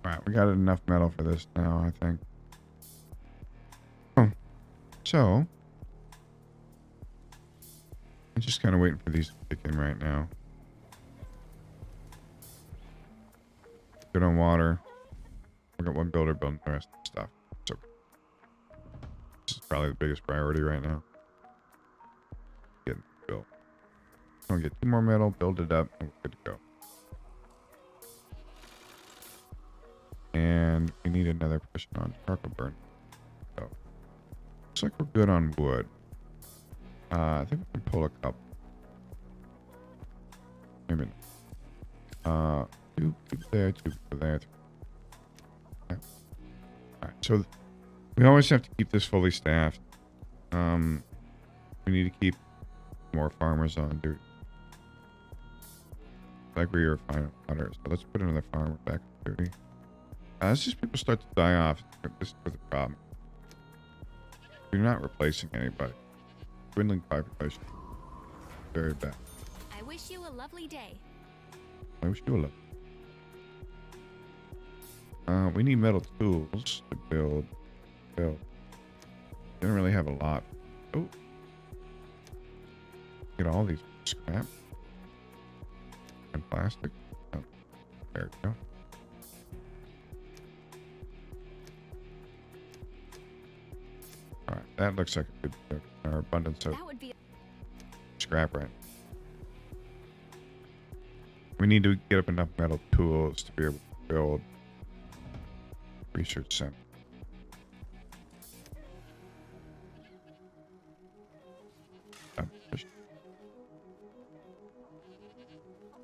A: Alright, we got enough metal for this now, I think. Oh. So, I'm just kind of waiting for these to kick in right now. Good on water. We got 1 builder building the rest of the stuff. So, this is probably the biggest priority right now. Getting built. I'm gonna get 2 more metal, build it up, and we're good to go. And we need another person on charcoal burn. So, looks like we're good on wood. I think we can pull a couple. Maybe not. 2 people there, 2 people there. Okay. Alright, so we always have to keep this fully staffed. We need to keep more farmers on duty. Like we were fine water, so let's put another farmer back on duty. As these people start to die off, this is the problem. We're not replacing anybody. Dwindling population. Very bad.
C: I wish you a lovely day.
A: I wish you a lot. We need metal tools to build. Didn't really have a lot. Oh. Get all these scrap. And plastic. Oh. There we go. Alright, that looks like a good our abundance of
C: That would be
A: scrap, right? We need to get up enough metal tools to be able to build research center.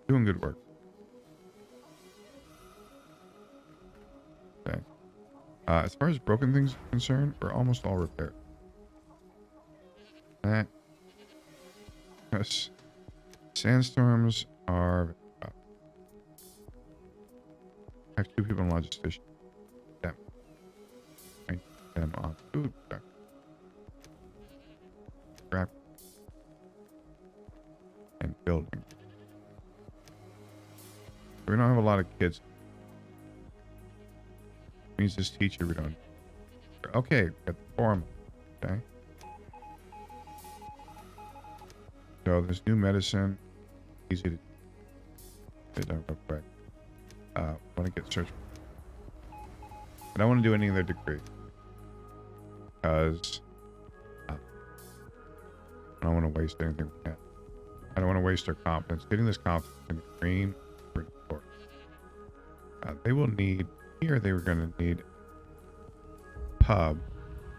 A: Doing good work. Okay. As far as broken things are concerned, we're almost all repaired. That. Yes. Sandstorms are. I have 2 people in logistics. Them. Them on food production. Scrap. And building. We don't have a lot of kids. Means this teacher we don't. Okay, got the form. Okay. So this new medicine, easy to get done real quick. Want to get search. I don't want to do any other degree because I don't want to waste anything. I don't want to waste their confidence. Getting this confidence in the green. They will need here they were going to need a pub,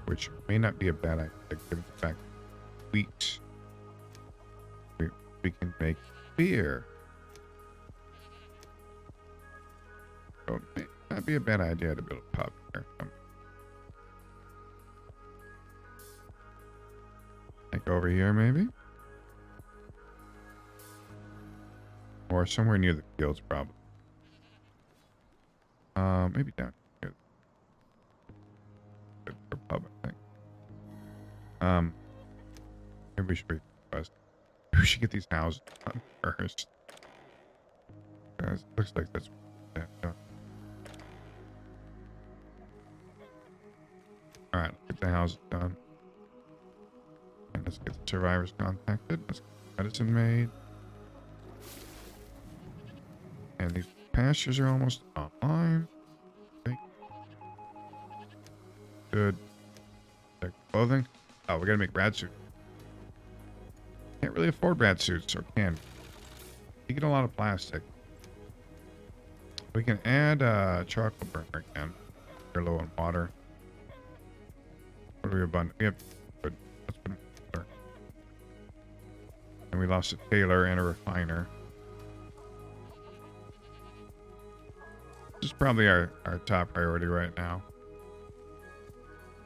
A: which may not be a bad idea given the fact that wheat we can make beer. So it may not be a bad idea to build a pub here. Like over here, maybe? Or somewhere near the fields, probably. Maybe down here. Good for pub, I think. Maybe we should be first. We should get these houses done first. Guys, it looks like that's what they've done. Alright, let's get the houses done. And let's get the survivors contacted. Let's get medicine made. And these pastures are almost online. Okay. Good. Check clothing. Oh, we gotta make rad suits. Can't really afford rad suits, or can. You get a lot of plastic. We can add charcoal burner again. We're low on water. What do we abundant? We have good. Let's put it in. And we lost a tailor and a refiner. This is probably our top priority right now.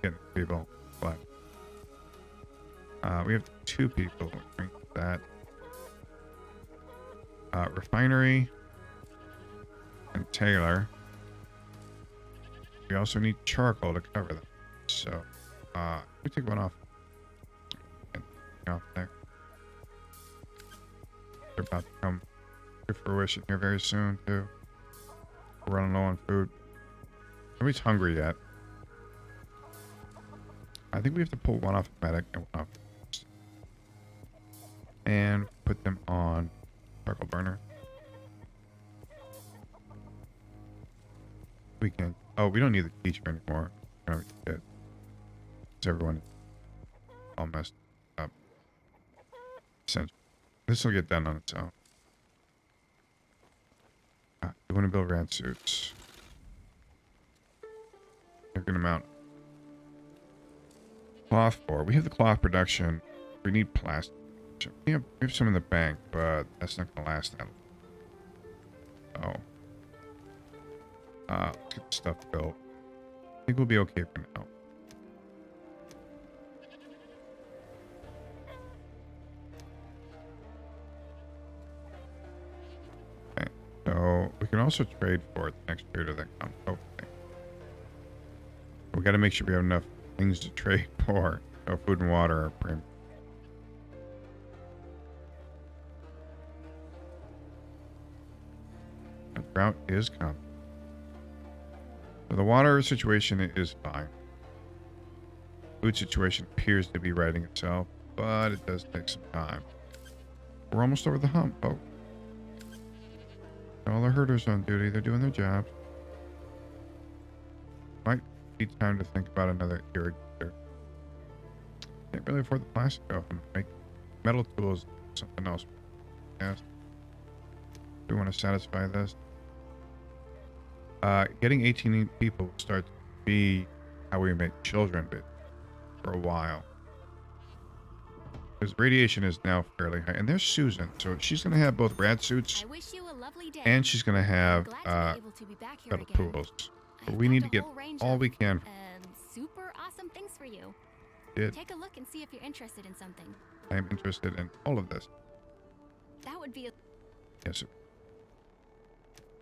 A: Getting people, but we have 2 people. That refinery and tailor. We also need charcoal to cover them. So we take one off. Off there. They're about to come to fruition here very soon too. We're running low on food. Nobody's hungry yet. I think we have to pull one off medic and one off. And put them on charcoal burner. We can. Oh, we don't need the teacher anymore. It's everyone is all messed up. This will get done on its own. You want to build rad suits. Significant amount. Cloth for. We have the cloth production. We need plastic. We have some in the bank, but that's not going to last that long. Let's get the stuff built. I think we'll be okay for now. Okay, so we can also trade for it the next trader that comes. Okay. We got to make sure we have enough things to trade for. So food and water are premium. The drought is coming. So the water situation is fine. Food situation appears to be righting itself, but it does take some time. We're almost over the hump. Oh. All the herders on duty. They're doing their job. Might be time to think about another irrigator. Can't really afford the plastic off them. Make metal tools, something else. Yes. Do we want to satisfy this? Getting 18 people will start to be how we make children bit for a while. Because radiation is now fairly high. And there's Susan. So she's going to have both rad suits.
C: I wish you a lovely day.
A: And she's going to have
C: Glad to be able to be back here
A: metal
C: again.
A: tools.
C: I
A: But we need to
C: packed a
A: get
C: whole range
A: all
C: of,
A: we can.
C: super awesome things for you.
A: Did.
C: Take a look and see if you're interested in something.
A: I'm interested in all of this.
C: That would be a
A: Yes, sir.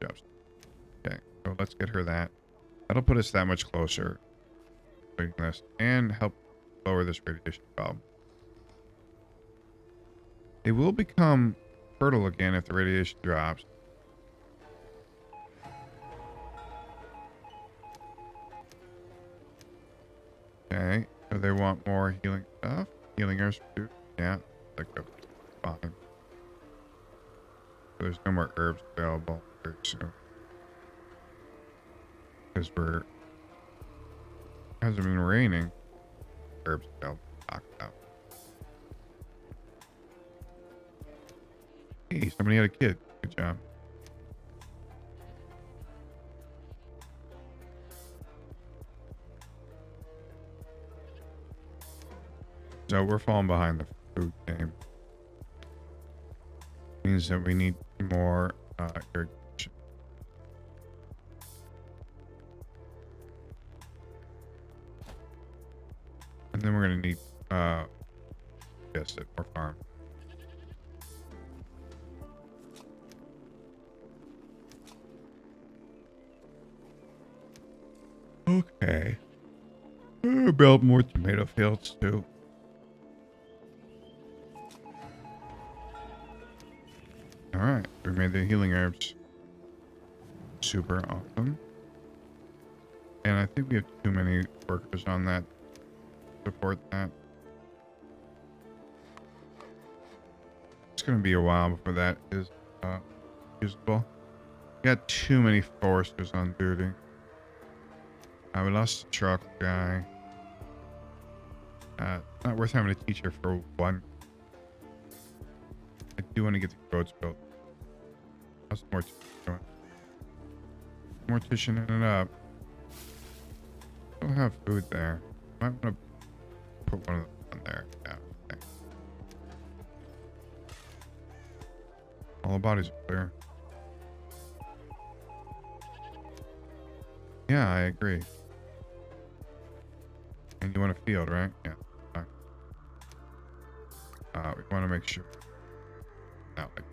A: Jobs. Okay, so let's get her that. That'll put us that much closer. Doing this and help lower this radiation problem. They will become fertile again if the radiation drops. Okay, so they want more healing stuff. Healing herbs, too. Yeah, like a fine. There's no more herbs available very soon. Because hasn't been raining. Herbs available. Knocked out. Hey, somebody had a kid. Good job. So we're falling behind the food game. Means that we need more irrigation. And then we're gonna need yes, more farm. Okay. Build more tomato fields too. Alright, we made the healing herbs. Super awesome. And I think we have too many workers on that to support that. It's going to be a while before that is usable. We got too many foresters on duty. We lost the truck guy. Not worth having a teacher for one. I do want to get the roads built. How's the mortician doing? Morticianing it up. Still have food there. Might want to put one of them on there. Yeah. Okay. All the bodies are clear. Yeah, I agree. And you want a field, right? Yeah. Fine. We want to make sure. Now, like.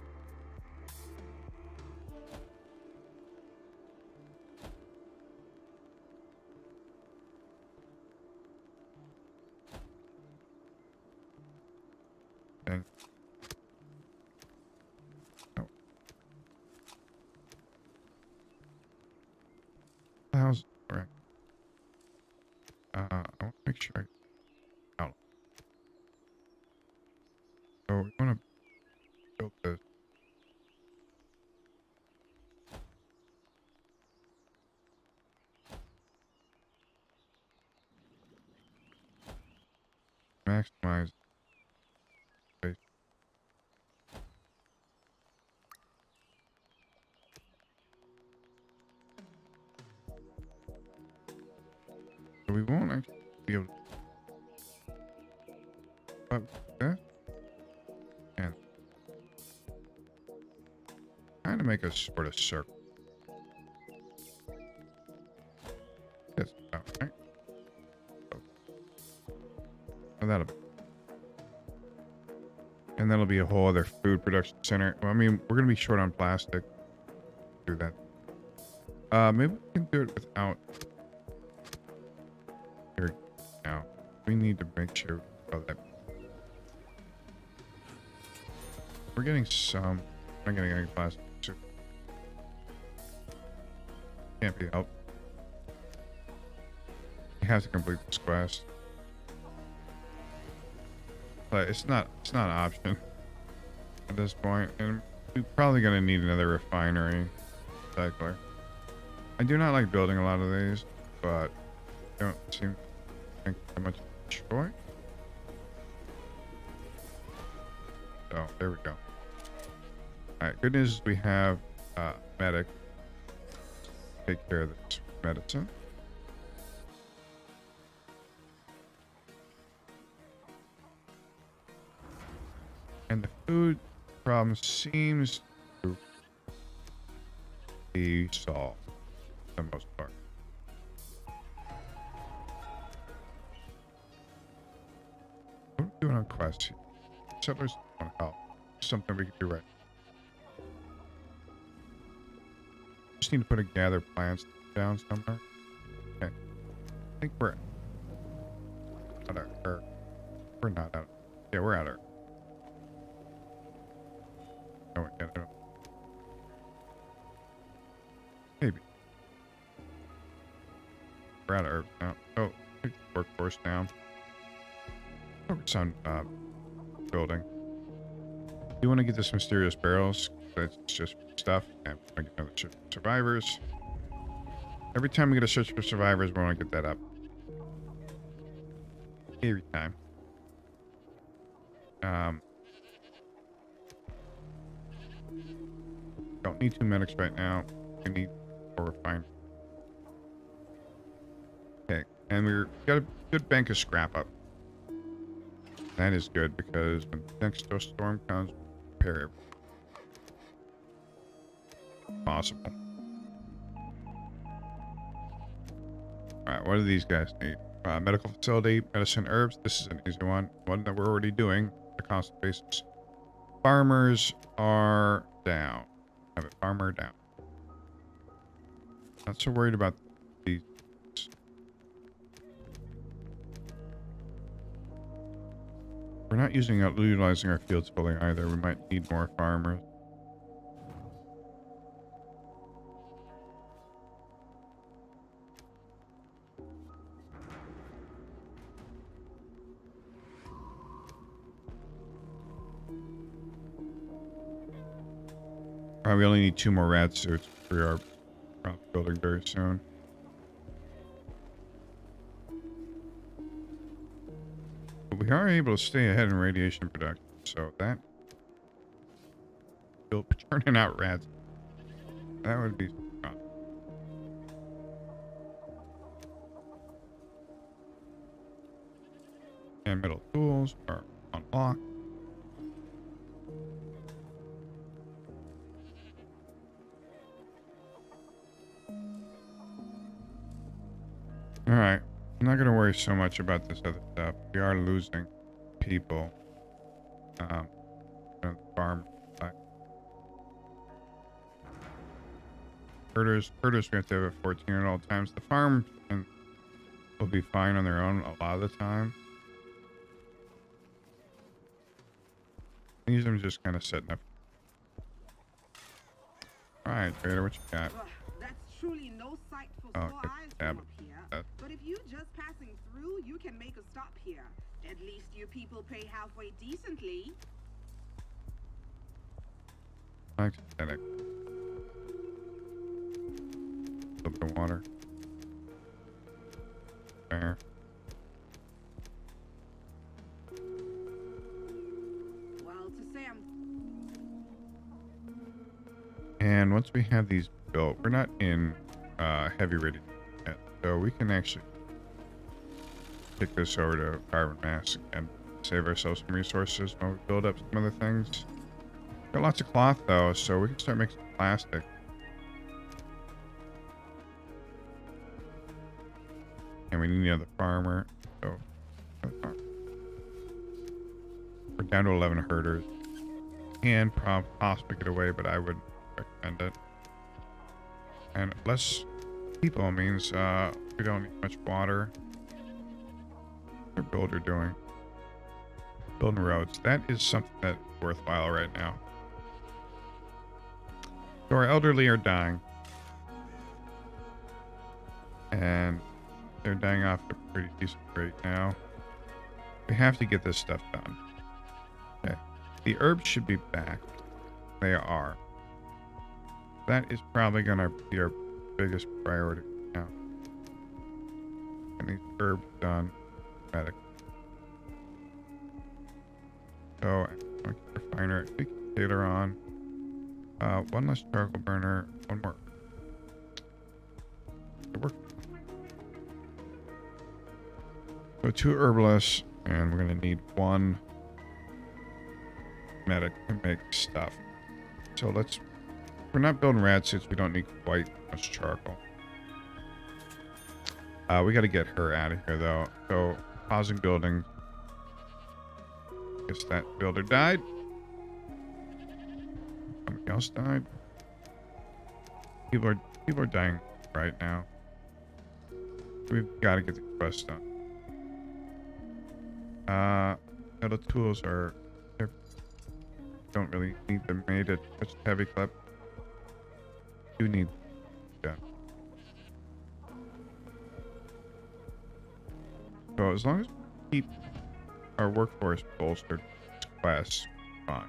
A: Thing. Oh. How's right? I want to make sure I out. So we want to build this. Maximize space. So we won't actually be able to. But that and kind of make a sort of circle. Yes, right. Oh, that'll be. And that'll be a whole other food production center. Well, I mean, we're gonna be short on plastic. Do that. Maybe we can do it without. Here now, we need to make sure that we're getting some. I'm not getting any plastic. So can't be helped. You have to complete this quest. But it's not an option at this point, and we're probably gonna need another refinery cycler. I do not like building a lot of these, but I don't seem to think that much choice. So there we go. Alright, good news is we have medic take care of this medicine. And the food problem seems to be solved for the most part. What are we doing on quests here? Settlers want to help. Something we can do right. Just need to put a gather plants down somewhere. Okay. I think we're out of her. We're not out. Yeah, we're out of her. Oh, yeah, no. Maybe. We're out of herbs now. Oh, take the workforce down. Focus on building. You want to get this mysterious barrels? That's just stuff. And I get another search for survivors. Every time we get a search for survivors, we want to get that up. Every time. Don't need 2 medics right now. We need 4 refined. Okay, and we've got a good bank of scrap up. That is good because when the next storm comes, prepare if possible. Alright, what do these guys need? Medical facility, medicine, herbs. This is an easy one. One that we're already doing on a constant basis. Farmers are down. Have a farmer down. Not so worried about these. We're not utilizing our fields fully either. We might need more farmers. We only need 2 more rad suits for our building very soon. But we are able to stay ahead in radiation production, so that still turning out rats. That would be fun. And metal tools are unlocked. Alright, I'm not going to worry so much about this other stuff. We are losing people. The farm. Herders we have to have a 14 at all times. The farm will be fine on their own a lot of the time. These I'm just kind of setting up. Alright, Trader, what you got?
E: That's truly no sight for
A: Oh,
E: sore
A: good.
E: eyes
A: Yeah,
E: from up here.
A: that-
E: But if you just passing through, you can make a stop here. At least you people pay halfway decently.
A: Pathetic. A little bit of water. There.
E: Well, to say I'm
A: And once we have these built, we're not in heavy rated yet, so we can actually take this over to carbon mass and save ourselves some resources when we build up some other things. Got lots of cloth though, so we can start making some plastic. And we need another farmer, so we're down to 11 herders. And possibly get away, but I wouldn't recommend it. And less people means we don't need much water. What's our builder doing? Building roads. That is something that's worthwhile right now. So our elderly are dying. And they're dying off at a pretty decent rate now. We have to get this stuff done. Okay. The herbs should be back. They are. That is probably going to be our biggest priority now. And these herbs done. Medic. So, refiner. Tailor on. One less charcoal burner. One more. It worked. So 2 herbalists, and we're going to need 1 medic to make stuff. So we're not building rad suits, we don't need quite much charcoal. We got to get her out of here though. So pausing building. Guess that builder died. Somebody else died. People are dying right now. We've got to get the quest done. Metal tools don't really need them made at such a heavy clip. Do need done. So as long as we keep our workforce bolstered, class fine.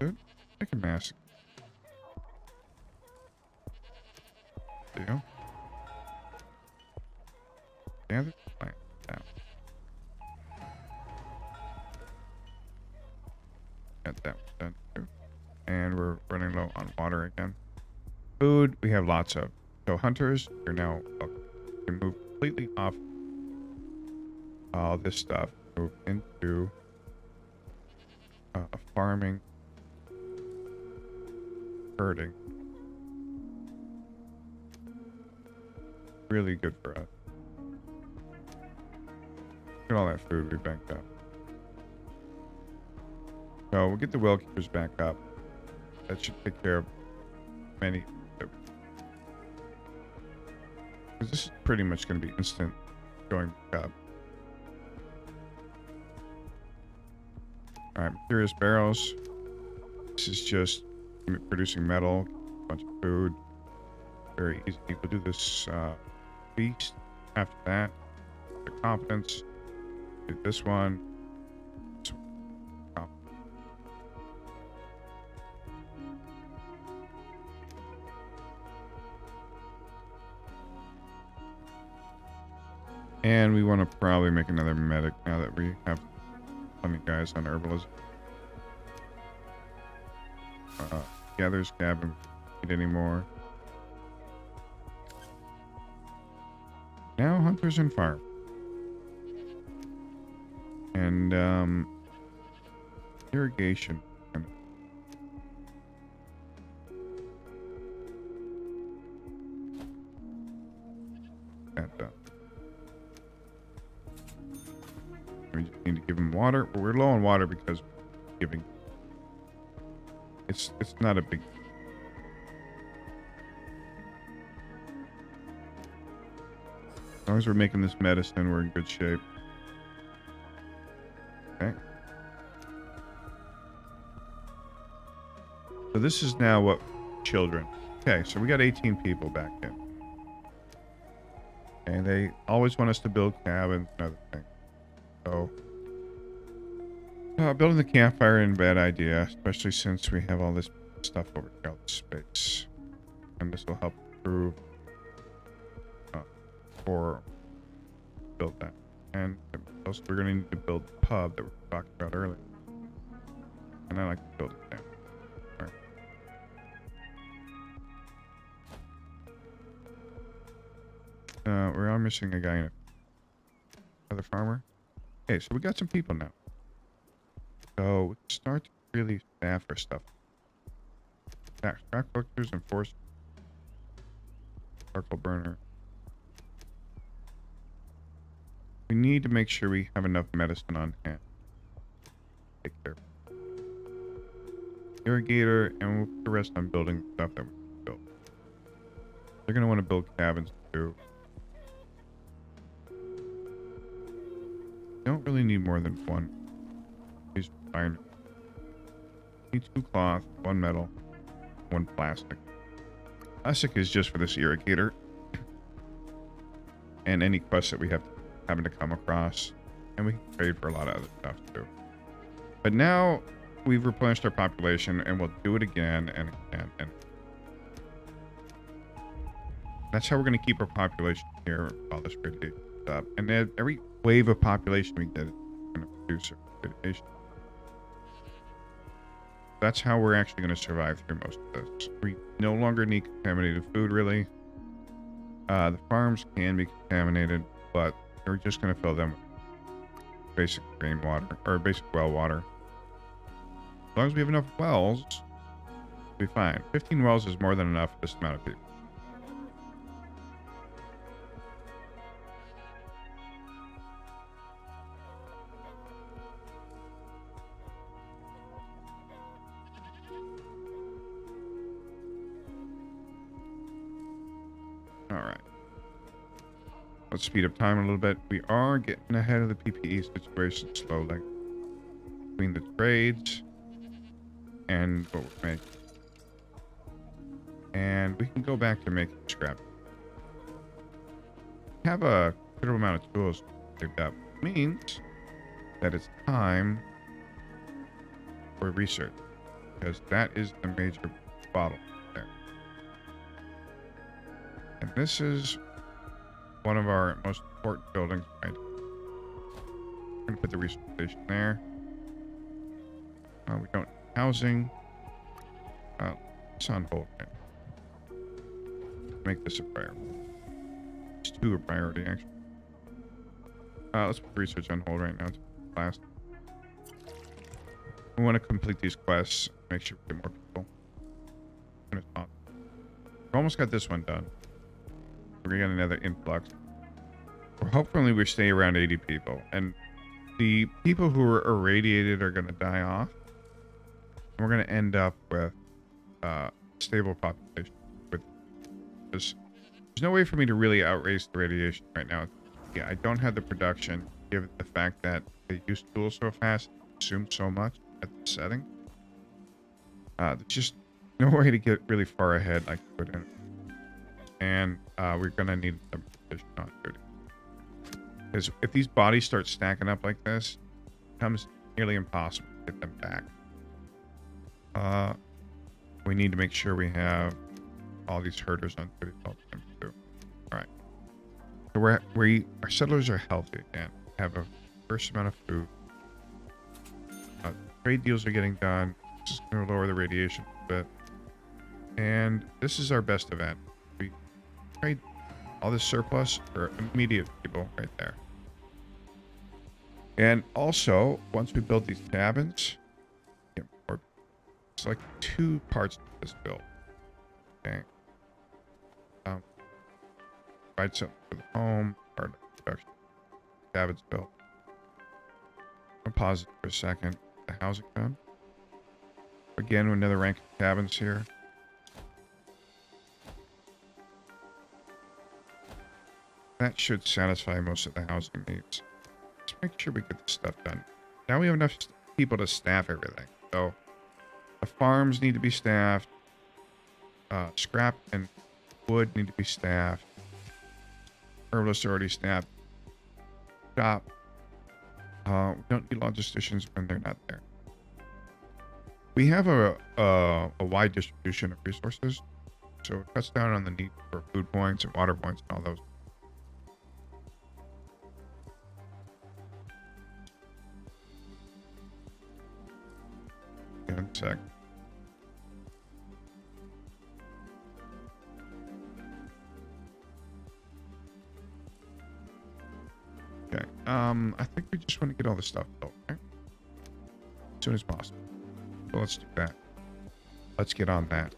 A: Good. Make a mask. Deal. Gather the plant down. Got that one done too. And we're running low on water again. Food, we have lots of. So hunters, you're now welcome. You can move completely off all this stuff. Move into farming, herding. Really good for us. Look at all that food we banked up. So we'll get the well keepers back up. That should take care of many. Because this is pretty much going to be instant going back up. Alright, mysterious barrels. This is just producing metal, a bunch of food. Very easy. We'll do this feast after that. The competence. Do this one. This one. Oh. And we want to probably make another medic now that we have plenty of guys on herbalism. Gather's cabin. Don't need any more. Now hunters and farm. And irrigation. That done. We just need to give them water. We're low on water because we're giving. It's not a big. As long as we're making this medicine, we're in good shape. Okay. So this is now what children. Okay, so we got 18 people back in. And they always want us to build cabins and other things. So building the campfire isn't a bad idea, especially since we have all this stuff over here, all this space. And this will help improve for build that. And also we're going to need to build the pub that we were talking about earlier. And I like to build it down. Right. We are missing a guy in another farmer. Okay, so we got some people now. So we can start to really staff our stuff. Track collectors and force charcoal burner. We need to make sure we have enough medicine on hand. Take care. Irrigator, and we'll put the rest on building stuff that we built. They're going to want to build cabins too. Don't really need more than one. These iron. Need 2 cloth, 1 metal, 1 plastic. Plastic is just for this irrigator. And any quests that we have having to come across. And we can trade for a lot of other stuff too. But now we've replenished our population and we'll do it again and again. And that's how we're going to keep our population here while this radiation is up. And then every wave of population we get is going to produce radiation. That's how we're actually going to survive through most of this. We no longer need contaminated food, really. The farms can be contaminated, but we're just going to fill them with basic rainwater, or basic well water. As long as we have enough wells, we'll be fine. 15 wells is more than enough for this amount of people. Alright. Let's speed up time a little bit. We are getting ahead of the PPE situation slowly. Between the trades and what we're making. And we can go back to making scrap. We have a considerable amount of tools saved up. Which means that it's time for research. Because that is the major bottle there. And this is one of our most important buildings. Right? We're going to put the research station there. We don't need housing. It's on hold now. Make this a priority. It's 2 a priority, actually. Let's put research on hold right now. To class. We want to complete these quests. Make sure we get more people. We've almost got this one done. We're gonna get another influx. Hopefully we stay around 80 people. And the people who are irradiated are going to die off. And we're going to end up with stable population. There's no way for me to really outrace the radiation right now. Yeah, I don't have the production, given the fact that they use tools so fast, consume so much at the setting. There's just no way to get really far ahead like I could in. And we're going to need some additional continuity. Because if these bodies start stacking up like this, it becomes nearly impossible to get them back. We need to make sure we have all these herders on duty all the time too. All right. So our settlers are healthy again. Have a first amount of food. Trade deals are getting done. This is going to lower the radiation a bit. And this is our best event. We trade all this surplus for immediate people right there. And also, once we build these cabins, it's like 2 parts of this build. Okay. Provide something for the home, part of the production. Cabins built. I'll pause it for a second. The housing done. Again, another rank of cabins here. That should satisfy most of the housing needs. Let's make sure we get this stuff done. Now we have enough people to staff everything. So the farms need to be staffed. Scrap and wood need to be staffed. Herbalists are already staffed. Shop. We don't need logisticians when they're not there. We have a wide distribution of resources, so it cuts down on the need for food points and water points and all those. One sec. Okay. I think we just want to get all this stuff built, right? As soon as possible. So let's do that. Let's get on that.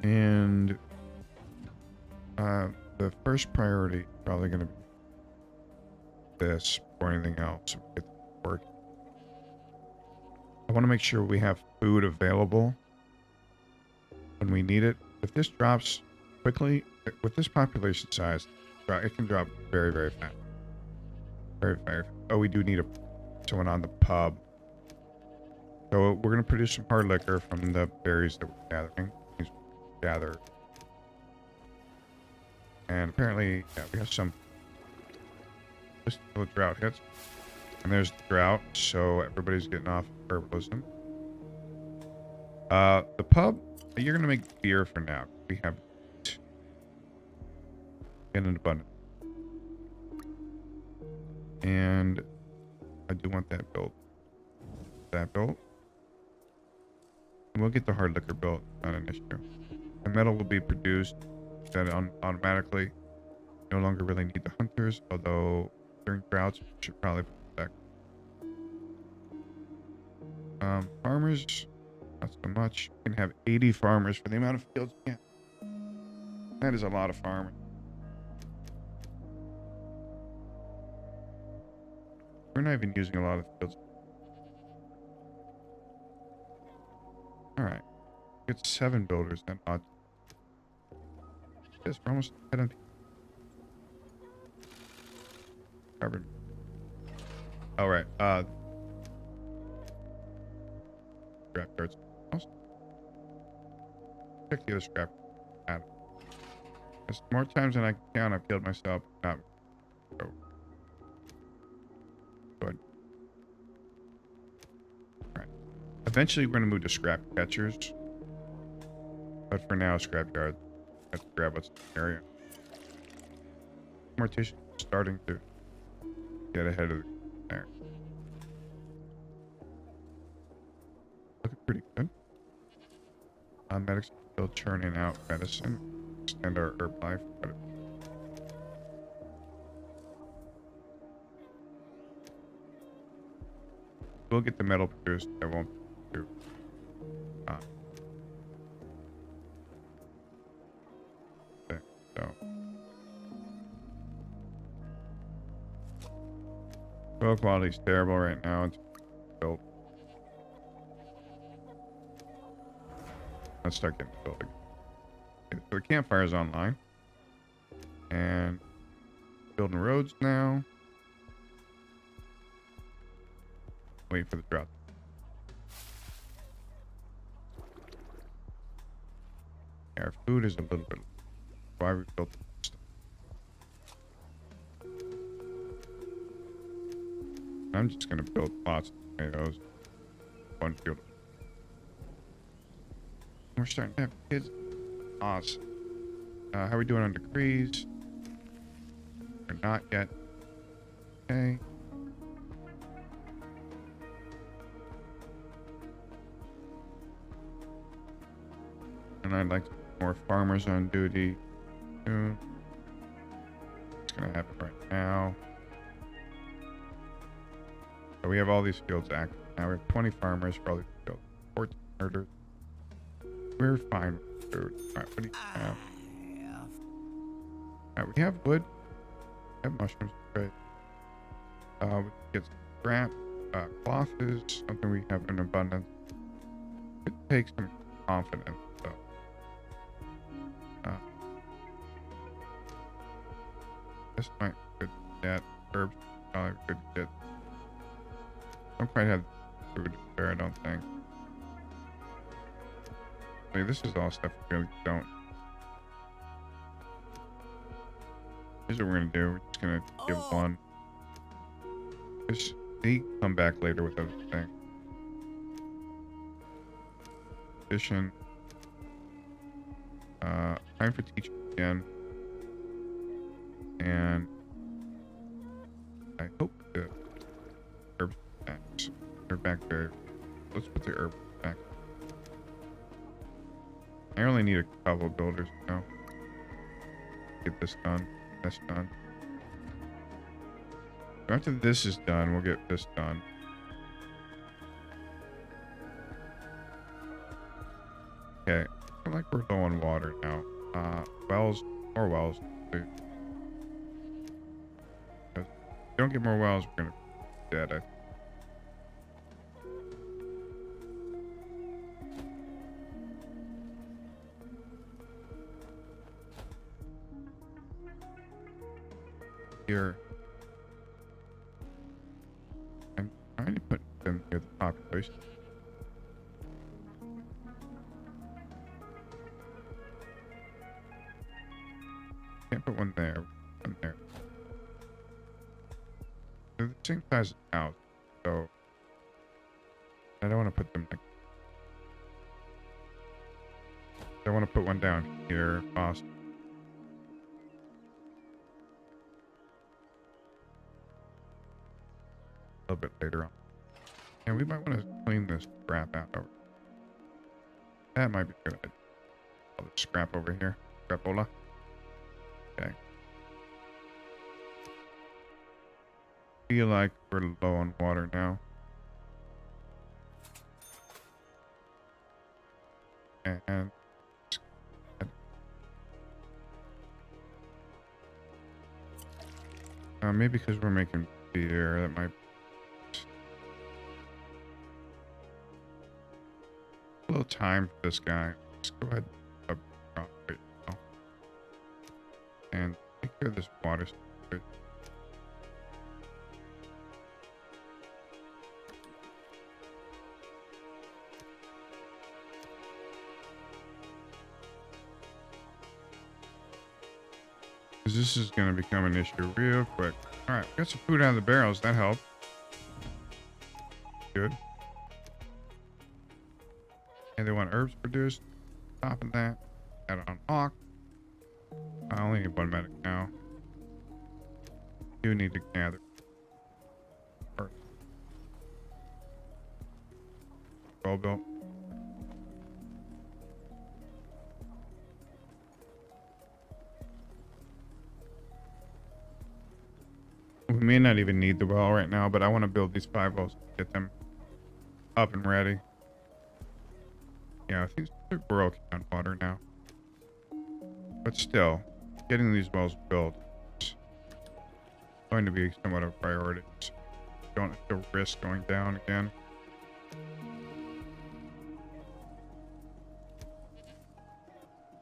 A: And the first priority is probably going to be this before anything else. Get work. I want to make sure we have food available when we need it. If this drops quickly, with this population size, it can drop very, very fast. Very fast. Oh, we do need someone on the pub. So we're going to produce some hard liquor from the berries that we're gathering. Gather. And apparently, yeah, we have some. Just the drought hits. And there's the drought, so everybody's getting off herbalism. The pub, you're going to make beer for now. We have in an abundance. And I do want that built. That built. And we'll get the hard liquor built, not an issue. The metal will be produced that automatically. No longer really need the hunters, although during droughts we should probably put back. Farmers, not so much. We can have 80 farmers for the amount of fields we have. That is a lot of farmers. We're not even using a lot of fields. Alright. Get 7 builders then. Yes, we're almost ahead on covered. Alright, scrap yards. Check the other scrap. There's more times than I can count I've killed myself. Not so. Good. Alright. Eventually we're gonna move to scrap catchers. But for now, scrap yard. Let's grab what's in the area. Mortician starting to get ahead of there. Looking pretty good. Medics Still churning out medicine. Extend our herb life. We'll get the metal produced. I won't do. Okay, so. Soil quality's terrible right now. It's built. Let's start getting building. Okay, so the campfire's online. And building roads now. Wait for the drought. Yeah, our food is a little bit. Why we built this stuff. I'm just gonna build lots of tomatoes. One field. We're starting to have kids. Awesome. How are we doing on degrees? We're not yet. Okay. And I'd like more farmers on duty soon. It's gonna happen right now. So we have all these fields active. Now we have 20 farmers for all these fields. 14 murders. We're fine with food. Alright, what do you have? Alright, we have wood. We have mushrooms. Great. We can get some scrap. Cloth is something we have in abundance. It takes some confidence. This might be good to get. Herbs probably good to get. Don't quite have food to spare, I don't think. I mean, this is all stuff we really don't. Here's what we're gonna do. We're just gonna give one. Just he come back later with other things. Fishing. Time for teaching again. And I hope the herbs are back there. Let's put the herbs back. I only need a couple of builders now. Get this done. That's done. After this is done, we'll get this done. Okay. I feel like we're low on water now. Wells, more wells. If we don't get more wells, we're gonna be dead. Here. I'm trying to put them near the population. Can't put one there. One there. They're the same size as the house, so I don't want to put them next. I want to put one down here if possible. A little bit later on. And we might want to clean this scrap out over. That might be good. All the scrap over here. Scrapola. Okay. Feel like we're low on water now. And maybe because we're making beer, that might a little time for this guy. Let's go ahead and right now. And take care of this water situation. This is going to become an issue real quick. All right, we got some food out of the barrels. That helped. Good. And they want herbs produced. Top of that, got it unlocked. I only need one medic now. You need to gather. First. Well built. We may not even need the well right now, but I want to build these 5 wells, get them up and ready. Yeah, I think we're okay on water now. But still, getting these wells built is going to be somewhat of a priority. So don't have to risk going down again.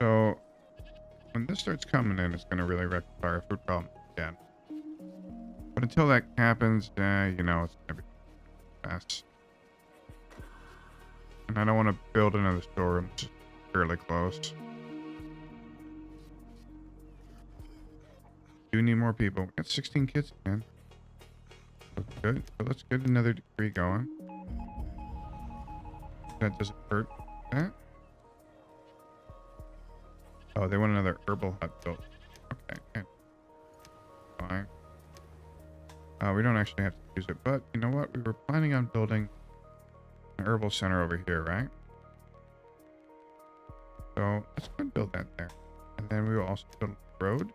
A: So when this starts coming in, it's going to really rectify our food problem again. But until that happens, you know, it's going to be fast. And I don't want to build another storeroom. It's fairly close. Do need more people. We got 16 kids again. Looks good. So let's get another degree going. That doesn't hurt. That. Oh, they want another herbal hut built. Okay. Fine. We don't actually have to use it, but you know what? We were planning on building an herbal center over here, right? So let's go and build that there. And then we will also build a road.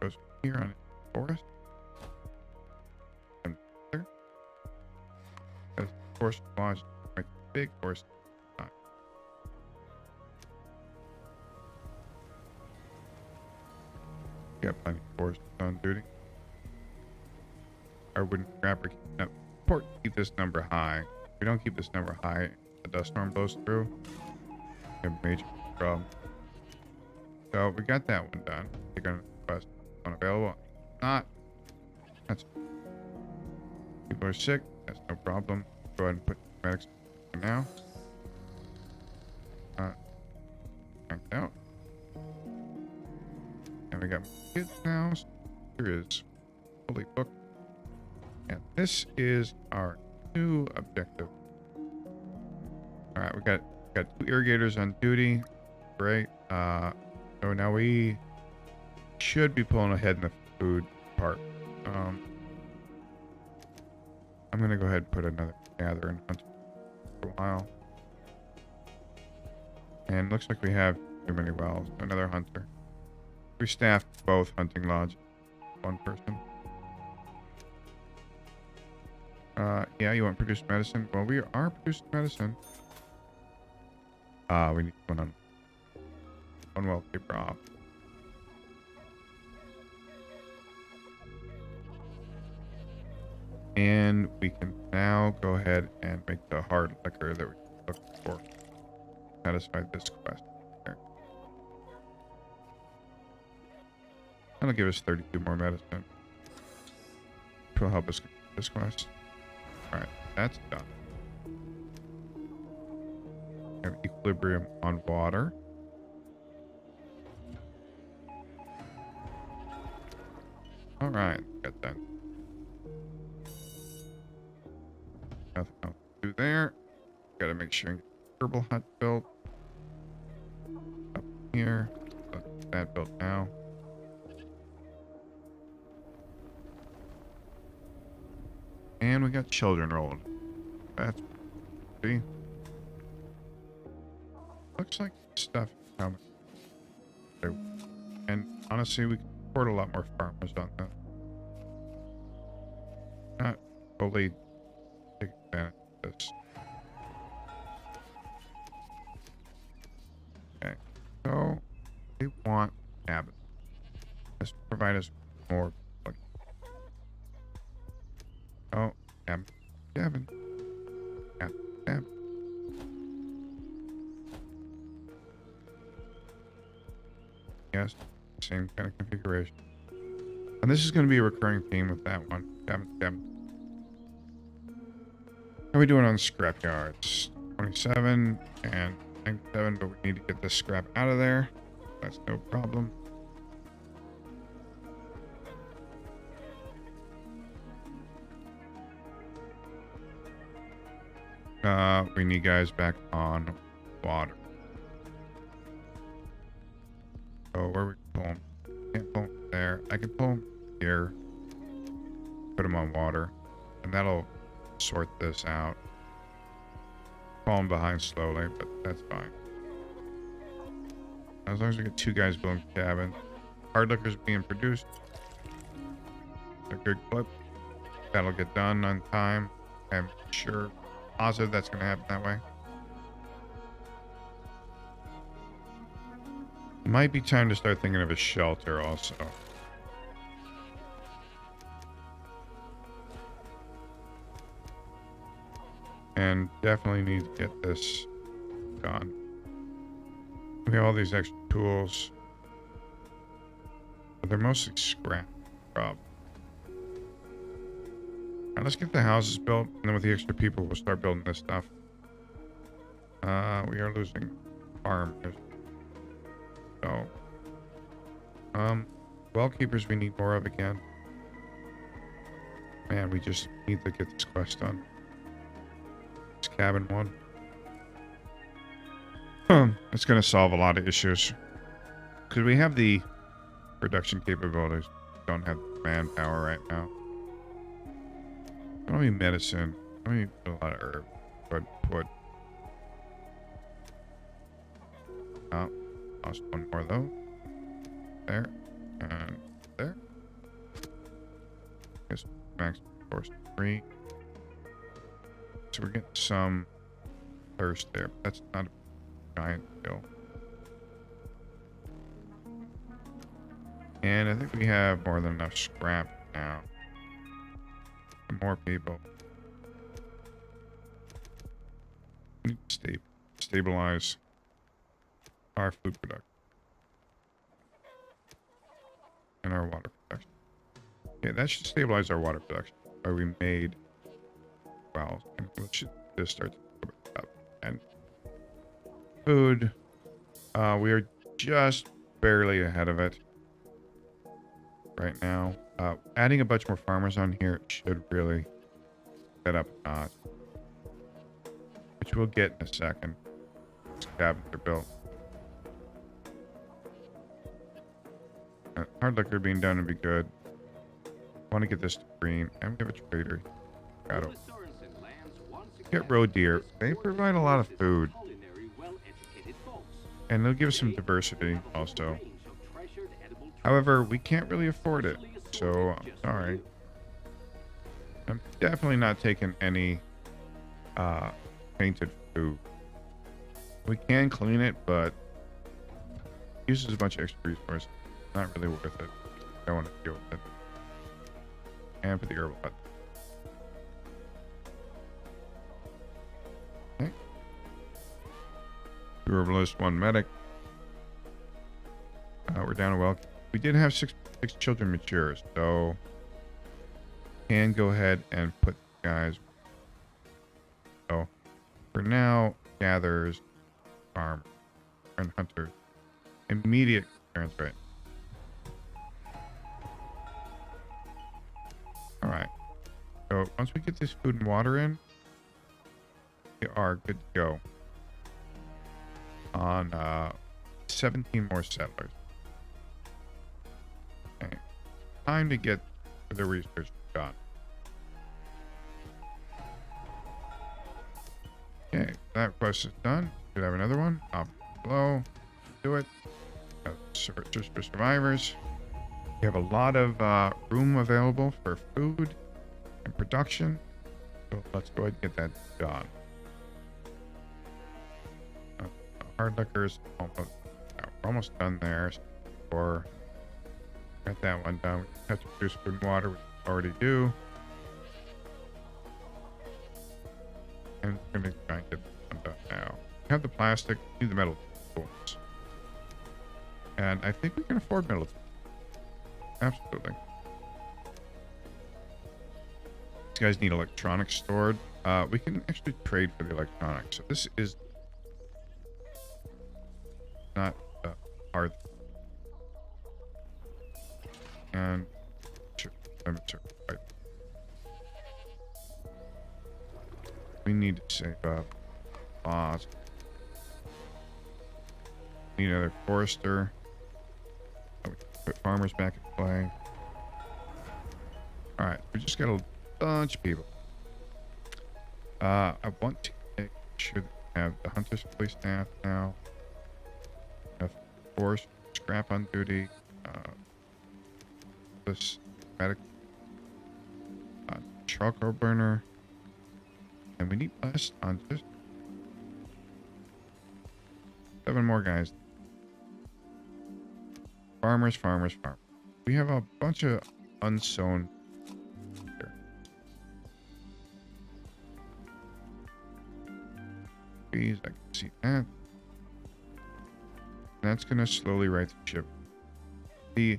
A: Goes here on the forest. And there. Because forest lodge make a big forest. Got plenty of forest on duty. Our wooden scrapper keeping up. Important to keep this number high. If we don't keep this number high, the dust storm blows through. We have a major problem. So we got that one done. They're gonna request unavailable. Not. That's. People are sick. That's no problem. Go ahead and put medics for now. Checked out. And we got kids now. So here is fully booked. And this is our new objective. All right, we got 2 irrigators on duty. Great. So now we should be pulling ahead in the food part. I'm gonna go ahead and put another gather and hunt for a while. And looks like we have too many wells. Another hunter. We staffed both hunting lodges. 1 person. Yeah, you want produced medicine? Well, we are producing medicine. We need one well paper off. And we can now go ahead and make the hard liquor that we're looking for. Satisfy this quest. There. That'll give us 32 more medicine. Which will help us get this quest. Alright, that's done. We have equilibrium on water. Alright, got that. Nothing else to do there. Gotta make sure and get the herbal hut built. Up here. Let that built now. And we got children rolling. That's see. Looks like stuff is coming. And honestly, we can afford a lot more farmers on that. Not fully take advantage of this. Okay, so they want cabins. Let's provide us more. Oh, cabin. Cabin. Cabin. Yes, same kind of configuration. And this is going to be a recurring theme with that one. Cabin. How are we doing on scrap yards? 27 and 97, but we need to get this scrap out of there. That's no problem. We need guys back on water. So where we pull them? Can't pull them there. I can pull them here. Put them on water. And that'll sort this out. Falling behind slowly, but that's fine. As long as we get 2 guys building cabins. Hard liquor's being produced. a good clip. That'll get done on time. I'm sure, positive that's going to happen that way. Might be time to start thinking of a shelter also. And definitely need to get this done. We have all these extra tools. But they're mostly scrap. Problem. Now let's get the houses built, and then with the extra people, we'll start building this stuff. We are losing farmers. So, well keepers we need more of again. Man, we just need to get this quest done. It's cabin 1. It's going to solve a lot of issues. Because we have the production capabilities. Don't have manpower right now. Don't need medicine. Don't need a lot of herb. But put. Oh, lost one more though. There. And there. Guess max force 3. So we're getting some thirst there. That's not a giant deal. And I think we have more than enough scrap now. More people. We need to stabilize our food production. And our water production. Okay, that should stabilize our water production. Where we made wells. And we should just start to put it up. And food. We are just barely ahead of it right now. Adding a bunch more farmers on here should really set up a notch, which we'll get in a second. These cabins are built. Hard liquor being done would be good. Want to get this to green, and we have a trader. Got to get roe deer. They provide a lot of food, and they'll give us some diversity also. However, we can't really afford it, so I'm sorry. I'm definitely not taking any painted food. We can clean it, but it uses a bunch of extra resources. Not really worth it. I don't want to deal with it. And for the herbal hut. Okay. 2 herbalists, 1 medic. We're down a well. We did have six children mature, so can go ahead and put guys. So for now, gatherers, farm, and hunters. Immediate clearance rate. Alright. So once we get this food and water in, we are good to go. On 17 more settlers. Okay. Time to get the research done. Okay, that quest is done. Should have another one. Up below. Do it. Search for survivors. We have a lot of room available for food and production. So let's go ahead and get that done. Hard liquors almost done there. Or got that one done. We have to produce food and water, which we already do. And we're going to try and get this one done now. We have the plastic, we need the metal tools. And I think we can afford metal tools. Absolutely. These guys need electronics stored. We can actually trade for the electronics. So this is not hard. And right. We need to save up. Need another forester. Put farmers back in play. Alright, we just got a bunch of people. I want to make sure that we have the hunters fully staffed now. Enough force, scrap on duty. This medic charcoal burner. And we need less on just 7 more guys. Farmers, farmers, farmers. We have a bunch of unsown here. Trees, I can see that. That's going to slowly right the ship. The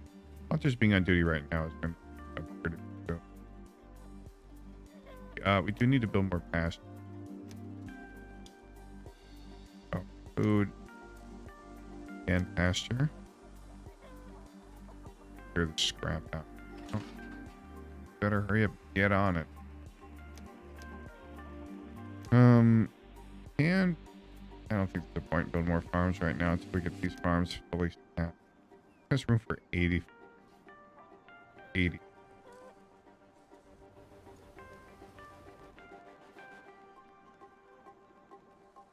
A: hunters being on duty right now is going to be pretty good. We do need to build more pasture. Oh, food and pasture. Clear the scrap out. Oh, better hurry up, get on it. And I don't think there's a point in building more farms right now until we get these farms fully staffed. There's room for 80. 80.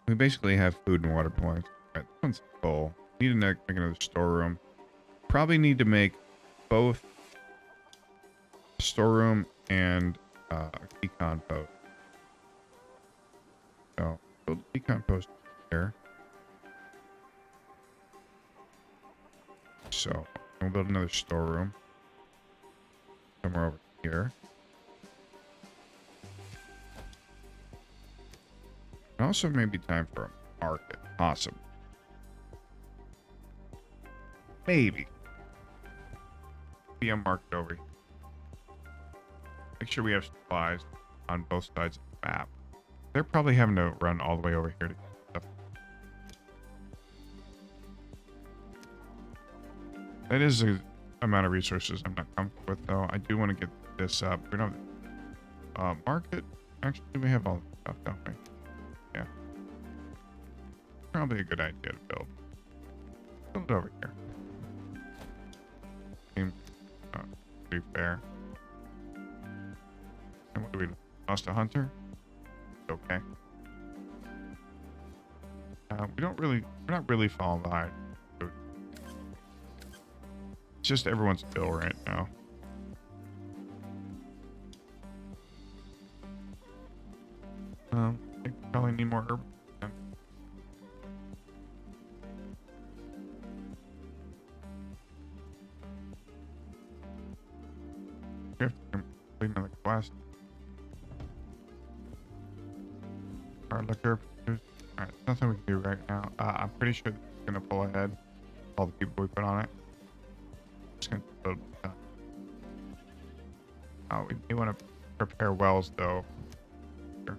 A: We basically have food and water points. All right, this one's full. Need to make another storeroom. Probably need to make both storeroom and decon post. So build decon post here. So we'll build another storeroom somewhere over here. And also maybe time for a market. Awesome. Maybe. Be a market over here. Make sure we have supplies on both sides of the map. They're probably having to run all the way over here to get stuff. That is a amount of resources I'm not comfortable with, though. I do want to get this up. We don't have market. Actually, we have all the stuff, don't we? Yeah. Probably a good idea to build. Build it over here. Seems pretty fair. And what do we lost a hunter? Okay. We're not really falling behind. It's just everyone's bill right now. I think we probably need more herb. We have to complete another quest. Our liquor. Alright, nothing we can do right now. I'm pretty sure it's gonna pull ahead all the people we put on it. Just gonna build. We may want to prepare wells though. Sure.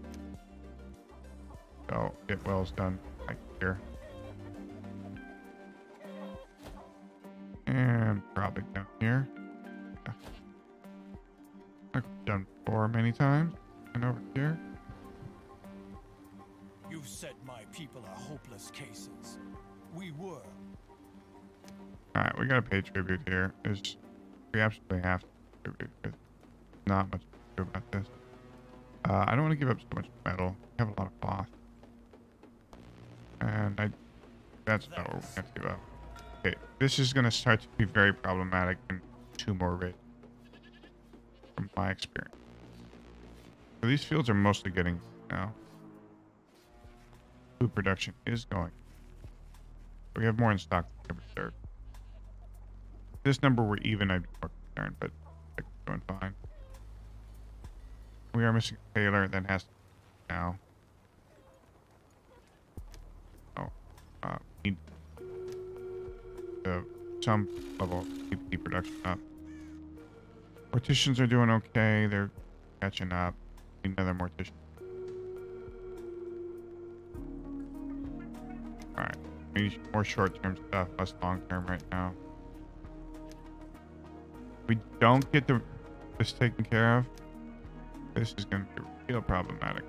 A: So get wells done like here. And probably down here. Yeah. Like we've done before many times. And over here.
B: You've said my people are hopeless cases. We were.
A: Alright, we gotta pay tribute here. We absolutely have to pay tribute. There's not much to do about this. I don't want to give up so much metal. We have a lot of cloth. And that's not what we have to give up. Okay, this is gonna start to be very problematic in 2 more raids. From my experience. So these fields are mostly getting now. Food production is going. We have more in stock than we reserve. This number were even, I'd be more concerned, but it's doing fine. We are missing a tailor that has to now. Oh, need some level of PvP production up. Morticians are doing okay. They're catching up. Need another mortician. Alright. We need more short-term stuff, less long-term right now. If we don't get this taken care of, this is going to be real problematic.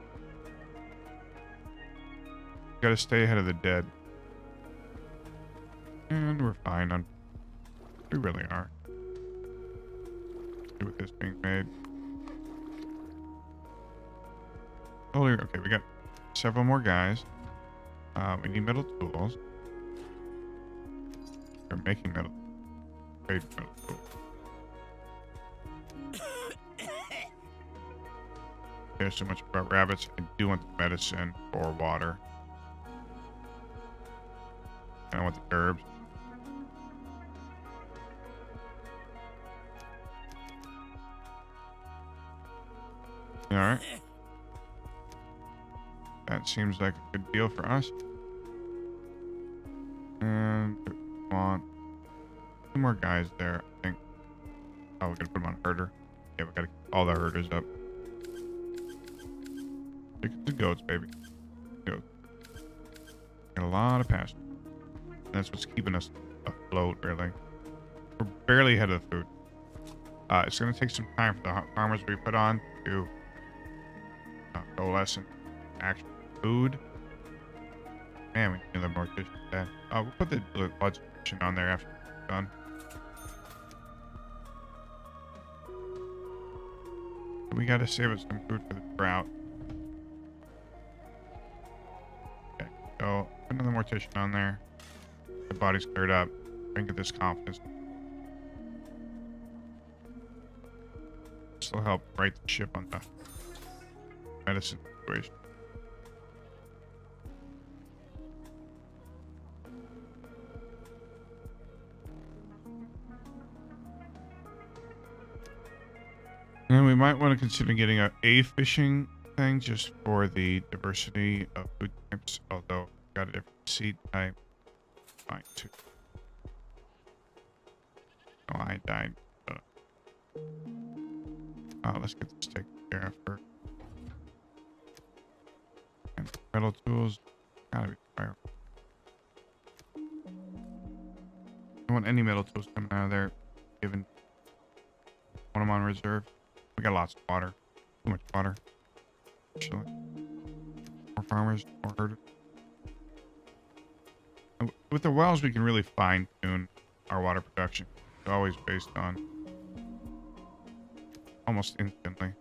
A: Got to stay ahead of the dead. And we're fine on... We really are. With this being made. Okay, we got several more guys. We need metal tools. We're making metal. Great metal tools. care so much about rabbits. I do want the medicine for water. And I want the herbs. Alright. That seems like a good deal for us. And we want 2 more guys there, I think. Oh, we gotta put them on herder. Yeah, we gotta keep all the herders up. Chickens and goats, baby. Goats. Got a lot of pasture. That's what's keeping us afloat, really. We're barely ahead of the food. It's gonna take some time for the farmers we put on to coalesce and actual food. Man, we need another mortician then. We'll put the blood station on there after it's done. We gotta save us some food for the drought. Okay, so put another mortician on there. The body's cleared up. Bring get this confidence. This will help right the ship on the medicine situation. And we might want to consider getting a fishing thing just for the diversity of food types, although we've got a different seed type. Fine too. Oh, I died. Let's get this taken care of first. And metal tools. Gotta be fire. I don't want any metal tools coming out of there. Given one of them on reserve. We got lots of water. Too much water. Actually. More farmers, more herders. And with the wells, we can really fine tune our water production. It's always based on almost instantly.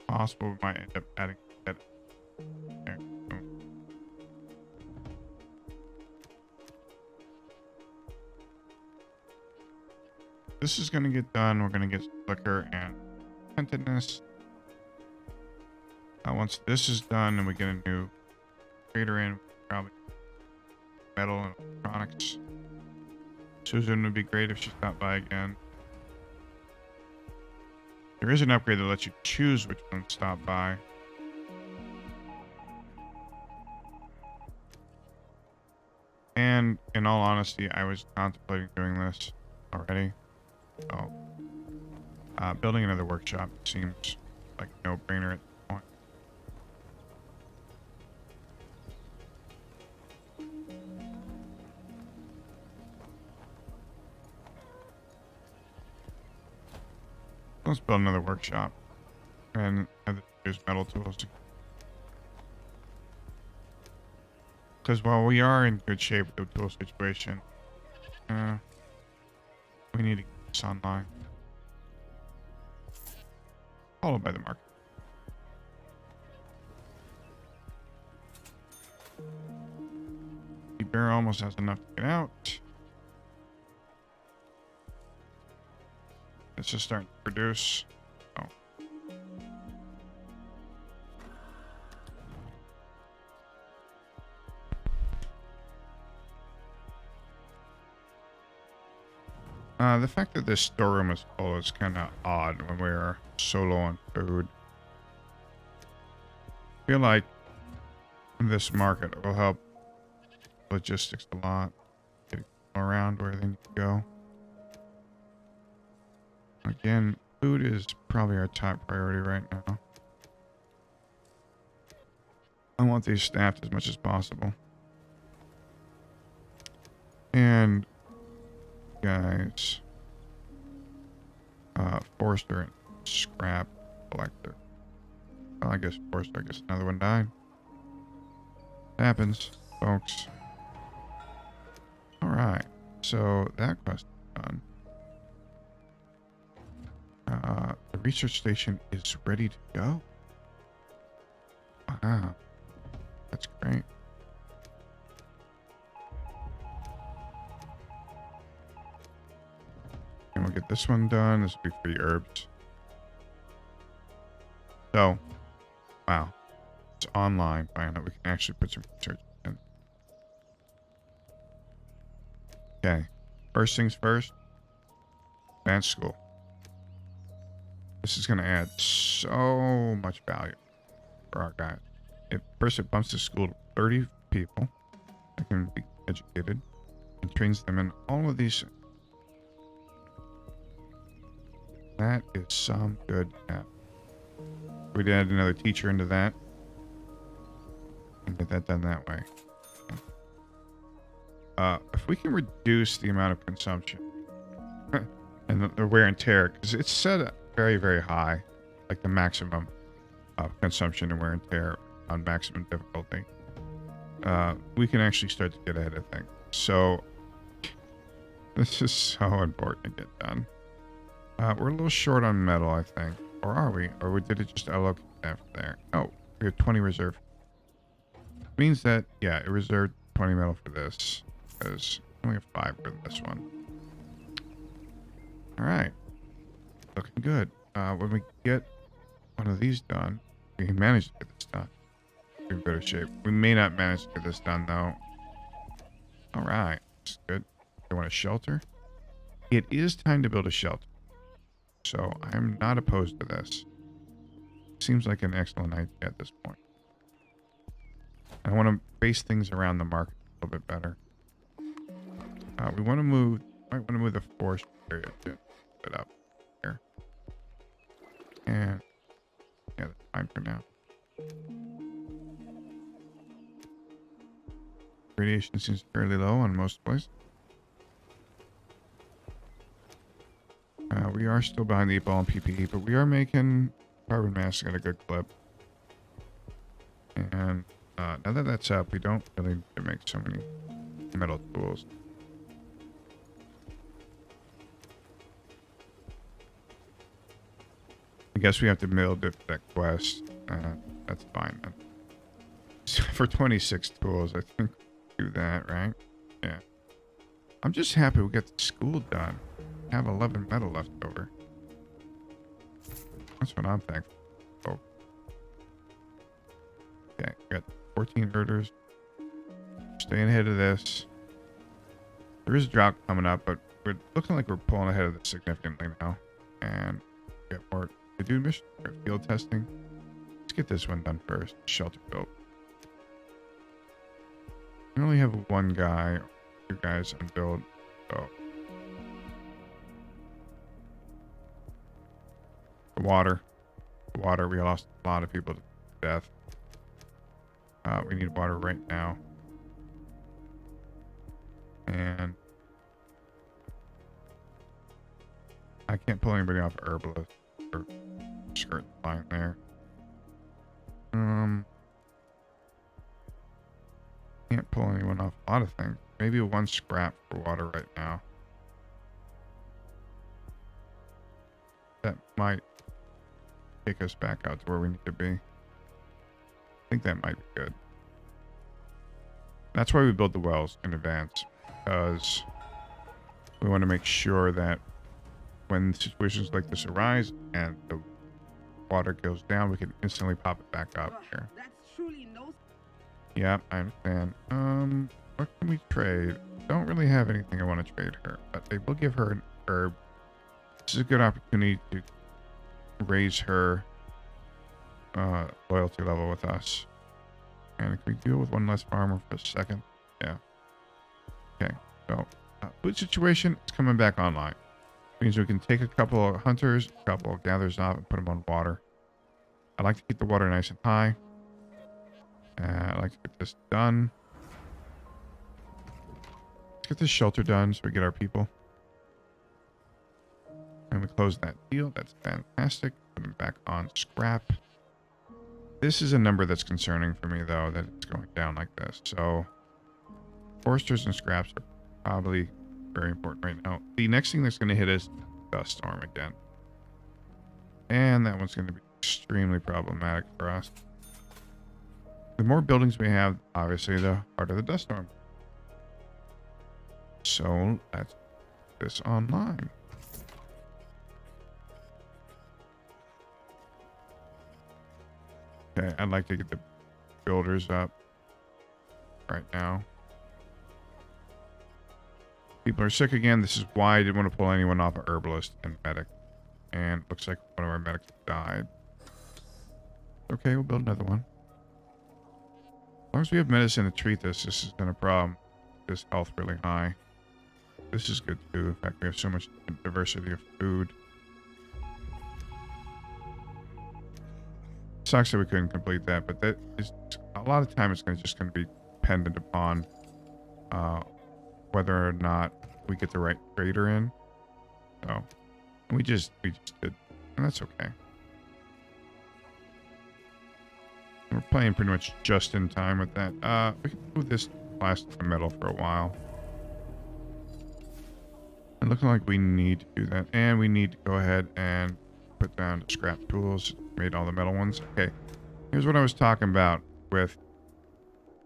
A: Possible we might end up adding that. There. Boom. This is going to get done. We're going to get liquor and contentedness. Once this is done and we get a new trader in, probably metal and electronics. Susan would be great if she stopped by again. There is an upgrade that lets you choose which one to stop by. And in all honesty, I was contemplating doing this already. So, building another workshop seems like a no-brainer at this point. Let's build another workshop and have to use metal tools. Because while we are in good shape with the tool situation, we need to get this online. Followed by the market. The bear almost has enough to get out. It's just starting to produce. Oh. The fact that this storeroom is full is kind of odd when we're so low on food. I feel like this market will help logistics a lot. Get around where they need to go. Again, food is probably our top priority right now. I want these staffed as much as possible. And guys, Forester and scrap collector. Well, I guess Forester, I guess another one died. Happens, folks. Alright, so that quest is done. The research station is ready to go. Wow. That's great. And we'll get this one done. This will be for the herbs. So, wow. It's online. Finally, we can actually put some research in. Okay. First things first. Advanced school. This is going to add so much value for our guys. First, it bumps the school to 30 people that can be educated and trains them in all of these. That is some good app. We'd add another teacher into that and get that done that way. If we can reduce the amount of consumption and the wear and tear, because it's set very, very high, like the maximum consumption and wear and tear on maximum difficulty, we can actually start to get ahead of things. So this is so important to get done. We're a little short on metal, I think. Or are we? Or did it just allocate that from there? Oh, we have 20 reserve. Means that, yeah, it reserved 20 metal for this. Because we only have 5 for this one. Alright. Looking good. When we get one of these done, we can manage to get this done. We're in better shape. We may not manage to get this done, though. Alright. That's good. They want a shelter? It is time to build a shelter. So I'm not opposed to this. Seems like an excellent idea at this point. I want to base things around the market a little bit better. We want to move. Might want to move the forest area to it up here. And yeah, that's fine for now. Radiation seems fairly low on most places. We are still behind the 8 ball on PPE, but we are making carbon masks at a good clip. And now that that's up, we don't really need to make so many metal tools. I guess we have to build it for that quest. That's fine then. So for 26 tools, I think do that, right? Yeah. I'm just happy we got the school done. Have 11 metal left over. That's what I'm thankful for. Okay, got 14 herders. Staying ahead of this. There is a drought coming up, but we're looking like we're pulling ahead of this significantly now. And get more to do mission field testing. Let's get this one done first. Shelter built. We only have one guy, 2 guys on build, so. Water. We lost a lot of people to death. We need water right now. And I can't pull anybody off herbalist or skirt line there. Can't pull anyone off a lot of things. Maybe 1 scrap for water right now. That might take us back out to where we need to be. I think that might be good. That's why we build the wells in advance, because we want to make sure that when situations like this arise and the water goes down, we can instantly pop it back up here.
E: That's truly no.
A: Yeah, I understand. What can we trade? Don't really have anything I want to trade her, but they will give her an herb. This is a good opportunity to raise her loyalty level with us. And can we deal with 1 less farmer for a second? Yeah. Okay. So food situation is coming back online. Means we can take a couple of hunters, a couple of gatherers off, and put them on water. I like to keep the water nice and high. I like to get this done. Let's get this shelter done so we get our people. And we close that deal. That's fantastic. Put them back on scrap. This is a number that's concerning for me, though, that it's going down like this. So, foresters and scraps are probably very important right now. The next thing that's going to hit is dust storm again. And that one's going to be extremely problematic for us. The more buildings we have, obviously, the harder the dust storm. So, let's put this online. Okay, I'd like to get the builders up right now. People are sick again. This is why I didn't want to pull anyone off of herbalist and medic. And it looks like one of our medics died. Okay, we'll build another one. As long as we have medicine to treat this, this isn't a problem. This health really high. This is good too. In fact, we have so much diversity of food. Sucks that we couldn't complete that, but that is a lot of time. It's just going to be dependent upon whether or not we get the right trader in. So we just did, and that's okay. We're playing pretty much just in time with that. We can move this plastic in the middle for a while. It looks like we need to do that, and we need to go ahead and put down the scrap tools. Made all the metal ones. Okay, here's what I was talking about with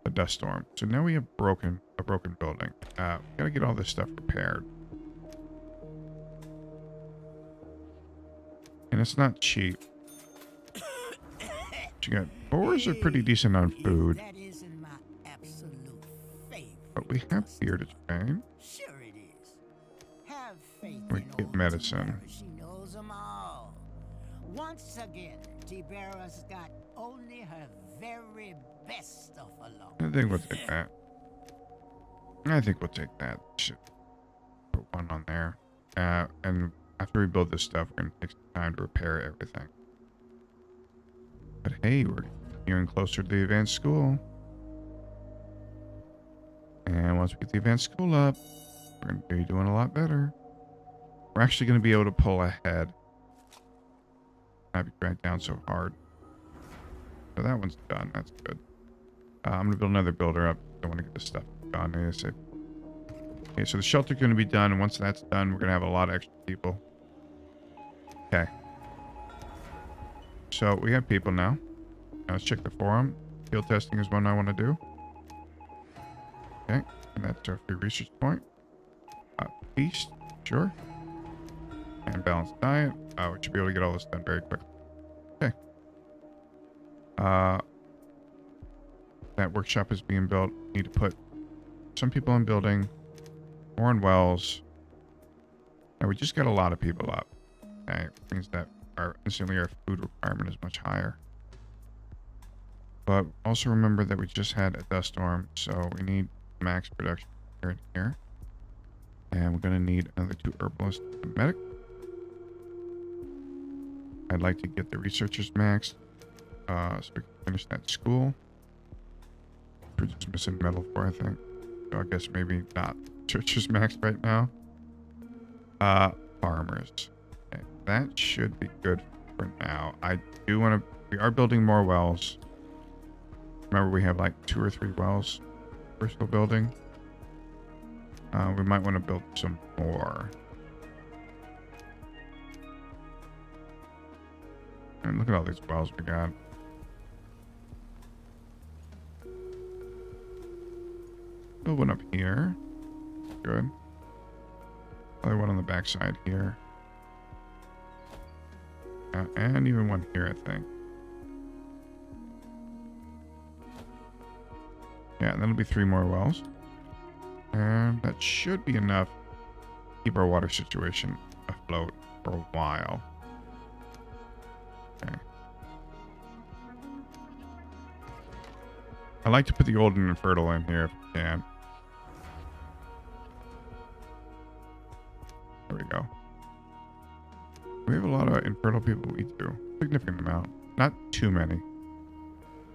A: the dust storm. So now we have a broken building. We gotta get all this stuff repaired, and it's not cheap. You got boars are pretty decent on food,
B: That isn't my absolute favorite.
A: but we have beer to train.
B: Sure it is. Have faith
A: We
B: in
A: get
B: old
A: medicine.
B: Tibera. She knows them all. Once again, Tibera's got only her very best stuff along.
A: I think we'll take that. I think we'll take that. Should put one on there. And after we build this stuff, we're gonna take some time to repair everything. But hey, we're getting closer to the advanced school. And once we get the advanced school up, we're going to be doing a lot better. We're actually going to be able to pull ahead. Not be dragged down so hard. So that one's done. That's good. I'm going to build another builder up. I want to get this stuff done ASAP. Okay, so the shelter's going to be done. And once that's done, we're going to have a lot of extra people. Okay. So we have people now. Now let's check the forum. Field testing is one I want to do. Okay, and that's our free research point. Feast, sure. And balanced diet. We should be able to get all this done very quickly. Okay. That workshop is being built. Need to put some people in building, more in wells. Now we just got a lot of people up. Okay, which means that instantly our food requirement is much higher. But also remember that we just had a dust storm, so we need max production here and here. And we're gonna need another 2 herbalists and a medic. I'd like to get the researchers maxed, so we can finish that school. We're just missing metal for, I think. So I guess maybe not researchers maxed right now. Farmers. Okay, that should be good for now. I do want to. We are building more wells. Remember, we have like 2 or 3 wells we're still building. We might want to build some more. And look at all these wells we got. Build one up here. Good. Probably one on the backside here. And even one here, I think. Yeah, and that'll be 3 more wells. And that should be enough to keep our water situation afloat for a while. Okay. I like to put the old and infertile in here if we can. There we go. We have a lot of infertile people. We do. Significant amount. Not too many.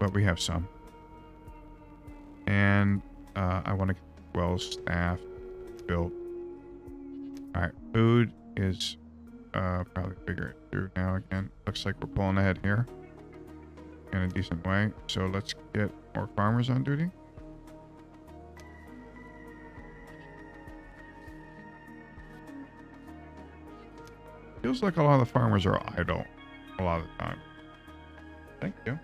A: But we have some. And I want to get well staffed, built. Alright, food is probably figure it through now again. Looks like we're pulling ahead here in a decent way. So let's get more farmers on duty. Feels like a lot of the farmers are idle a lot of the time. Thank you.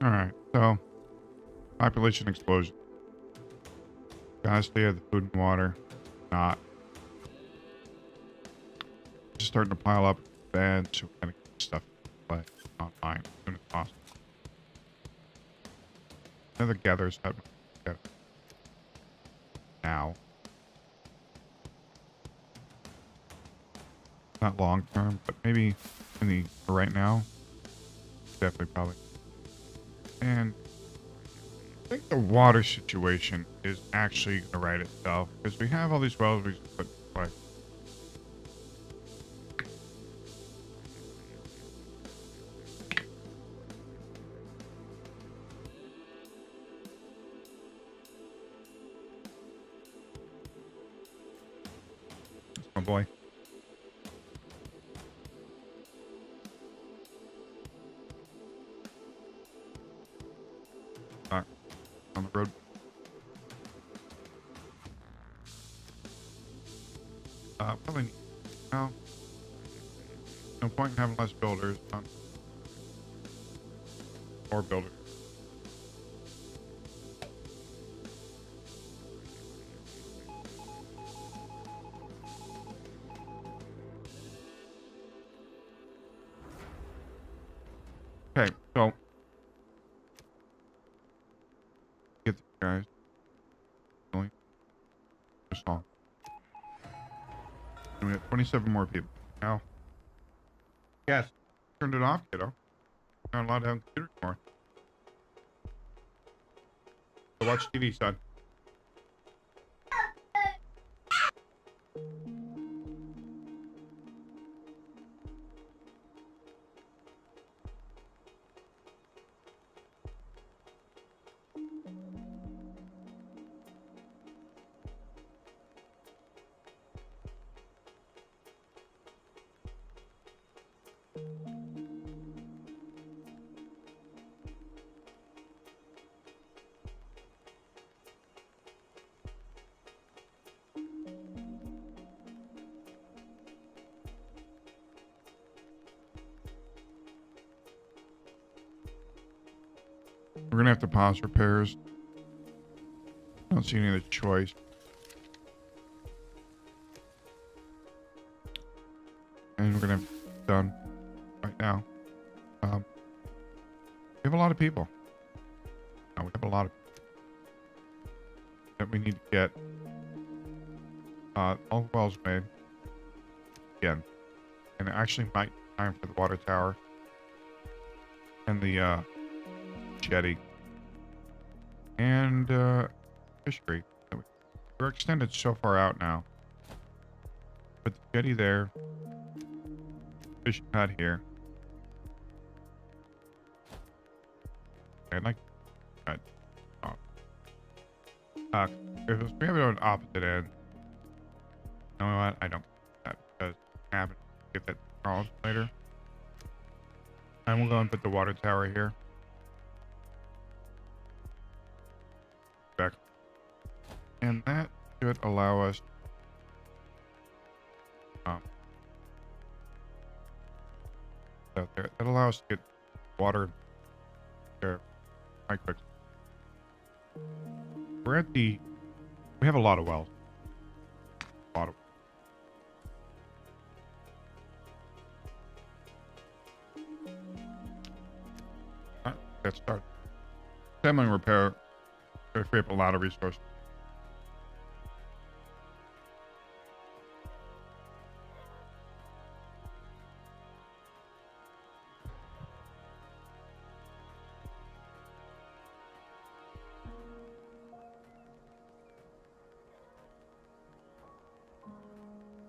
A: All right, so population explosion. Gotta stay at the food and water. Not. Just starting to pile up bad, so we're gonna get stuff play online as soon as possible. Another gatherers hut now. Not long term, but maybe in the for right now. Definitely probably. And I think the water situation is actually gonna right itself because we have all these wells we put in place. Oh boy. On the road. Probably no. No point in having less builders. More builders. Okay, so get these guys. Really, just all. And we have 27 more people. Now, yes, turned it off, kiddo. Not allowed to have computers anymore. So watch TV, son. We're gonna have to pause repairs. I don't see any other choice. And we're gonna have it done right now. We have a lot of people. Now we have a lot of that we need to get all wells made again. And it actually might be time for the water tower and the jetty and fishery. We're extended so far out now. Put the jetty there. Fishing hut here. I'd like that. If we have it on opposite end, you know what? I don't that because happen. Get that Charles later. And we'll go and put the water tower here. Back. And that should allow us out there. That allows us to get water there quite quickly. We're at the we have a lot of wells. A lot of let's start. Assembly and repair free up a lot of resources.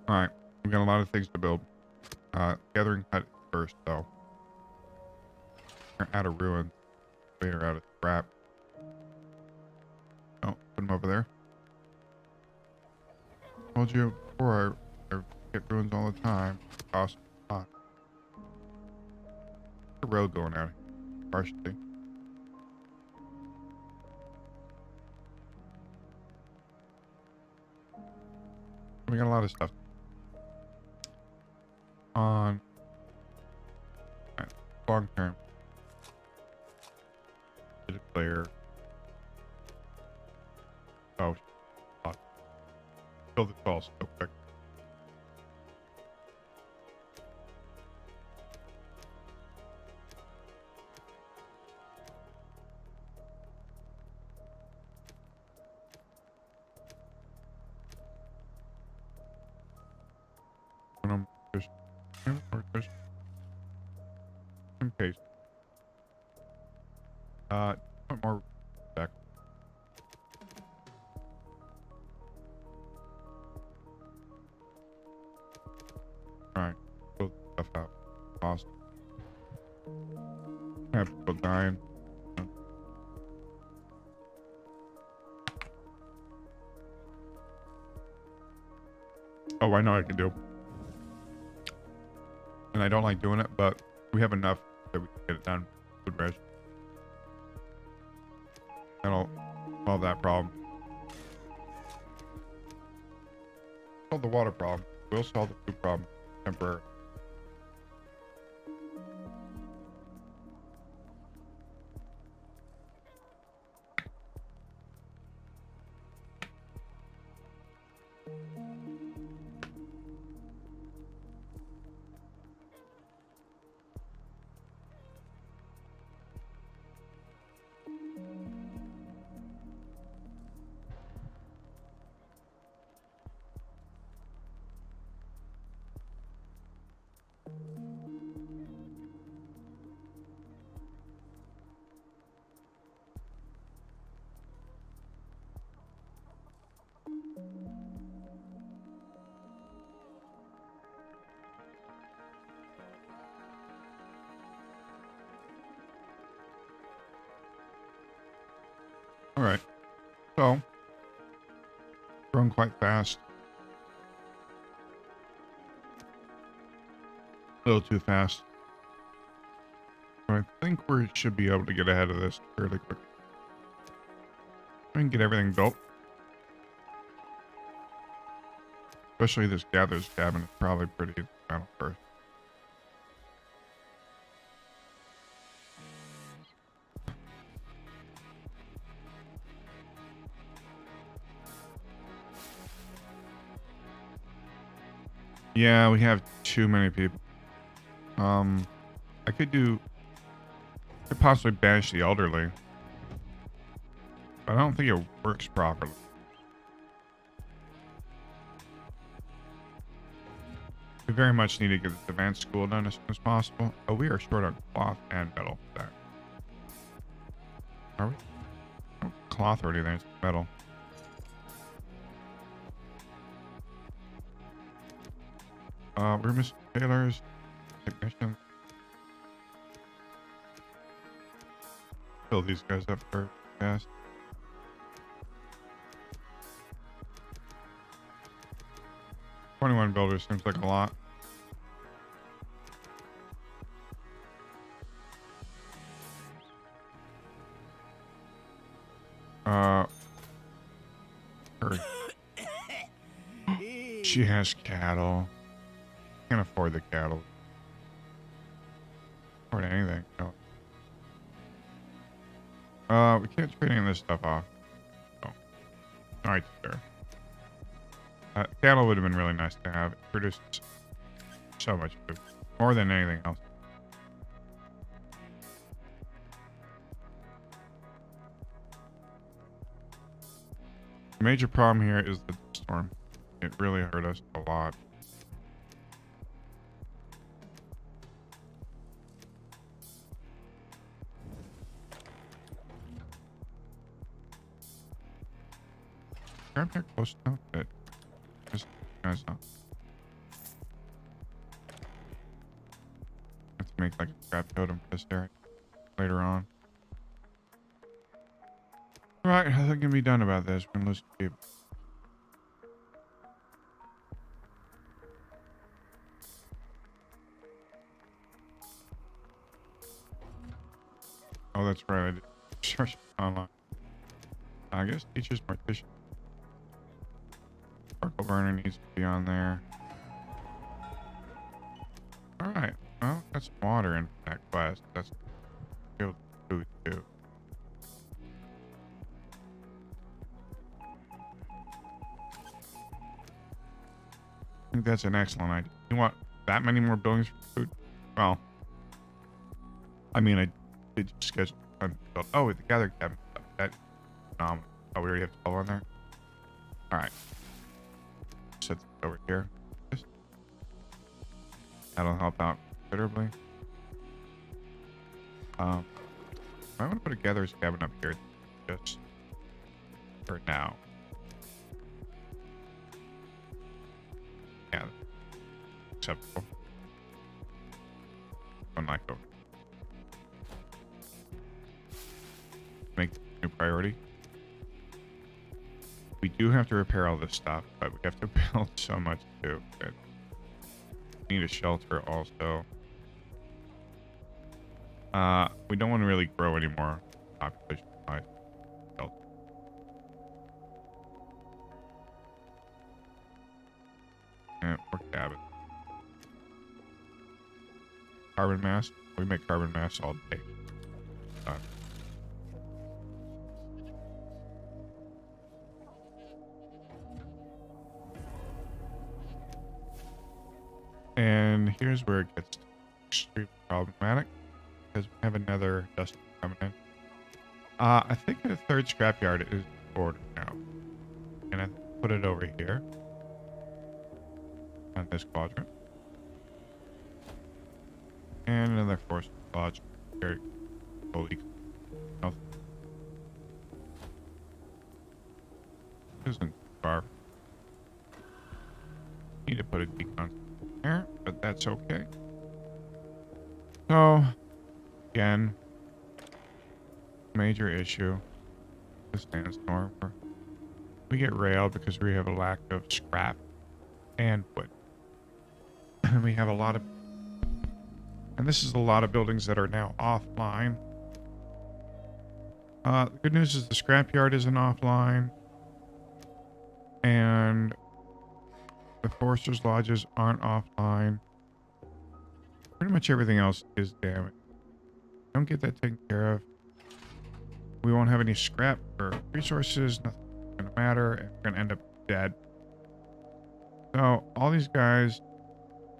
A: All right, we got a lot of things to build. Gathering hut first, though. We're out of ruin. We're out of scrap. Oh, put them over there. Told you before, I get ruins all the time. Cost a lot. The road going out here, partially. We got a lot of stuff on long term. player. Oh, fuck. Kill this all so quick. In case. Put more back. Alright. Build stuff out. Lost. Have people dying. Oh, I know I can do. And I don't like doing it, but we have enough that we can get it done. Good rest. That'll solve that problem. Solve the water problem. We'll solve the food problem temporarily. Alright. So, growing quite fast. A little too fast. So I think we should be able to get ahead of this fairly quick. We can get everything built. Especially this gatherer's cabin is probably pretty final first. Yeah, we have too many people. I could possibly banish the elderly. But I don't think it works properly. We very much need to get this advanced school done as soon as possible. Oh, we are short on cloth and metal. There. Are we? No cloth already there. It's metal. We're missing tailors, technicians. Fill these guys up for gas. $21 builders seems like a lot. Hurry. She has cattle. Can't afford the cattle. Afford anything. No. We can't trade any of this stuff off. Oh. Alright, there. Cattle would have been really nice to have. It produces so much food. More than anything else. The major problem here is the storm. It really hurt us a lot. I'm here close enough that just guys up. Have to make like a scrap totem for this area later on. Right, nothing can be done about this. We're gonna lose people. Oh, that's right. I did search online. I guess teachers mortician. Sparkle burner needs to be on there. Alright. Well, that's water in that quest. That's good food too. think that's an excellent idea. You want that many more buildings for food? Well, I mean, I did just schedule. Oh, the gathering cabin. That, oh, we already have 12 on there. All right. Set this over here. That'll help out considerably. I want to put a gatherer's cabin up here just for now. Yeah, acceptable. Unlike over. Make a new priority. We do have to repair all this stuff, but we have to build so much too. We need a shelter also. We don't want to really grow anymore population wise. Yeah, or cabin. Carbon mass. We make carbon mass all day. Done. And here's where it gets extremely problematic because we have another dust coming in. I think a third scrapyard is ordered now. And I put it over here on this quadrant. And another force lodge here. Holy health. Isn't far. Need to put a decon there, but that's okay. So again, major issue. The sandstorm. We get railed because we have a lack of scrap and wood. And we have a lot of, and this is a lot of buildings that are now offline. The good news is the scrapyard isn't offline, and the Foresters Lodges aren't offline. Pretty much everything else is damaged. Don't get that taken care of, we won't have any scrap or resources. Nothing's gonna matter, and we're gonna end up dead. So all these guys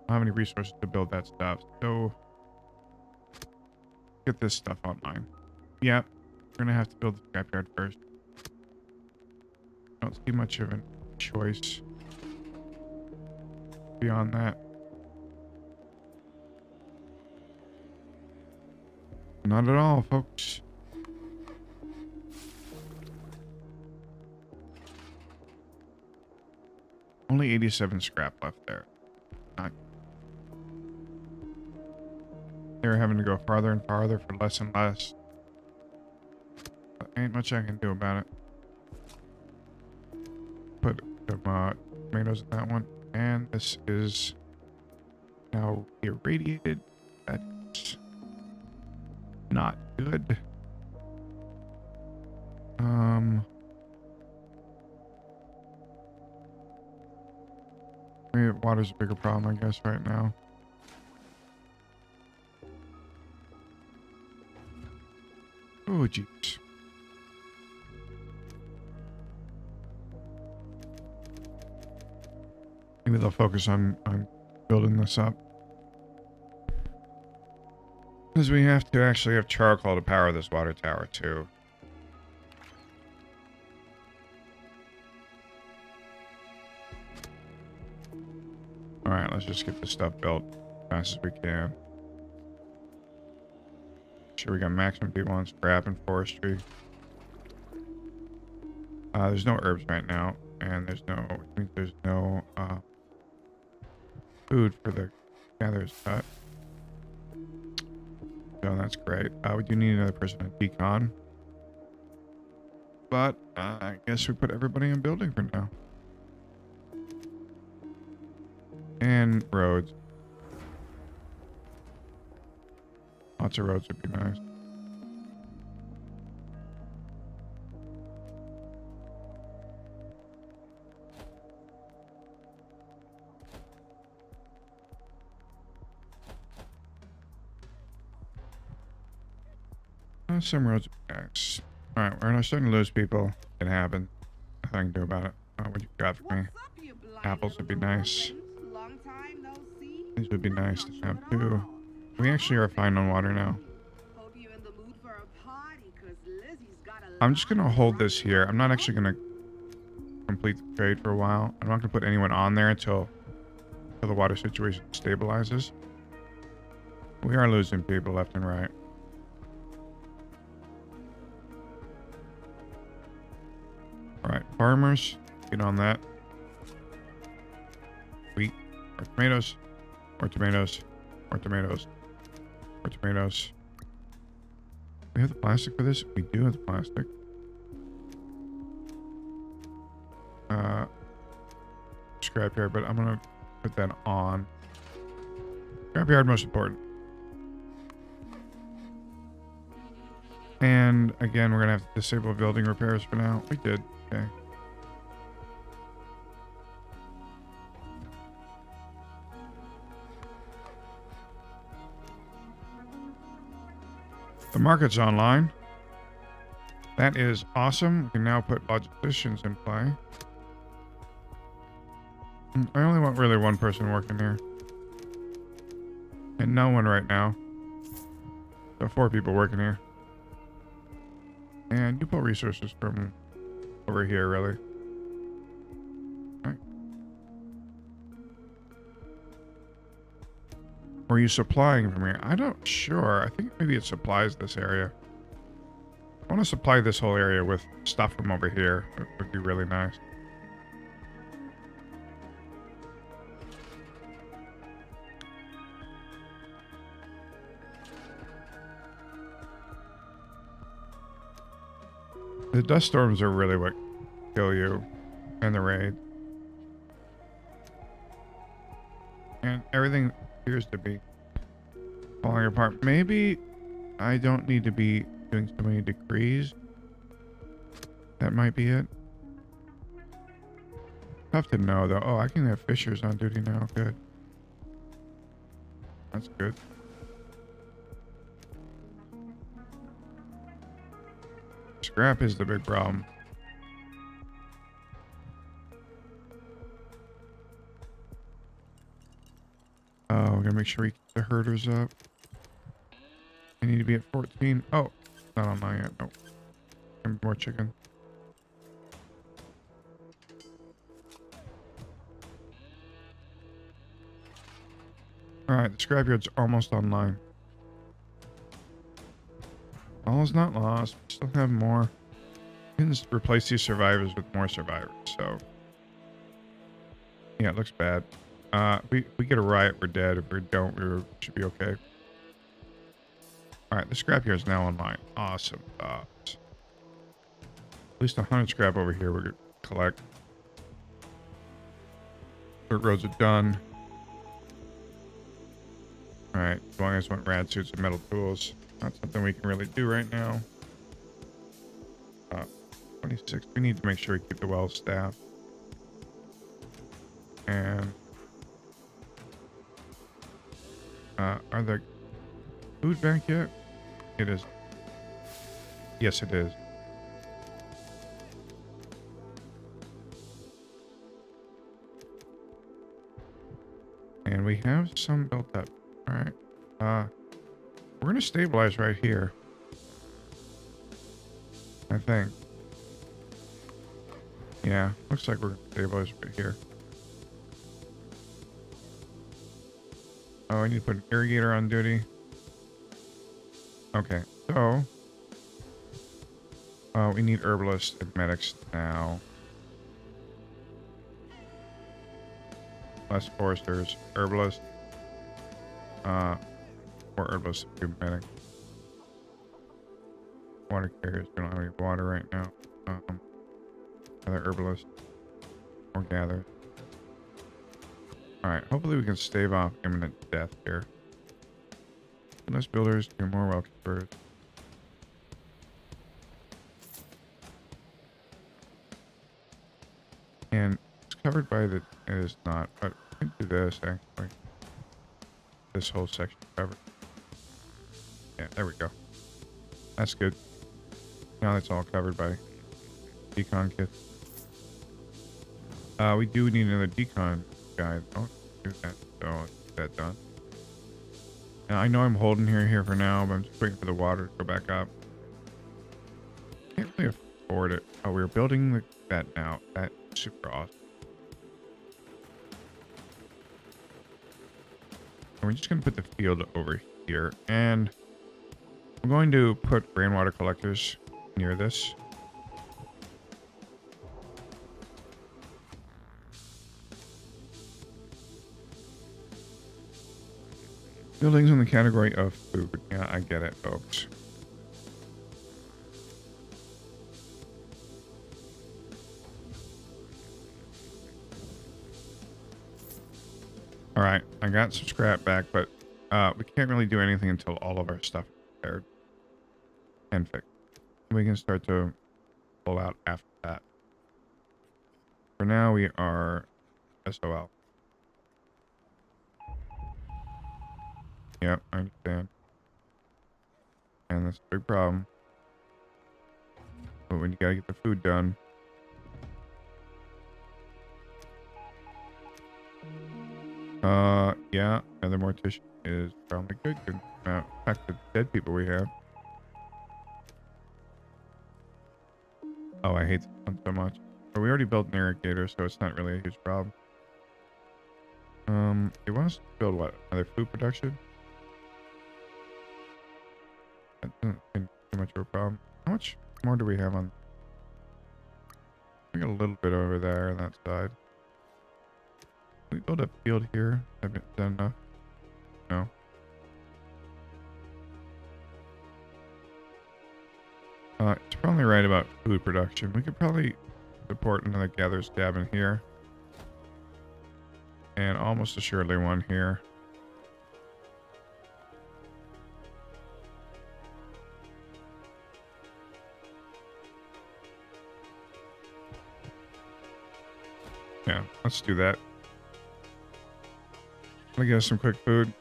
A: don't have any resources to build that stuff. So get this stuff online. Yep, we're gonna have to build the scrapyard first. Don't see much of a choice beyond that. Not at all, folks. Only 87 scrap left there. They're having to go farther and farther for less and less. But ain't much I can do about it. Put some tomatoes in that one. And this is now irradiated. That's not good. Maybe water's a bigger problem, I guess, right now. Oh, jeez. Maybe they'll focus on building this up. Because we have to actually have charcoal to power this water tower, too. Alright, let's just get this stuff built as fast as we can. Sure, we got maximum people on scrap and forestry. There's no herbs right now, and there's no food for the gatherer's hut. So that's great. We do need another person at decon. But I guess we put everybody in building for now. And roads. Lots of roads would be nice. Some roads would be nice. Alright, we're not starting to lose people. It happened. Nothing I can do about it. What would you got for me? Apples would be nice. These would be nice to have too. We actually are fine on water now.
E: Hope you're in the mood for a party, 'cause Lizzie's got a
A: I'm just
E: lot
A: gonna
E: of
A: hold this
E: running
A: here. I'm not
E: around.
A: actually gonna complete the trade for a while. I'm not gonna put anyone on there until the water situation stabilizes. We are losing people left and right. Alright, farmers, get on that. Wheat, or tomatoes, or tomatoes, or tomatoes, or tomatoes. We have the plastic for this? We do have the plastic. Scrapyard, but I'm gonna put that on. Scrapyard most important. And again, we're gonna have to disable building repairs for now. We did, okay. The market's online. That is awesome. We can now put logisticians in play. I only want really one person working here. And no one right now. So 4 people working here. And you pull resources from over here, really. Right. Or are you supplying from here? I'm not sure. I think maybe it supplies this area. I want to supply this whole area with stuff from over here. It would be really nice. The dust storms are really what kill you and the raid. And everything appears to be falling apart. Maybe I don't need to be doing so many decrees. That might be it. Tough to know though. Oh, I can have fishers on duty now. Good. That's good. Scrap is the big problem. Oh, we gotta make sure we keep the herders up. I need to be at 14. Oh, not online yet. Nope. More chicken. Alright, the scrapyard's almost online. All is not lost. We still have more. We can just replace these survivors with more survivors, so. Yeah, it looks bad. We get a riot, we're dead. If we don't, we should be okay. Alright, the scrapyard's now online. Awesome. At least 100 scrap over here we're gonna collect. Dirt roads are done. Alright, as long as I want rad suits and metal tools. Not something we can really do right now. 26. We need to make sure we keep the well staffed. And are the food back yet? It is. Yes, it is. And we have some built up. All right. We're gonna stabilize right here. I think. Yeah, looks like we're gonna stabilize right here. Oh, I need to put an irrigator on duty. Okay, so we need herbalists and medics now. Less foresters, herbalists. More herbalists and medic. Water carriers, we don't have any water right now. Other herbalists. More gather. Alright, hopefully we can stave off imminent death here. Less builders, do more well keepers. And it's covered by the. It is not, but we can do this actually. This whole section covered. Yeah, there we go. That's good. Now that's all covered by decon kits. We do need another decon guy. Don't do that. So that done. Now, I know I'm holding here for now, but I'm just waiting for the water to go back up. Can't really afford it. Oh, we're building that now. That's super awesome. And we're just going to put the field over here. And I'm going to put rainwater collectors near this. Buildings in the category of food. Yeah, I get it, folks. All right, I got some scrap back, but we can't really do anything until all of our stuff is prepared and fixed. We can start to pull out after that. For now, we are SOL. Yep, I understand. And that's a big problem. But when you gotta get the food done. Yeah, another mortician is probably good. Good amount. In fact, the dead people we have. Oh, I hate this one so much. But we already built an irrigator, so it's not really a huge problem. They want us to build what? Another food production? That doesn't seem too much of a problem. How much more do we have on? We got a little bit over there on that side. Can we build a field here? Is that enough? No. It's probably right about food production. We could probably support another gatherer's cabin here. And almost assuredly one here. Yeah, let's do that. Let me get us some quick food.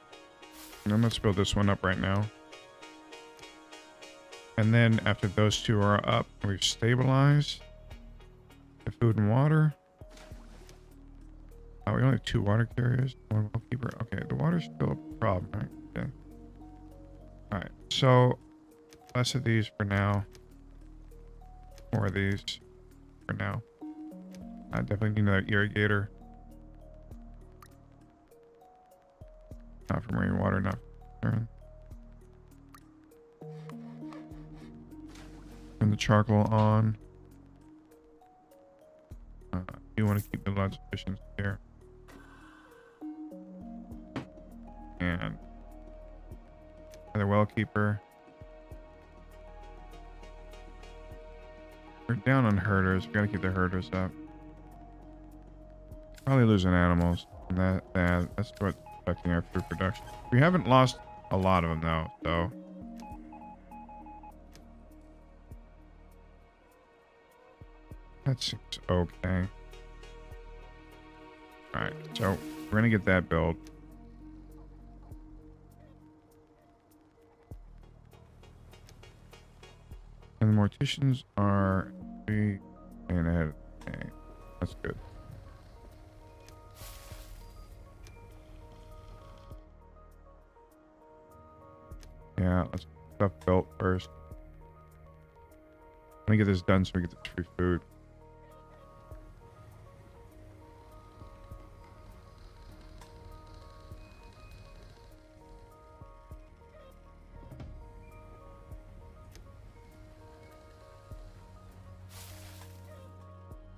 A: And then let's build this one up right now. And then after those two are up, we've stabilized the food and water. Oh, we only have 2 water carriers, 1 well keeper. Okay, the water's still a problem, right? Okay. Alright, so less of these for now. More of these for now. I definitely need another irrigator. Not for marine water, not for turn. Turn the charcoal on. You want to keep the blood efficiency here. And another well keeper. We're down on herders. We gotta keep the herders up. Probably losing animals. And that's what's affecting our food production. We haven't lost a lot of them though, so. That seems okay. Alright, so we're gonna get that built. And the morticians are 3 and ahead. Okay, that's good. Yeah, let's get stuff built first. Let me get this done so we get this free food.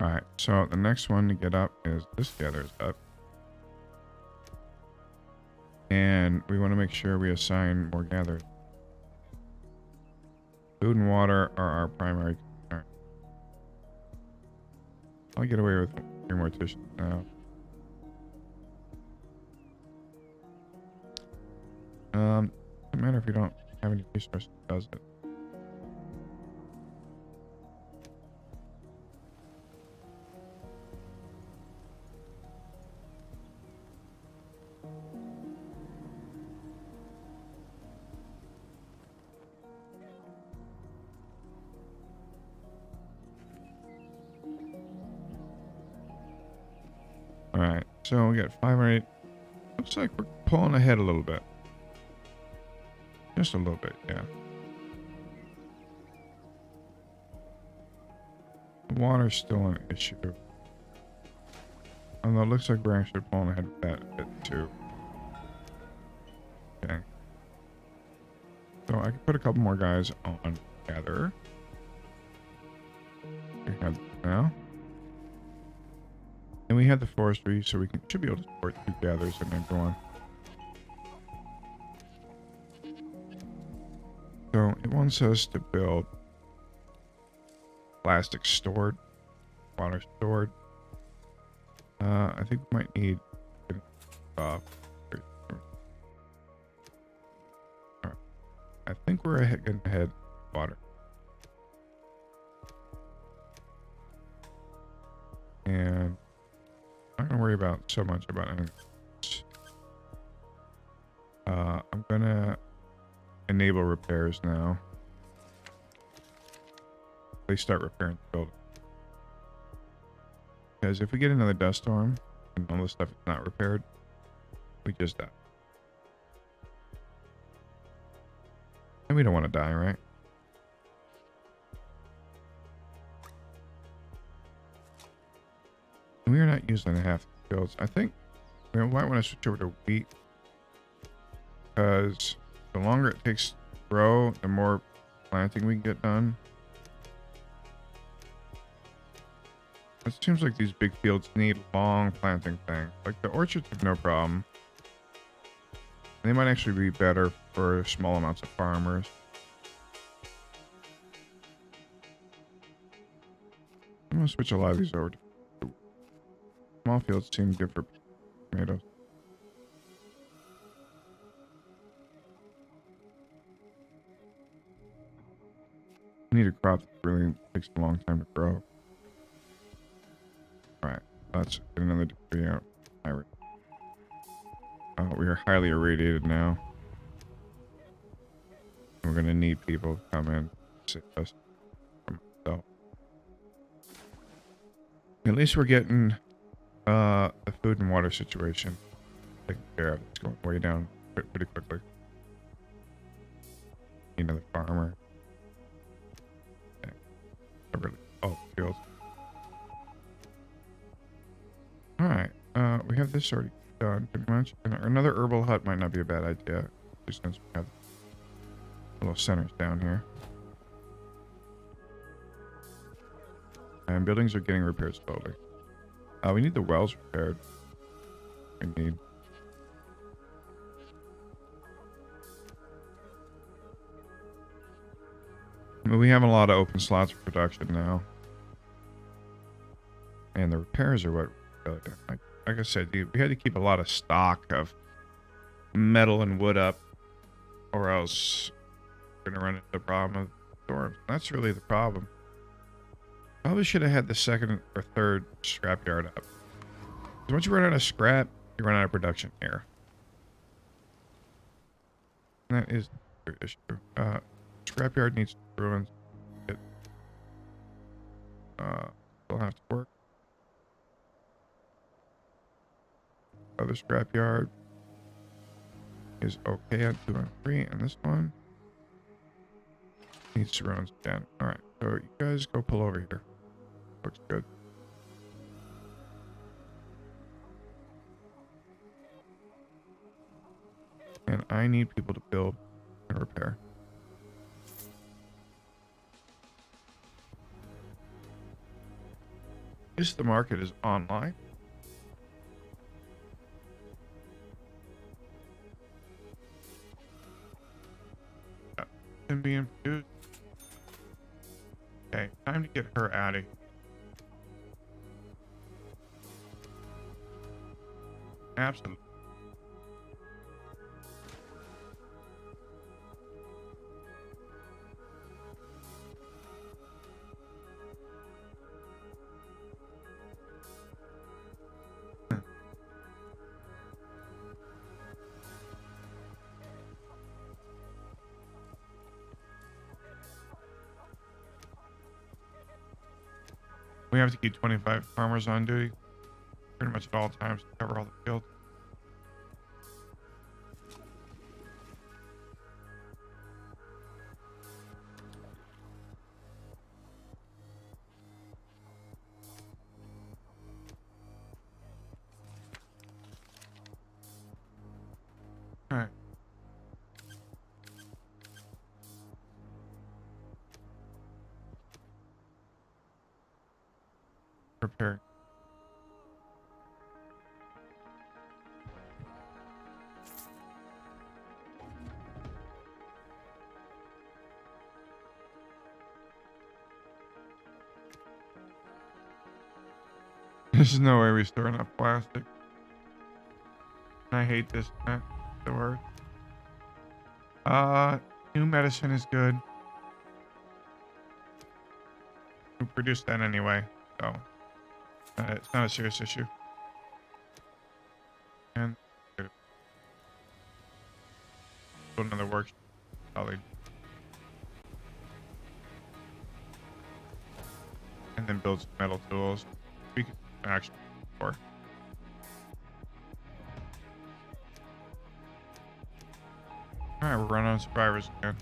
A: Alright, so the next one to get up is this gather's up. And we want to make sure we assign more gatherers. Food and water are our primary concern. I'll get away with 3 morticians now. Doesn't matter if you don't have any resources, does it? Alright, so we got 508. Looks like we're pulling ahead a little bit. Just a little bit, yeah. The water's still an issue. Although it looks like we're actually pulling ahead with that a bit too. Okay. So I can put a couple more guys on gather. We have now. And we have the forestry, so we should be able to support 2 gathers and then go on. So it wants us to build plastic stored, water stored. I think we might need Alright. I think we're getting ahead water. And I'm not gonna worry about so much about anything. I'm gonna enable repairs now. They start repairing the building. Because if we get another dust storm and all this stuff is not repaired, we just die. And we don't want to die, right? We are not using half the fields. I think we might want to switch over to wheat. Because the longer it takes to grow, the more planting we can get done. It seems like these big fields need long planting things. Like the orchards have no problem. They might actually be better for small amounts of farmers. I'm gonna switch a lot of these over to small fields seem good for tomatoes. We need a crop that really takes a long time to grow. Alright, let's get another degree out. We are highly irradiated now. We're gonna need people to come in to save us from ourselves. At least we're getting the food and water situation taken care of. It's going way down pretty quickly. Another farmer. Okay. Oh, field. Alright, we have this already done pretty much. And another herbal hut might not be a bad idea, just since we have little centers down here. And buildings are getting repaired slowly. We need the wells repaired. We need. But we have a lot of open slots for production now. And the repairs are what really, like I said, we had to keep a lot of stock of metal and wood up, or else we're gonna run into the problem of storms. That's really the problem. Probably should have had the second or third scrapyard up. Once you run out of scrap, you run out of production here. And that is the issue. Scrapyard needs ruins. Still have to work. Other scrapyard is okay at 2 and 3, and this one needs ruins again. Alright, so you guys go pull over here. Looks good. And I need people to build and repair. Yes, the market is online. Can be infused. Okay, time to get her out of here. Absolutely. We have to keep 25 farmers on duty pretty much at all times to cover all the fields.
F: prepare. There's no way we store enough plastic. I hate this. The word. New medicine is good. We produce that anyway, so it's not a serious issue. And build another workshop. Probably. And then build some metal tools. We could actually for. Alright, we're running on survivors again.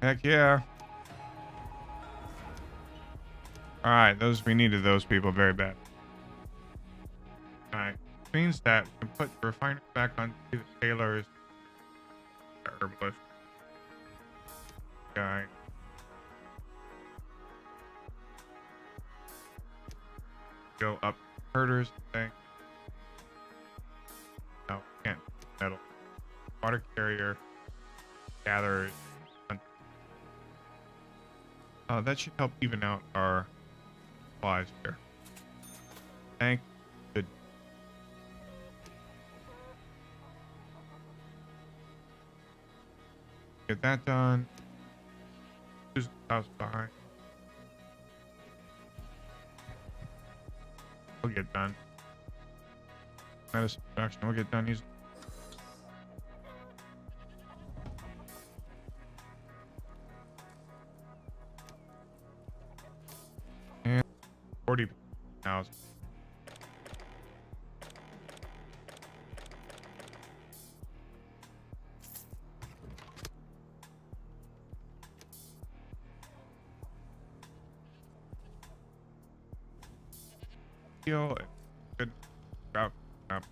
F: Heck yeah. Alright, we needed those people very bad. Alright. Means that we can put the refinery back on the tailors. Herbalist guy. Go up herders thing. No, can't. Metal. Water carrier. Gatherers. That should help even out our supplies here. Thank you. Get that done. Who's the house behind? We'll get done. Medicine production will get done easily. And 40,000. Feel good about up.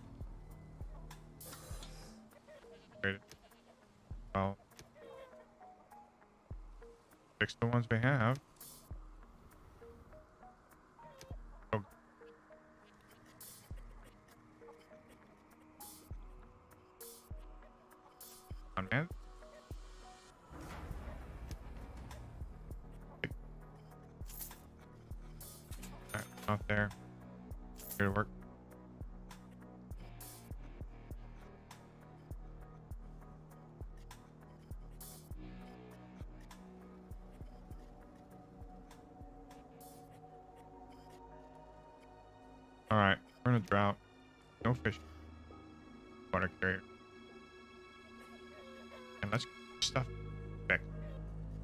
F: Great. Well, fix the ones we have. Oh. Man. Alright, not there. Good work. Alright, we're in a drought. No fish. Water carrier. And let's get stuff fixed.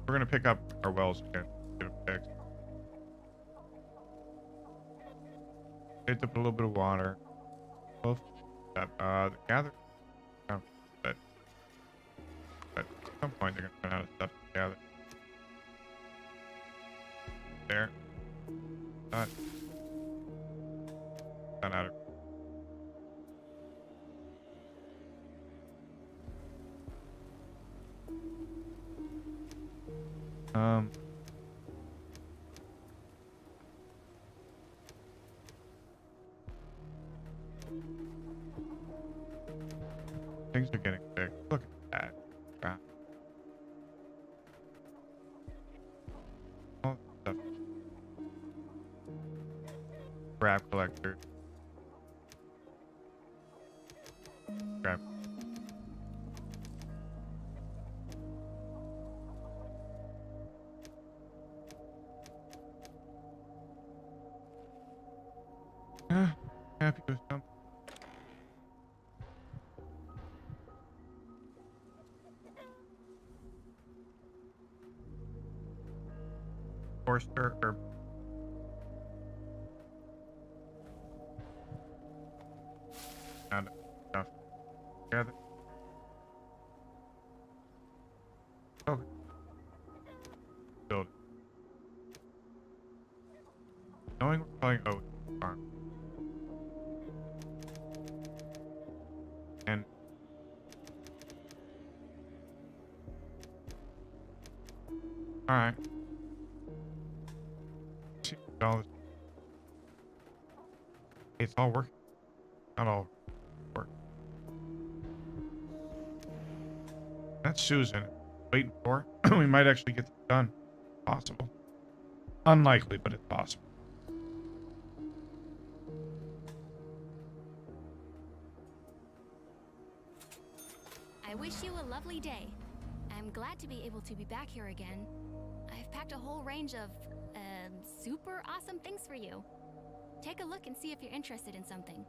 F: We're gonna pick up our wells again. Get them fixed. Picked up a little bit of water. Both that the gather. Oh, but at some point they're gonna run out of stuff to gather. There. Not out of. Things are getting big. Look at that. Crap. All that stuff. Grab collector. Grab. Happy with something. Forster or not enough together. Okay. Build it. Knowing we're calling farm. All right. See, all this- it's all working. Not all work. That's Susan. Waiting for. We might actually get this done. Possible. Unlikely, but it's possible.
C: I wish you a lovely day. I'm glad to be able to be back here again. I've packed a whole range of, super awesome things for you. Take a look and see if you're interested in something.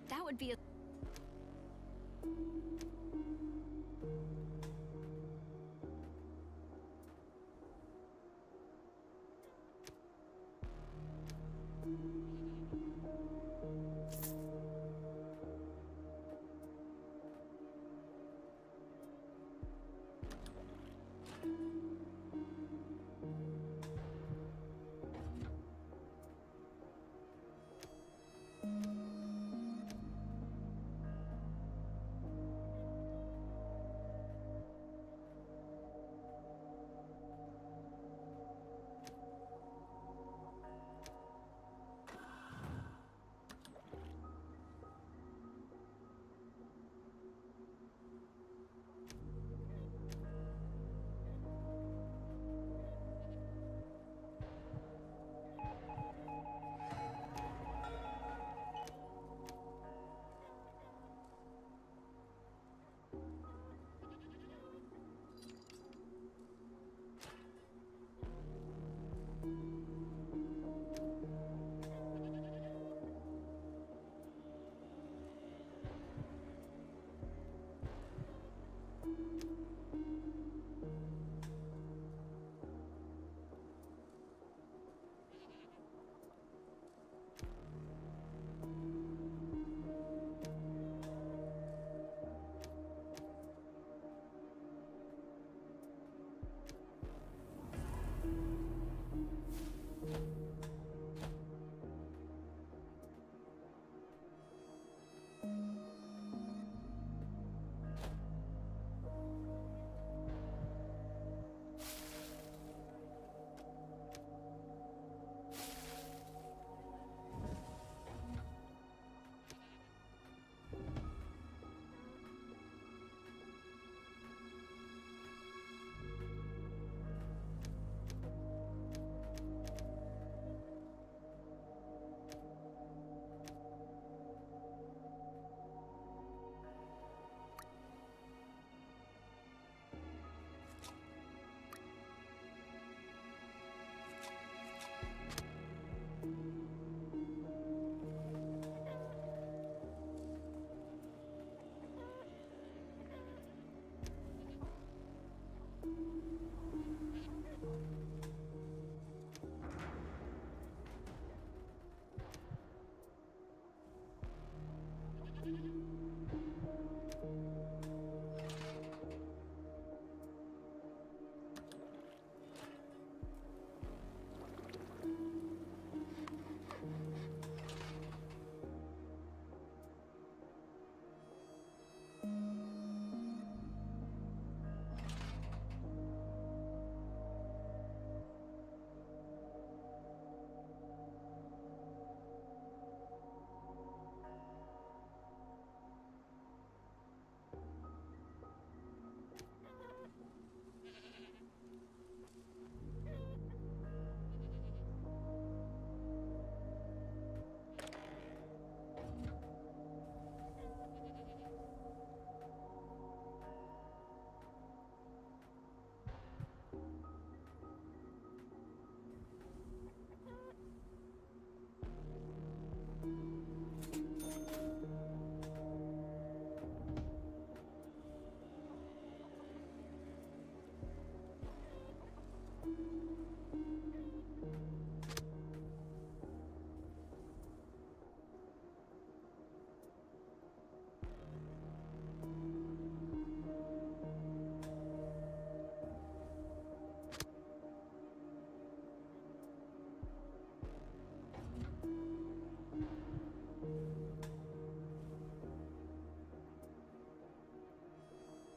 C: That would be a